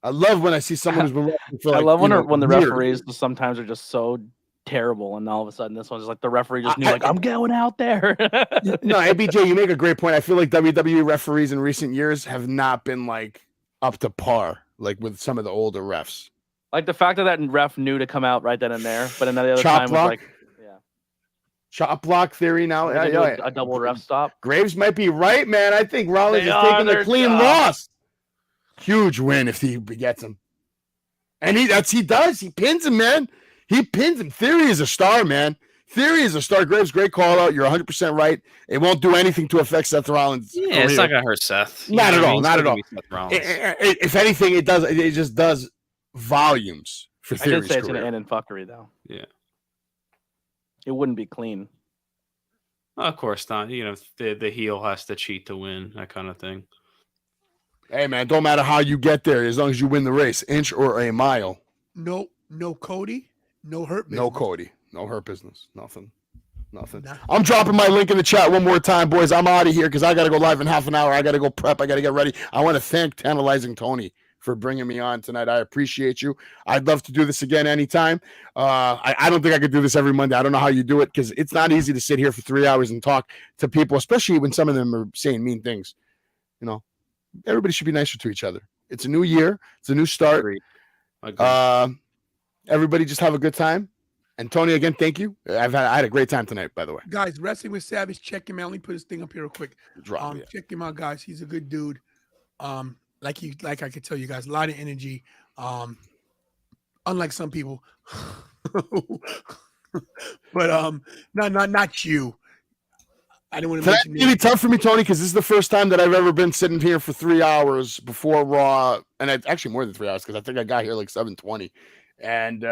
I love when I see someone who's been wrestling for I love when the years. referees sometimes are just so terrible, and all of a sudden this one's like the referee just knew, like, I'm going out there. No, ABJ, you make a great point. I feel like WWE referees in recent years have not been like up to par, like with some of the older refs. Like the fact that ref knew to come out right then and there, but another Chop time block. was like, Chop block theory now. they do a double ref stop. Graves might be right, man. I think Rollins They is are taking the their clean job. loss. Huge win if he gets him. And he does. He pins him, man. He pins him. Theory is a star, man. Theory is a star. Graves, great call out. You're 100% right. It won't do anything to affect Seth Rollins. Yeah, career. it's not gonna hurt Seth. You Not know at what I all. mean? Not It's at not all. gonna be Seth Rollins. If anything, it does. It just does volumes for I Theory's did say it's career. gonna end in fuckery though. Yeah. It wouldn't be clean. Of course not. You know, the heel has to cheat to win, that kind of thing. Hey, man, don't matter how you get there as long as you win the race, inch or a mile. No Cody, no hurt business. No Cody, no hurt business, nothing. I'm dropping my link in the chat one more time, boys. I'm out of here because I got to go live in half an hour. I got to go prep. I got to get ready. I want to thank Tantalizing Tony for bringing me on tonight. I appreciate you. I'd love to do this again anytime. I don't think I could do this every Monday. I don't know how you do it because it's not easy to sit here for 3 hours and talk to people, especially when some of them are saying mean things. You know, everybody should be nicer to each other. It's a new year. It's a new start. Agreed. Everybody just have a good time. And Tony, again, thank you. I had a great time tonight, by the way. Guys, Wrestling with Savage, check him out. Let me put his thing up here real quick. Drop it. Check him out, guys. He's a good dude. Like I could tell you guys, a lot of energy. Unlike some people. But not you. I didn't want to That's mention really tough for me, Tony, because this is the first time that I've ever been sitting here for 3 hours before Raw, and actually more than 3 hours because I think I got here like 7:20, and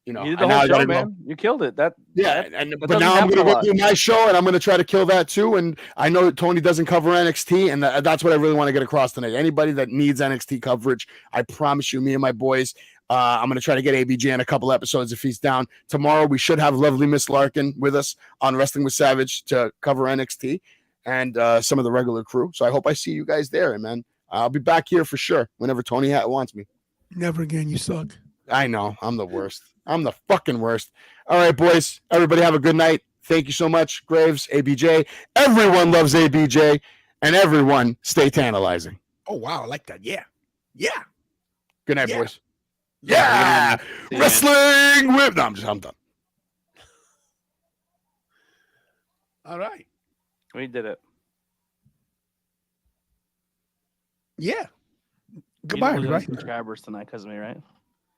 you know, You did and the now whole I gotta show, man. go. You killed it. But now I'm gonna go do my show, and I'm gonna try to kill that too. And I know Tony doesn't cover NXT, and that's what I really want to get across tonight. Anybody that needs NXT coverage, I promise you, me and my boys. I'm going to try to get ABJ in a couple episodes if he's down. Tomorrow, we should have lovely Miss Larkin with us on Wrestling with Savage to cover NXT. and some of the regular crew. So I hope I see you guys there, and man, I'll be back here for sure whenever Tony Hat wants me. Never again. You suck. I know. I'm the worst. I'm the fucking worst. All right, boys. Everybody have a good night. Thank you so much, Graves, ABJ. Everyone loves ABJ, and everyone stay tantalizing. Oh, wow. I like that. Yeah. Yeah. Good night, Yeah. boys. Yeah. Wrestling with. No, I'm done. All right. We did it. Yeah. You Goodbye, didn't lose any everybody. subscribers tonight because of me, right?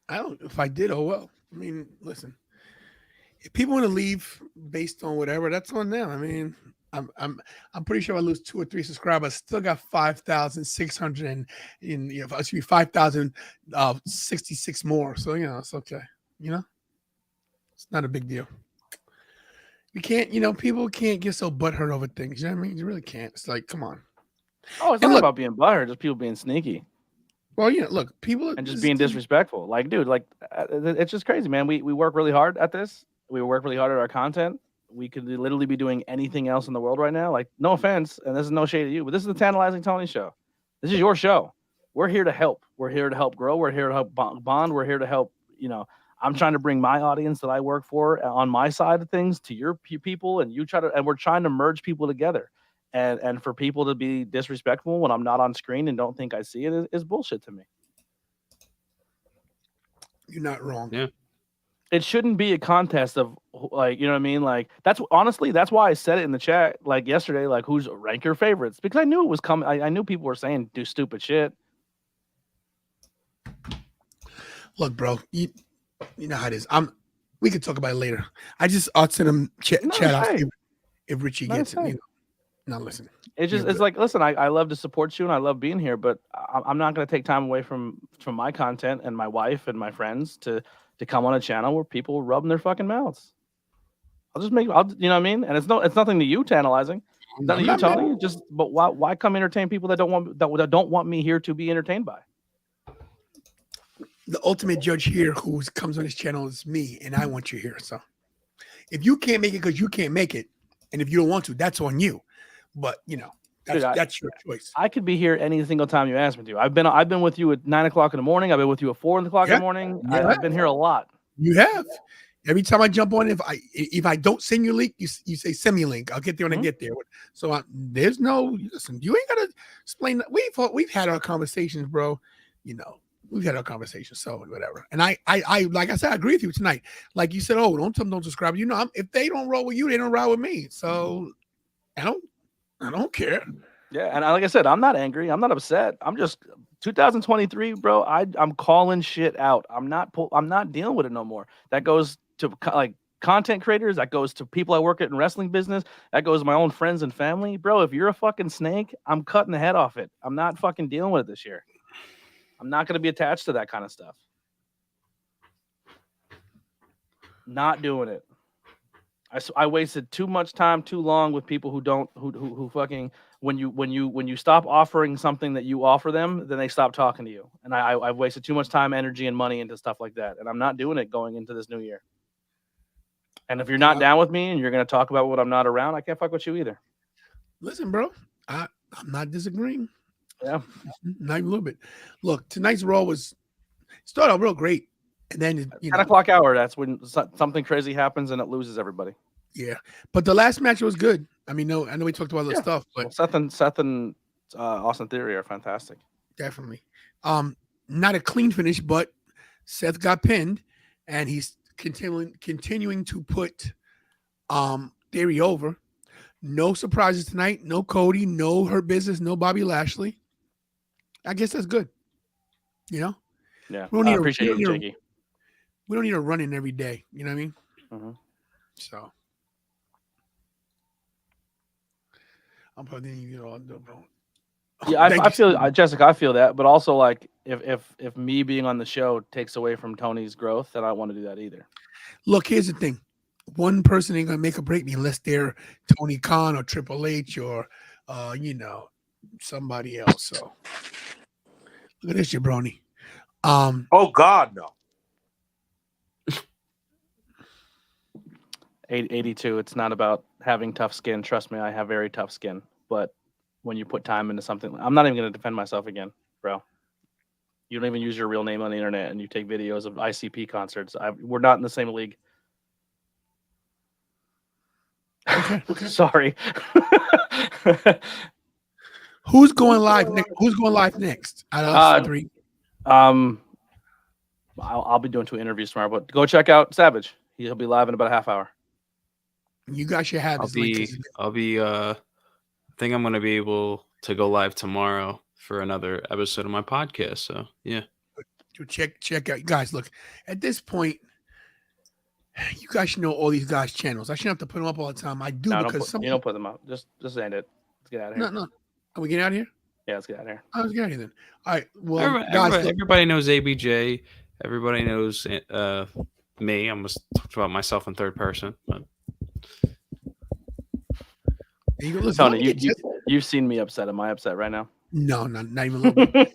I don't. If I did, oh well. I mean, listen. If people want to leave based on whatever, that's on them. I mean, I'm pretty sure I lose 2 or 3 subscribers. Still got 5,600 and excuse me, 5,066 more. So it's okay. It's not a big deal. You can't. People can't get so butthurt over things. You know what I mean? You really can't. It's like, come on. Oh, it's not about being butthurt, just people being sneaky. Well, look, people and just being disrespectful. Like, dude, it's just crazy, man. We work really hard at this. We work really hard at our content. We could literally be doing anything else in the world right now. Like, no offense, and this is no shade at you, but this is the Tantalizing Tony show. This is your show. We're here to help. We're here to help grow. We're here to help bond. We're here to help. I'm trying to bring my audience that I work for on my side of things to your people, and we're trying to merge people together. And for people to be disrespectful when I'm not on screen and don't think I see it is bullshit to me. You're not wrong. Yeah. It shouldn't be a contest of like, you know what I mean? Like that's why I said it in the chat like yesterday, like who's rank your favorites? Because I knew it was coming. I knew people were saying do stupid shit. Look, bro, you know how it is. We could talk about it later. I'll send him chat out if Richie gets it. Now listen. It's like, listen, I love to support you and I love being here, but I'm not going to take time away from my content and my wife and my friends to come on a channel where people rub their fucking mouths. You know what I mean? And it's nothing to you, Tantalizing. Nothing to you, Tony. But why come entertain people that don't want me here to be entertained by? The ultimate judge here who comes on this channel is me, and I want you here. So if you can't make it because you can't make it, and if you don't want to, that's on you. But that's your choice. I could be here any single time you ask me to. I've been with you at 9 o'clock in the morning. I've been with you at 4 o'clock in the morning. Yeah. I've been here a lot. You have. Every time I jump on, if I don't send you a link, you say send me a link. I'll get there when I get there. So there's no listen. You ain't gotta explain that. We've had our conversations, bro. We've had our conversations. So whatever. And I like I said, I agree with you tonight. Like you said, oh, don't tell them don't subscribe. If they don't roll with you, they don't roll with me. So I don't care. Yeah, and like I said, I'm not angry. I'm not upset. I'm just 2023, bro. I'm calling shit out. I'm not dealing with it no more. That goes to like content creators. That goes to people I work at in wrestling business. That goes to my own friends and family, bro. If you're a fucking snake, I'm cutting the head off it. I'm not fucking dealing with it this year. I'm not going to be attached to that kind of stuff. Not doing it. I wasted too much time too long with people who fucking when you stop offering something that you offer them, then they stop talking to you. And I've wasted too much time, energy, and money into stuff like that. And I'm not doing it going into this new year. And if you're not down with me and you're going to talk about what I'm not around, I can't fuck with you either. Listen, bro, I'm not disagreeing. Yeah, not even a little bit. Look, tonight's Raw started out real great. And then 10 o'clock hour, that's when something crazy happens and it loses everybody. Yeah, but the last match was good. I mean, I know we talked about other stuff, but Seth and Austin Theory are fantastic. Definitely. Not a clean finish, but Seth got pinned, and he's continuing to put Theory over. No surprises tonight. No Cody. No Hurt Business. No Bobby Lashley. I guess that's good. Yeah, I appreciate it, Jakey. We don't need to run in every day. You know what I mean? Mm-hmm. So I'm probably bro. Yeah, I feel Jessica. I feel that, but also like if me being on the show takes away from Tony's growth, then I don't want to do that either. Look, here's the thing: one person ain't gonna make or break me unless they're Tony Khan or Triple H or somebody else. So look at this, jabroni. Oh God, no. 82. It's not about having tough skin. Trust me, I have very tough skin. but when you put time into something, I'm not even going to defend myself again, bro. You don't even use your real name on the internet, and you take videos of ICP concerts. We're not in the same league. Okay. Sorry. Who's going live next? Who's going live next? Out of us three. I'll be doing 2 interviews tomorrow, but go check out Savage. He'll be live in about a half hour. You guys should have this link. I think I'm going to be able to go live tomorrow for another episode of my podcast. So yeah. Check out, guys. Look, at this point, you guys should know all these guys' channels. I shouldn't have to put them up all the time. I do because you don't put them up. Just end it. Let's get out of here. No. Are we getting out of here? Yeah, let's get out of here. Let's get out of here then. All right. Well, guys, everybody knows ABJ. Everybody knows me. I'm just talking about myself in third person. But Tony, you've seen me upset. Am I upset right now? No, not even a little bit.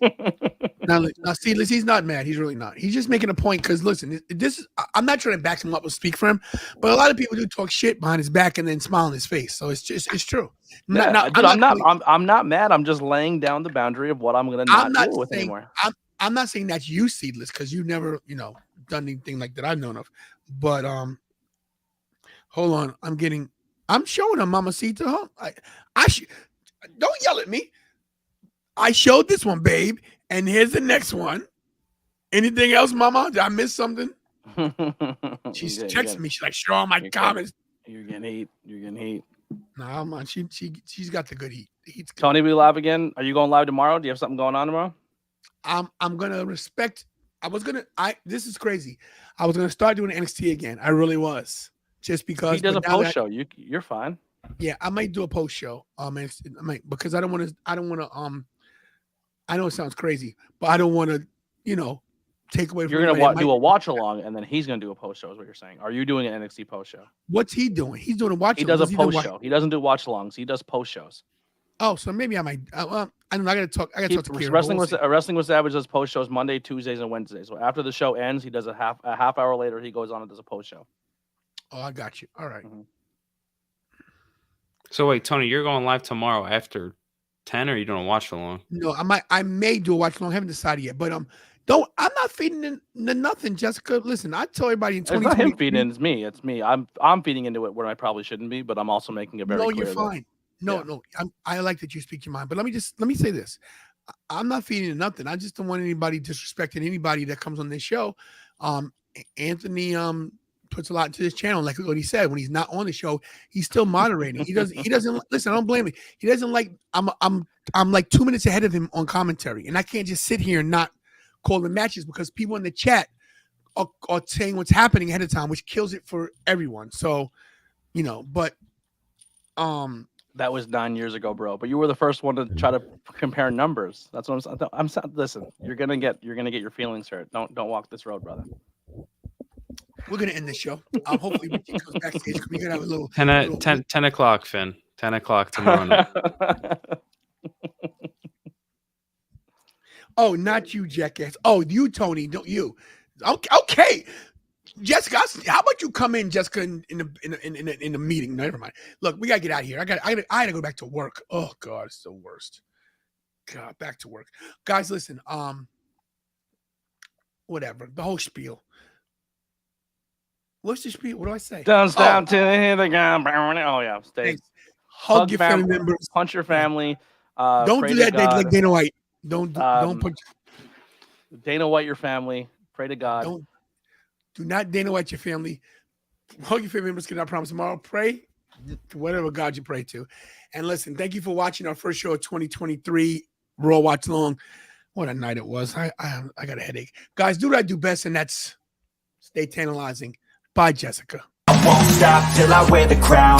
Now, see, he's not mad. He's really not. He's just making a point because, listen, I'm not trying to back him up or speak for him, but a lot of people do talk shit behind his back and then smile on his face. So it's true. I'm not mad. I'm just laying down the boundary of what I'm going to not deal with anymore. I'm not saying that's you, Seedless, because you never, done anything like that I've known of. But hold on, I'm showing him Mamacita. Huh? Don't yell at me. I showed this one, babe, and here's the next one. Anything else, Mama? Did I miss something? She's texting me. She's like, show my comments. You're getting heat. Nah, man, she's got the good heat. The heat's good. Tony, be live again. Are you going live tomorrow? Do you have something going on tomorrow? I'm gonna respect. This is crazy. I was gonna start doing NXT again. I really was, just because he does a post show. You're fine. Yeah, I might do a post show. I might, because I don't want to. I know it sounds crazy, but I don't want to, take away from. You're gonna do a watch along, and then he's gonna do a post show. Is what you're saying? Are you doing an NXT post show? What's he doing? He's doing a watch. He does a post show. He doesn't do watch alongs. He does post shows. Oh, so maybe I might. I don't know. I gotta talk to Kieran. Wrestling with Savage does post shows Monday, Tuesdays, and Wednesdays. So after the show ends, he does a half hour later. He goes on and does a post show. Oh, I got you. All right. Mm-hmm. So wait, Tony, you're going live tomorrow after 10, or you doing a watch along? No, I may do a watch along. I haven't decided yet, but I'm not feeding into nothing, Jessica. Listen, I tell everybody in 2020. It's not him feeding, it's me. It's me. I'm feeding into it where I probably shouldn't be, but I'm also making it very clear. No, you're fine. No. I like that you speak your mind, but let me say this. I'm not feeding into nothing. I just don't want anybody disrespecting anybody that comes on this show. Anthony puts a lot into this channel, like what he said. When he's not on the show, he's still moderating. He doesn't listen. I don't blame him. He doesn't like. I'm like 2 minutes ahead of him on commentary, and I can't just sit here and not call the matches because people in the chat are saying what's happening ahead of time, which kills it for everyone. So, but that was 9 years ago, bro. But you were the first one to try to compare numbers. That's what I'm saying. Listen, you're gonna get your feelings hurt. Don't walk this road, brother. We're gonna end this show. Hopefully, Ricky comes backstage. We're gonna have a little 10 o'clock, Finn. 10 o'clock tomorrow night. Oh, not you, jackass. Oh, you, Tony. Don't you? Okay. Jessica, how about you come in, Jessica, in the meeting? No, never mind. Look, we gotta get out of here. I gotta go back to work. Oh God, it's the worst. God, back to work, guys. Listen, whatever. The whole spiel. What's the spiel? What do I say? Down to the ground. Oh yeah, stay. Thanks. Hug your family members. Punch your family. Don't do that like Dana White. Don't put Dana White your family. Pray to God. Do not Dana White your family. Hug your family members. Can I promise tomorrow? Pray to whatever God you pray to. And listen, thank you for watching our first show of 2023 Raw Watch Long. What a night it was. I got a headache. Guys, do what I do best, and that's stay tantalizing. Bye, Jessica. I won't stop till I wear the crown.